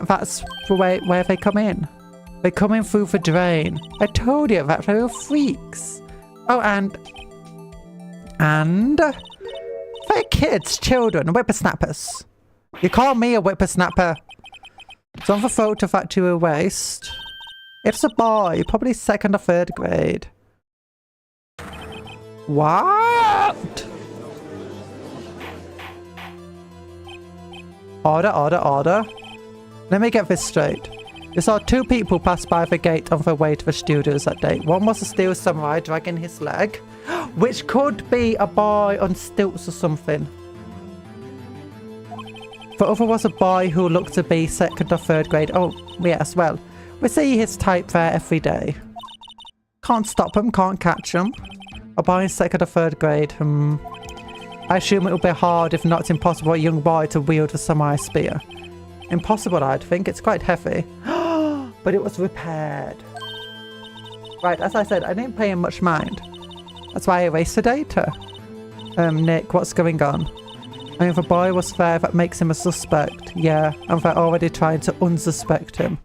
that's the way where they come in. They come in through the drain. I told you that they were freaks. Oh, and they're kids, children, whippersnappers. You call me a whippersnapper. It's on the photo that you erased. It's a boy, probably 2nd or 3rd grade. What? Order. Let me get this straight. You saw 2 people pass by the gate on their way to the studios that day. One was a Steel Samurai dragging his leg, which could be a boy on stilts or something. The other was a boy who looked to be 2nd or 3rd grade. Oh, yes, well, we see his type there every day. Can't stop him, can't catch him. A boy in 2nd or 3rd grade. I assume it will be hard, if not impossible, for a young boy to wield the samurai spear. Impossible, I'd think. It's quite heavy. But it was repaired. Right, as I said, I didn't pay him much mind. That's why I erased the data. Nick, what's going on? I mean, if a boy was fair, that makes him a suspect. Yeah, and they're already trying to unsuspect him.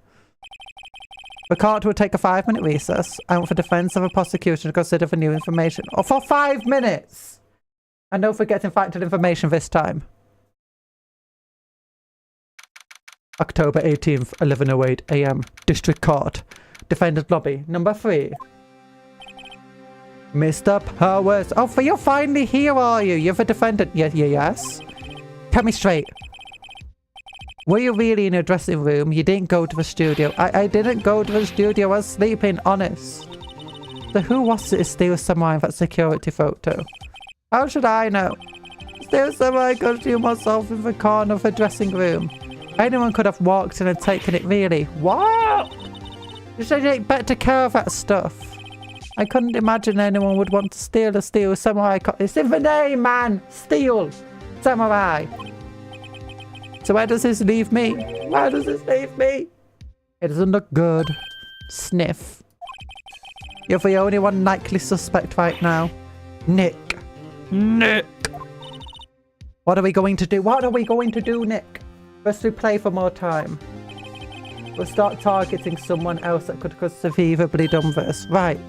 The court will take a 5-minute recess. I want the defence of the prosecution to consider the new information. Oh, for 5 minutes! And don't forget factual information this time. October 18th, 11:08 AM. District Court. Defendant Lobby. Number 3. Mr. Powers. Oh, you're finally here, are you? You're the defendant. Yes. Tell me straight. Were you really in your dressing room? You didn't go to the studio. I didn't go to the studio. I was sleeping, honest. So who was it to steal Samurai in that security photo? How should I know? Steal Samurai costume myself in the corner of the dressing room. Anyone could have walked in and taken it, really. What? You should take better care of that stuff. I couldn't imagine anyone would want to steal a Steel Samurai. It's in the name, man! Steel Samurai. So where does this leave me? Where does this leave me? It doesn't look good. Sniff. You're the only one likely suspect right now. Nick. What are we going to do? What are we going to do, Nick? First we play for more time. We'll start targeting someone else that could conceivably done this. Right.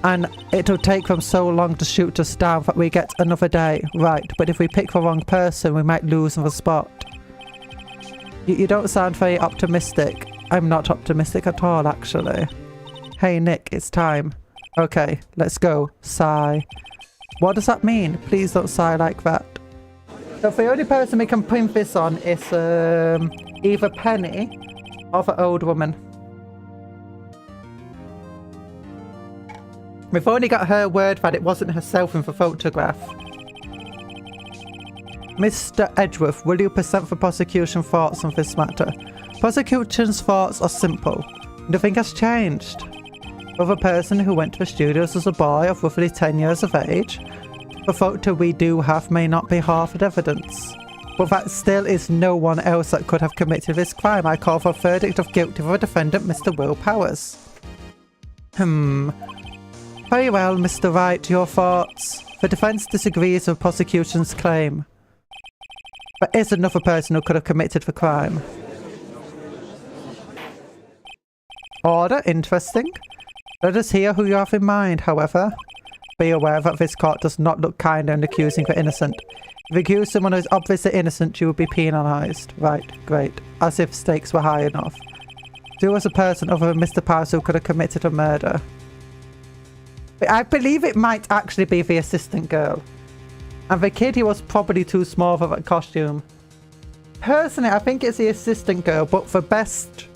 And it'll take them so long to shoot us down that we get another day. Right, but if we pick the wrong person, we might lose the spot. You don't sound very optimistic. I'm not optimistic at all, actually. Hey, Nick, it's time. Okay, let's go. Sigh. What does that mean? Please don't sigh like that. So the only person we can pin this on is either Penny or the old woman. We've only got her word that it wasn't herself in the photograph. Mr. Edgeworth, will you present the prosecution thoughts on this matter? Prosecution's thoughts are simple. Nothing has changed. The other person who went to the studios was a boy of roughly 10 years of age. The photo we do have may not be half the evidence. But that still is no one else that could have committed this crime. I call for a verdict of guilty for the defendant, Mr. Will Powers. Very well, Mr. Wright, your thoughts. The defence disagrees with prosecution's claim. There is another person who could have committed the crime. Order, interesting. Let us hear who you have in mind, however. Be aware that this court does not look kind in accusing the innocent. If you accuse someone who is obviously innocent, you will be penalised. Right, great. As if stakes were high enough. Who was a person other than Mr. Powers who could have committed a murder? I believe it might actually be the assistant girl. And the kid, he was probably too small for that costume. Personally, I think it's the assistant girl, but the best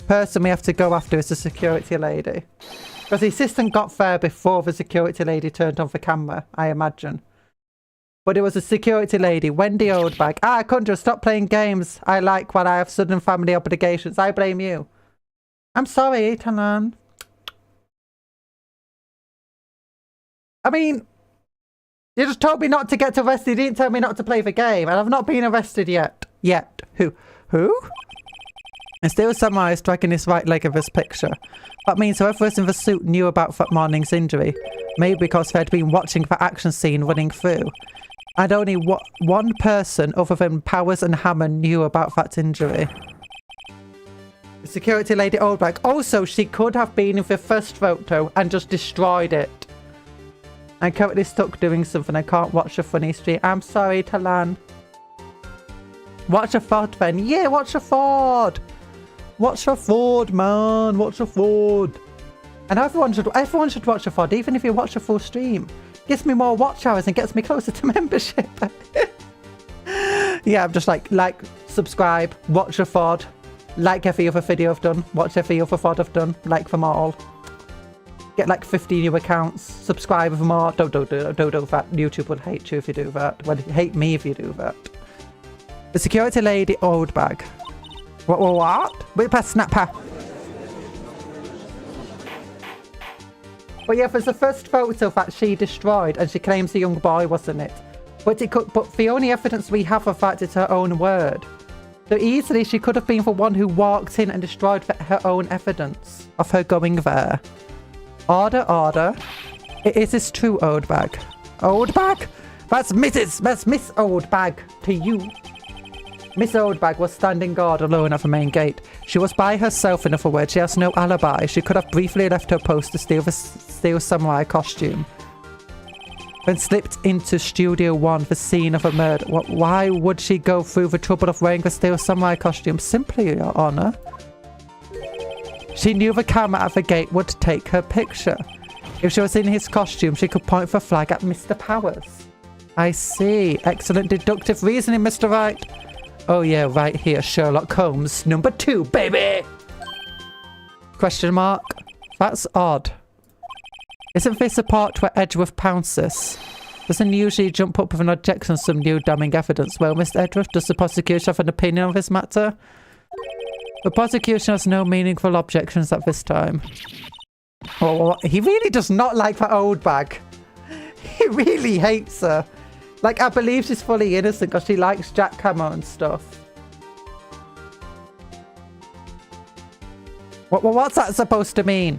person we have to go after is the security lady. Because the assistant got there before the security lady turned on the camera, I imagine. But it was a security lady, Wendy Oldbag. Conjure, stop playing games I like while I have sudden family obligations. I blame you. I'm sorry, Tanan. I mean, you just told me not to get arrested. You didn't tell me not to play the game. And I've not been arrested yet. Who? And still Samurai is dragging his right leg of this picture. That means whoever was in the suit knew about that morning's injury. Maybe because they had been watching the action scene running through. And only one person other than Powers and Hammer knew about that injury. The security lady Oldbag. Also, she could have been in the first photo and just destroyed it. I'm currently stuck doing something. I can't watch a funny stream. I'm sorry, Talan. Watch a Ford then. Yeah, watch a Ford. Watch a Ford, man. Watch a Ford. And everyone should watch a Ford, even if you watch a full stream. Gives me more watch hours and gets me closer to membership. Yeah, I'm just like, subscribe, watch a Ford. Like every other video I've done. Watch every other Ford I've done. Like them all. Get like 50 new accounts. Subscribe with more. Don't do that. YouTube will hate you if you do that. Well, hate me if you do that. The security lady Oldbag. What? Whip a snapper. But yeah, there's the first photo that she destroyed, and she claims the young boy wasn't it. But the only evidence we have of that is her own word. So easily she could have been the one who walked in and destroyed her own evidence of her going there. Order. Is this true, Oldbag? Oldbag? That's Miss Oldbag to you. Miss Oldbag was standing guard alone at the main gate. She was by herself, in other words. She has no alibi. She could have briefly left her post to steal the steel samurai costume. Then slipped into Studio 1, the scene of a murder. Why would she go through the trouble of wearing the steel samurai costume? Simply, Your Honor. She knew the camera at the gate would take her picture. If she was in his costume, she could point the flag at Mr. Powers. I see. Excellent deductive reasoning, Mr. Wright. Oh yeah, right here, Sherlock Holmes, number 2, baby! Question mark. That's odd. Isn't this the part where Edgeworth pounces? Doesn't he usually jump up with an objection on some new damning evidence? Well, Mr. Edgeworth, does the prosecution have an opinion on this matter? The prosecution has no meaningful objections at this time. Oh, he really does not like the old bag. He really hates her. Like, I believe she's fully innocent because she likes jackhammer and stuff. What's that supposed to mean?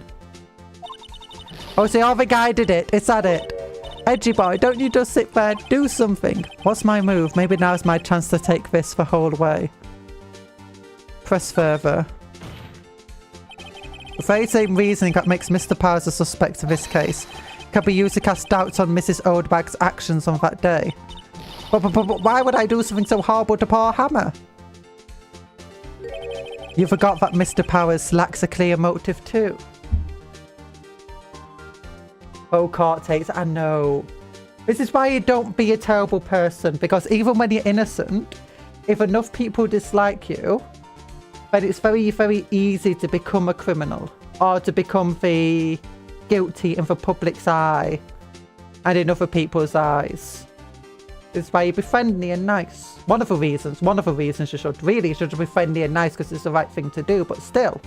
Oh, see, the guy did it. Is that it? Edgy boy, don't you just sit there, do something. What's my move? Maybe now's my chance to take this the whole way. Press further. The very same reasoning that makes Mr. Powers a suspect of this case can be used to cast doubts on Mrs. Oldbag's actions on that day. But why would I do something so horrible to poor Hammer? You forgot that Mr. Powers lacks a clear motive too. Oh, Cortez, I know. This is why you don't be a terrible person, because even when you're innocent, if enough people dislike you, then it's very, very easy to become a criminal or to become the guilty in the public's eye and in other people's eyes. It's why you be friendly and nice. One of the reasons you should be friendly and nice because it's the right thing to do, but still.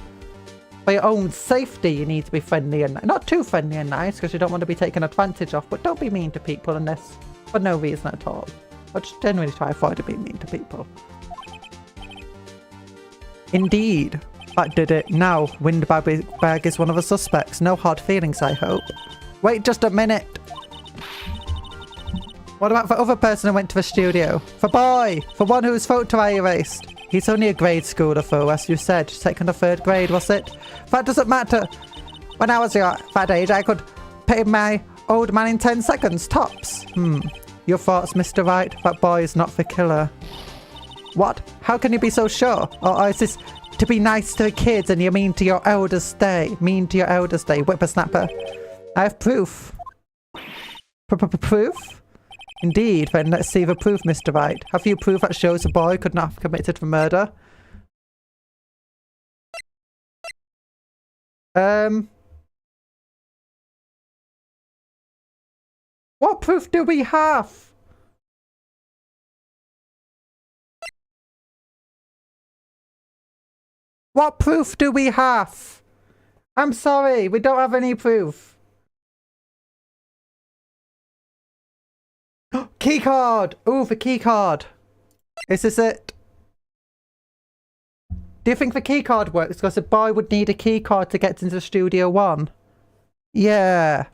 For your own safety, you need to be friendly and not too friendly and nice because you don't want to be taken advantage of, but don't be mean to people unless for no reason at all. I just generally try to avoid being mean to people. Indeed. That did it. Now, Windbag is one of the suspects. No hard feelings, I hope. Wait just a minute. What about the other person who went to the studio? The boy! The one whose photo I erased. He's only a grade schooler though, as you said. 2nd or 3rd grade, was it? That doesn't matter. When I was that age, I could pay my old man in 10 seconds, tops. Your thoughts, Mr. Wright? That boy is not the killer. What? How can you be so sure? Or is this to be nice to the kids and you mean to your elders day? Mean to your elders day, whippersnapper. I have proof. Proof? Indeed, then let's see the proof, Mr. Wright. Have you proof that shows the boy could not have committed the murder? What proof do we have? What proof do we have? I'm sorry, we don't have any proof. Key card! Ooh, the key card. Is this it? Do you think the key card works? Because a boy would need a key card to get into Studio 1. Yeah.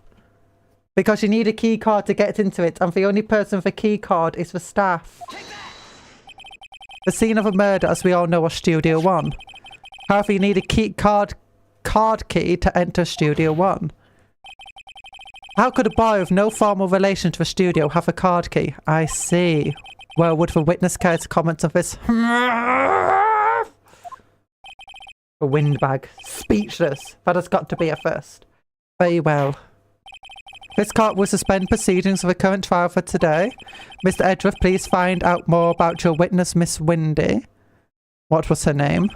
Because you need a key card to get into it, and the only person with a key card is the staff. The scene of a murder, as we all know, was Studio 1. However, you need a card key to enter Studio 1. How could a boy with no formal relation to a studio have a card key? I see. Well, would the witness care to comment on this? A windbag. Speechless. That has got to be a first. Very well. This court will suspend proceedings of the current trial for today. Mr. Edgeworth, please find out more about your witness, Miss Windy. What was her name?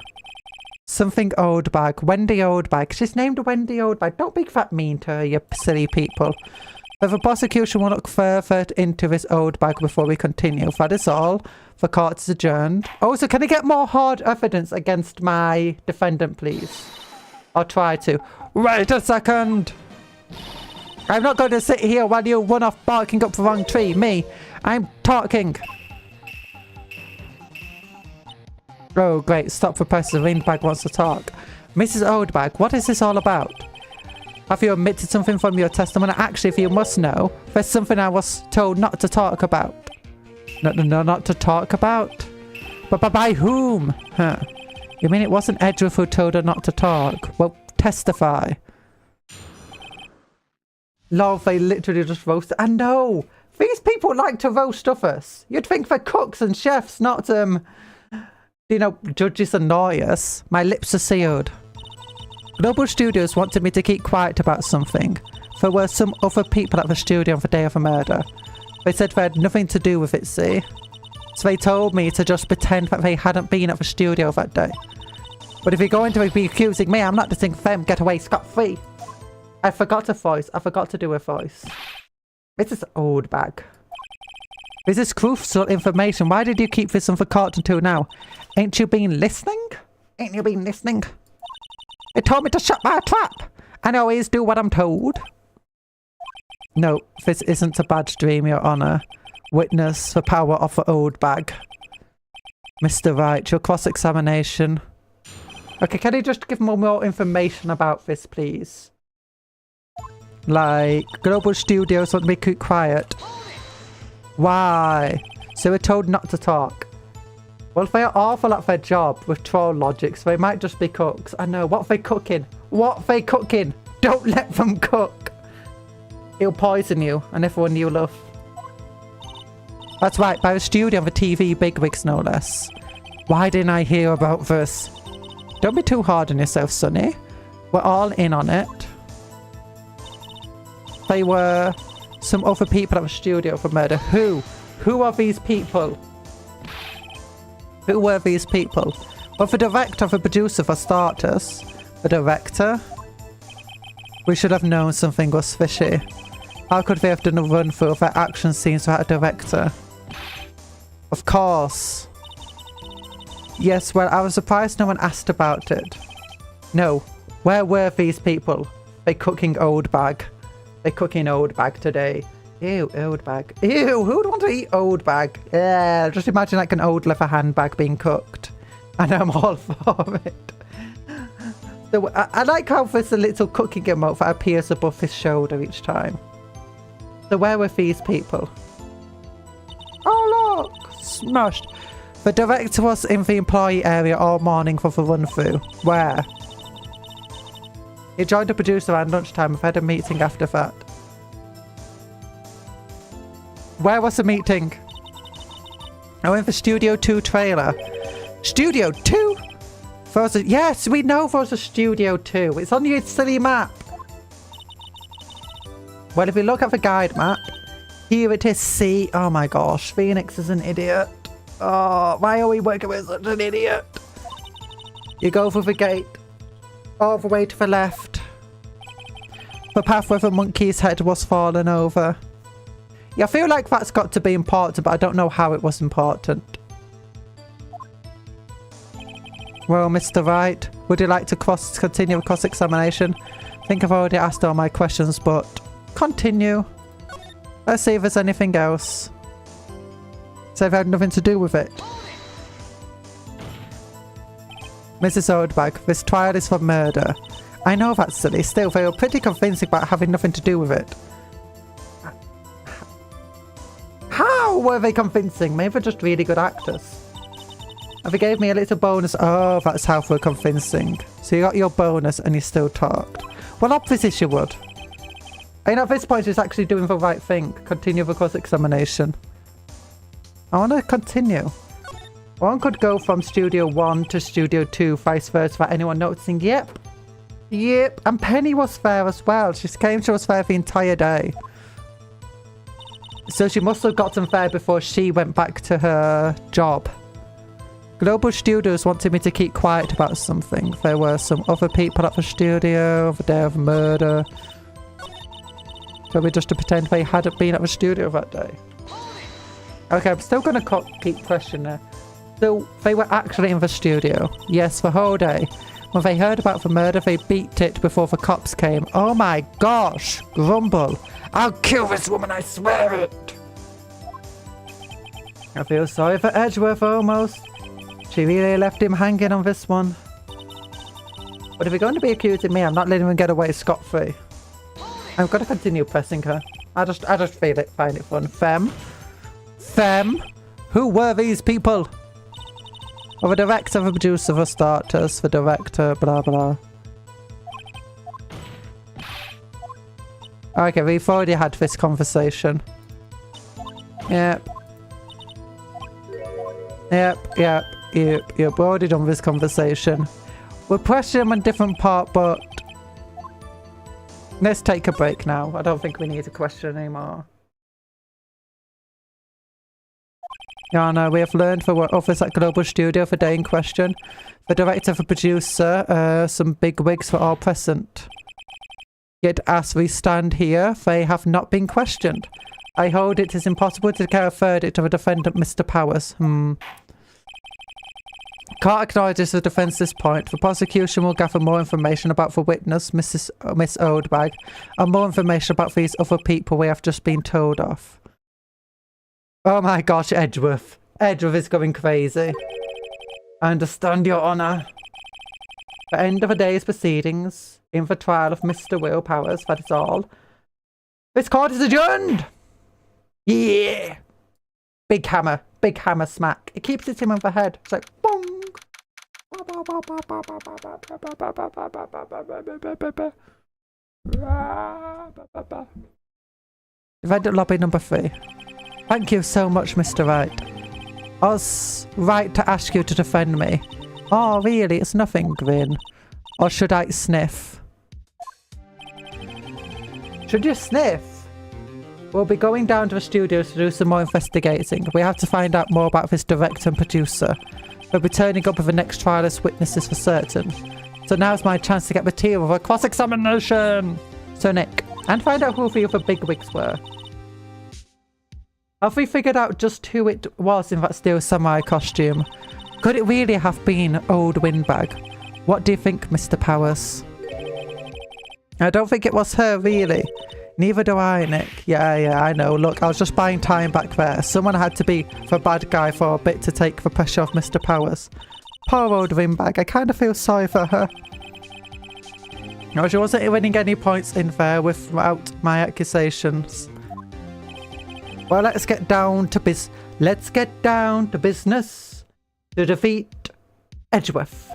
Something Oldbag. Wendy Oldbag. She's named Wendy Oldbag. Don't be that mean to her, you silly people. But the prosecution will look further into this Oldbag before we continue. That is all. The court is adjourned. Oh, so can I get more hard evidence against my defendant, please? I'll try to. Wait a second! I'm not going to sit here while you run off barking up the wrong tree. Me. I'm talking. Oh, great. Stop for press. The windbag wants to talk. Mrs. Oldbag, what is this all about? Have you omitted something from your testimony? Actually, if you must know, there's something I was told not to talk about. No, not to talk about? But by whom? Huh. You mean it wasn't Edgeworth who told her not to talk? Well, testify. Lol, they literally just roasted. I know! These people like to roast others. You'd think they're cooks and chefs, not, you know, judges and lawyers. My lips are sealed. Global Studios wanted me to keep quiet about something. There were some other people at the studio on the day of the murder. They said they had nothing to do with it, see? So they told me to just pretend that they hadn't been at the studio that day. But if you're going to be accusing me, I'm not letting them get away scot-free. I forgot a voice. I forgot to do a voice. Mrs. Oldbag. This is crucial information. Why did you keep this on the cart until now? Ain't you been listening? Ain't you been listening? It told me to shut my trap. And I always do what I'm told. No, this isn't a bad dream, Your Honour. Witness the power of the old bag. Mr. Wright, your cross-examination. Okay, can you just give more information about this, please? Like, Global Studios want me to keep quiet. Why? So we're told not to talk. Well, if they're awful at their job with troll logic, so they might just be cooks. I know. What are they cooking? What are they cooking? Don't let them cook. It'll poison you and everyone you love. That's right, by the studio and the TV bigwigs, no less. Why didn't I hear about this? Don't be too hard on yourself, Sonny. We're all in on it. They were some other people at the studio for murder. Who? Who are these people? Who were these people? Well, the director, the producer for starters. The director? We should have known something was fishy. How could they have done a run through of their action scenes without a director? Of course. Yes, well, I was surprised no one asked about it. No. Where were these people? They cooking old bag. They cooking old bag today. Ew, old bag. Ew, who would want to eat old bag? Yeah, just imagine like an old leather handbag being cooked. And I'm all for it. So, I like how there's a little cooking emote that appears above his shoulder each time. So where were these people? Oh look! Smashed. The director was in the employee area all morning for the run-through. Where? He joined the producer around lunchtime. I've had a meeting after that. Where was the meeting? Oh, in the Studio 2 trailer. Studio 2? Yes, we know there's a Studio 2. It's on your silly map. Well, if you look at the guide map, here it is. See? Oh my gosh, Phoenix is an idiot. Oh, why are we working with such an idiot? You go through the gate. All the way to the left. The path where the monkey's head was fallen over. Yeah, I feel like that's got to be important, but I don't know how it was important. Well, Mr. Wright, would you like to continue with cross-examination? I think I've already asked all my questions, but continue. Let's see if there's anything else. So I've had nothing to do with it. Mrs. Oldbag, this trial is for murder. I know that's silly. Still, they were pretty convincing about having nothing to do with it. How were they convincing? Maybe they're just really good actors. And they gave me a little bonus. Oh, that's how they're convincing. So you got your bonus and you still talked. Well, obviously you would. I mean, at this point, she's actually doing the right thing. Continue the cross-examination. I want to continue. One could go from Studio 1 to Studio 2, vice versa, without anyone noticing. Yep. Yep. And Penny was there as well. She came to us there the entire day. So she must have gotten there before she went back to her job. Global Studios wanted me to keep quiet about something. There were some other people at the studio the day of the murder. So we just to pretend they hadn't been at the studio that day. Okay, I'm still going to keep questioning her. So they were actually in the studio. Yes, the whole day. When they heard about the murder, they beat it before the cops came. Oh my gosh! Grumble. I'll kill this woman, I swear it! I feel sorry for Edgeworth almost. She really left him hanging on this one. But if you're going to be accusing me, I'm not letting him get away scot-free. I'm gonna continue pressing her. I just find it fun. Fem? Who were these people? Of a director, a producer, for starters, for director, blah blah. Okay, we've already had this conversation. Yep. We've already done this conversation. We'll pressure him on a different part, but let's take a break now. I don't think we need to question anymore. Yeah, no, we have learned for what office at Global Studio for day in question. The director, the producer, some big wigs for all present. Yet as we stand here, they have not been questioned. I hold it is impossible to declare a verdict of a defendant, Mr. Powers. Can't acknowledge this as a defence at this point. The prosecution will gather more information about the witness, Miss Oldbag, and more information about these other people we have just been told of. Oh my gosh, Edgeworth. Edgeworth is going crazy. I understand, Your Honour. The end of the day's proceedings, in the trial of Mr. Will Powers, that is all. This court is adjourned! Yeah! Big hammer smack. It keeps hitting him on the head. It's like, boom! Defendant lobby number 3. Thank you so much, Mr. Wright. I was right to ask you to defend me. Oh, really? It's nothing, Grin. Or should I sniff? Should you sniff? We'll be going down to the studio to do some more investigating. We have to find out more about this director and producer. We'll be turning up with the next trial as witnesses for certain. So now's my chance to get material for a cross-examination! So Nick, and find out who the other bigwigs were. Have we figured out just who it was in that steel samurai costume? Could it really have been Old Windbag? What do you think, Mr. Powers? I don't think it was her, really. Neither do I, Nick. Yeah, I know. Look, I was just buying time back there. Someone had to be the bad guy for a bit to take the pressure off Mr. Powers. Poor Old Windbag. I kind of feel sorry for her. No, she wasn't winning any points in there without my accusations. Well, let's get down to business to defeat Edgeworth.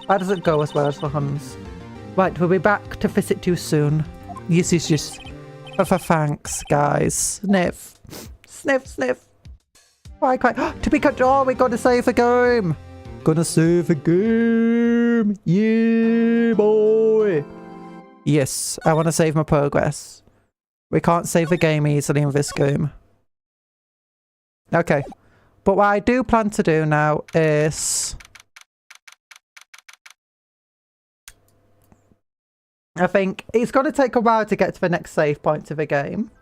That doesn't go as well as the Huns. Right, we'll be back to visit you soon. Yes. Thanks, guys. Sniff. Why quite? To be cut. Oh, we gotta save the game. Gonna save the game. Yeah, boy. Yes, I want to save my progress. We can't save the game easily in this game. Okay. But what I do plan to do now is... I think it's going to take a while to get to the next save point of the game.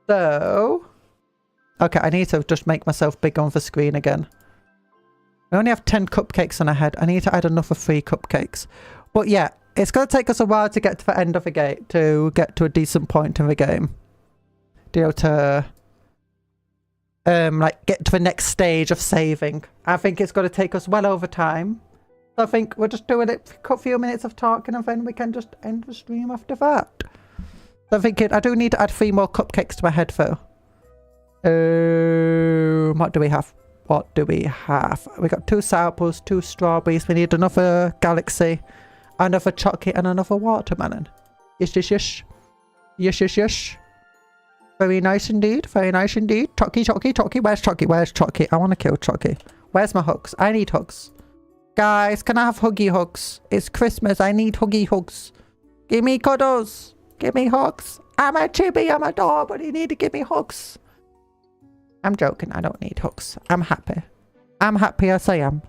So... Okay, I need to just make myself big on the screen again. We only have 10 cupcakes on our head. I need to add another 3 cupcakes. But yeah, it's going to take us a while to get to the end of the game, to get to a decent point in the game. To like get to the next stage of saving. I think it's going to take us well over time. So I think we'll just do a few minutes of talking and then we can just end the stream after that. So I think I do need to add 3 more cupcakes to my head though. What do we have? We got 2 apples, 2 strawberries. We need another galaxy, another chocolate, and another watermelon. Yes. Very nice indeed. Chucky. Where's Chucky? I want to kill Chucky. Where's my hugs? I need hugs. Guys, can I have huggy hugs? It's Christmas. I need huggy hugs. Give me cuddles. Give me hugs. I'm a chibi. I'm a dog, but you need to give me hugs. I'm joking. I don't need hugs. I'm happy. I'm happy as I am.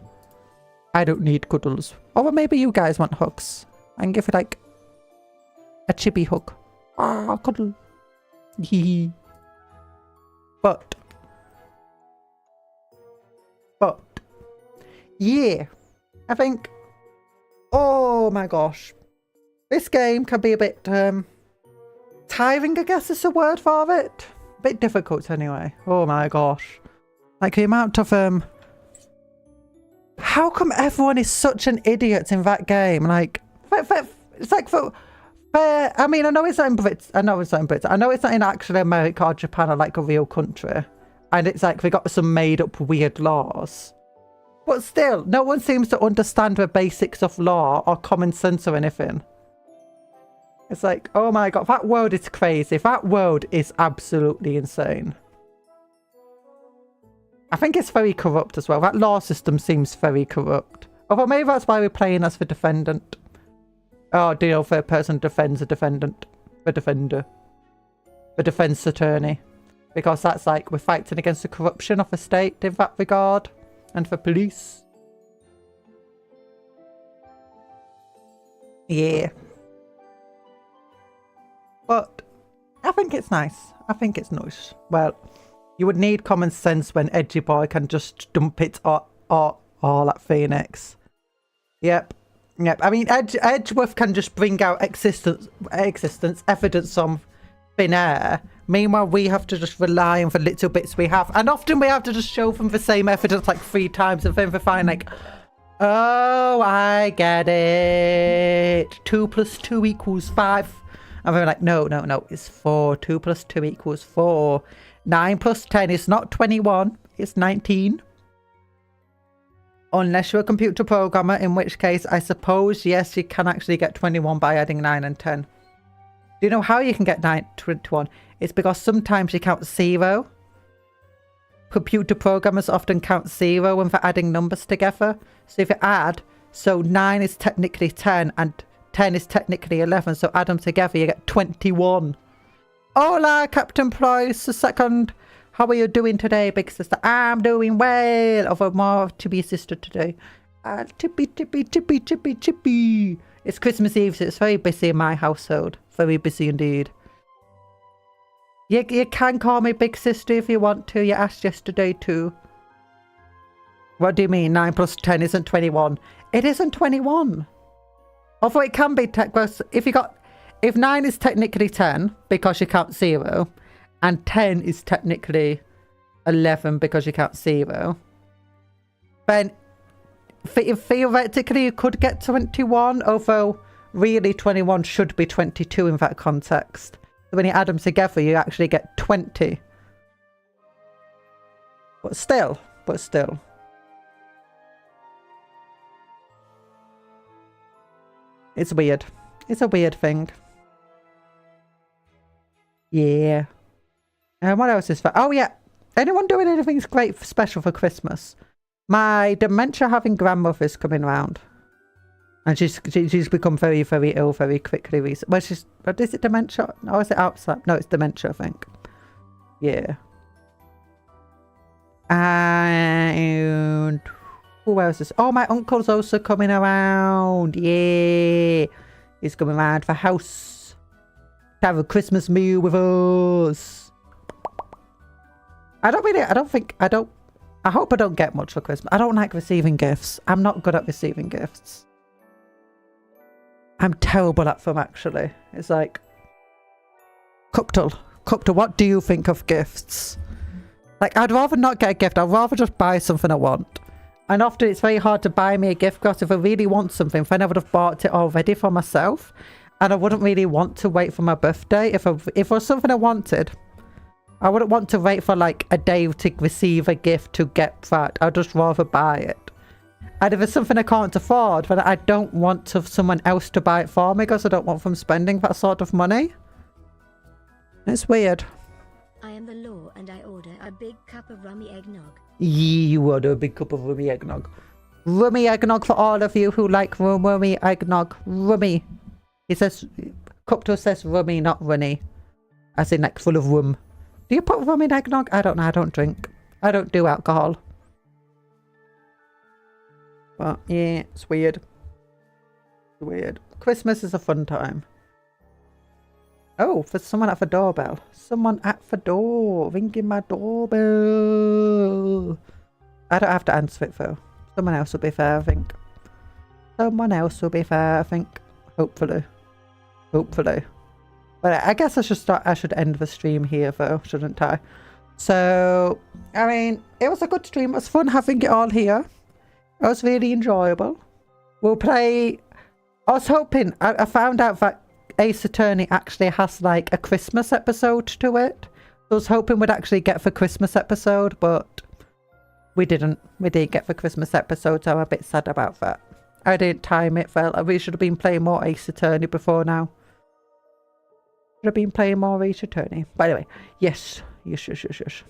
I don't need cuddles. Or maybe you guys want hugs. I can give it like a chibi hug. Ah, cuddle. But yeah, I think, oh my gosh, this game can be a bit tiring, I guess is the word for it. A bit difficult anyway. Oh my gosh, like the amount of how come everyone is such an idiot in that game? Like it's like for I mean, I know it's not in Brits. I know it's not in Brits. I know it's not in actually America or Japan or like a real country. And it's like we got some made up weird laws. But still, no one seems to understand the basics of law or common sense or anything. It's like, oh my god, that world is crazy. That world is absolutely insane. I think it's very corrupt as well. That law system seems very corrupt. Although maybe that's why we're playing as the defendant. Oh, do you know, third person defends a defendant. The defender. The defense attorney. Because that's like, we're fighting against the corruption of the state in that regard. And for police. Yeah. But I think it's nice. I think it's nice. Well, you would need common sense when Edgy Boy can just dump it all at Phoenix. Yep. Yep. I mean, Edgeworth can just bring out evidence on thin air. Meanwhile, we have to just rely on the little bits we have. And often we have to just show them the same evidence like 3 times and then we find like, oh, I get it. 2 + 2 = 5. And we're like, no, it's 4. 2 + 2 = 4. 9 + 10 is not 21, it's 19. Unless you're a computer programmer, in which case, I suppose, yes, you can actually get 21 by adding 9 and 10. Do you know how you can get 21? It's because sometimes you count 0. Computer programmers often count 0 when they're adding numbers together. So if you add, so 9 is technically 10 and 10 is technically 11. So add them together, you get 21. Hola, Captain Price II. How are you doing today, big sister? I'm doing well. Although more to be sister today. Chippy. It's Christmas Eve, so it's very busy in my household. Very busy indeed. You can call me big sister if you want to. You asked yesterday too. What do you mean? 9 + 10 isn't 21. It isn't 21. Although it can be if 9 is technically 10 because you count 0, and 10 is technically 11 because you count 0, then theoretically you could get 21, although really 21 should be 22 in that context. So when you add them together, you actually get 20. But still. It's weird. It's a weird thing. Yeah. And what else is for? Oh yeah. Anyone doing anything great special for Christmas? My dementia having grandmother is coming around. And she's become very, very ill very quickly recently. Well, is it dementia? Or is it Alzheimer's? No, it's dementia, I think. Yeah. And who else is? Oh, my uncle's also coming around. Yeah. He's coming around for house to have a Christmas meal with us. I hope I don't get much for Christmas. I don't like receiving gifts. I'm not good at receiving gifts. I'm terrible at them, actually. It's like, Cocktail, what do you think of gifts? Like, I'd rather not get a gift. I'd rather just buy something I want. And often it's very hard to buy me a gift because if I really want something, then I would have bought it already for myself. And I wouldn't really want to wait for my birthday. If it was something I wanted, I wouldn't want to wait for like a day to receive a gift to get that. I'd just rather buy it. And if it's something I can't afford, then I don't want someone else to buy it for me because I don't want them spending that sort of money. It's weird. I am the law and I order a big cup of rummy eggnog. You order a big cup of rummy eggnog. Rummy eggnog for all of you who like rummy eggnog. Rummy. He says, Cupto says rummy, not runny. As in like full of rum. Do you put rum in eggnog? I don't know. I don't drink. I don't do alcohol. But yeah, it's weird. It's weird. Christmas is a fun time. Oh, for someone at the doorbell. Someone at the door. Ringing my doorbell. I don't have to answer it though. Someone else will be fair, I think. Someone else will be fair, I think. Hopefully. Hopefully. But I guess I should end the stream here though, shouldn't I? So, I mean, it was a good stream. It was fun having it all here. It was really enjoyable. We'll play... I was hoping... I found out that Ace Attorney actually has like a Christmas episode to it. I was hoping we'd actually get for Christmas episode, but we didn't. We didn't get for Christmas episode, so I'm a bit sad about that. I didn't time it well. We should have been playing more Ace Attorney before now. Should have been playing more Ace Attorney. But anyway, yes. Yes. It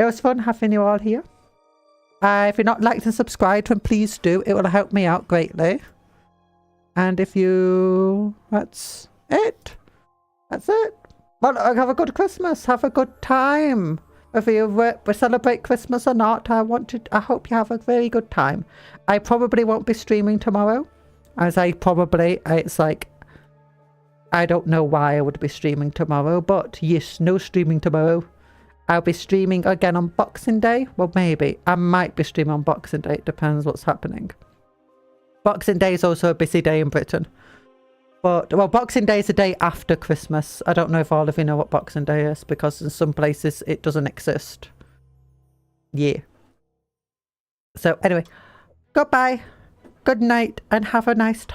was fun having you all here. If you're not liked and subscribed, then please do. It will help me out greatly. And if you... That's it. That's it. Well, have a good Christmas. Have a good time. If you celebrate Christmas or not, I hope you have a very good time. I probably won't be streaming tomorrow. It's like... I don't know why I would be streaming tomorrow, but yes, no streaming tomorrow. I'll be streaming again on Boxing Day. Well, maybe. I might be streaming on Boxing Day. It depends what's happening. Boxing Day is also a busy day in Britain. But, well, Boxing Day is the day after Christmas. I don't know if all of you know what Boxing Day is, because in some places it doesn't exist. Yeah. So, anyway, goodbye, good night, and have a nice time.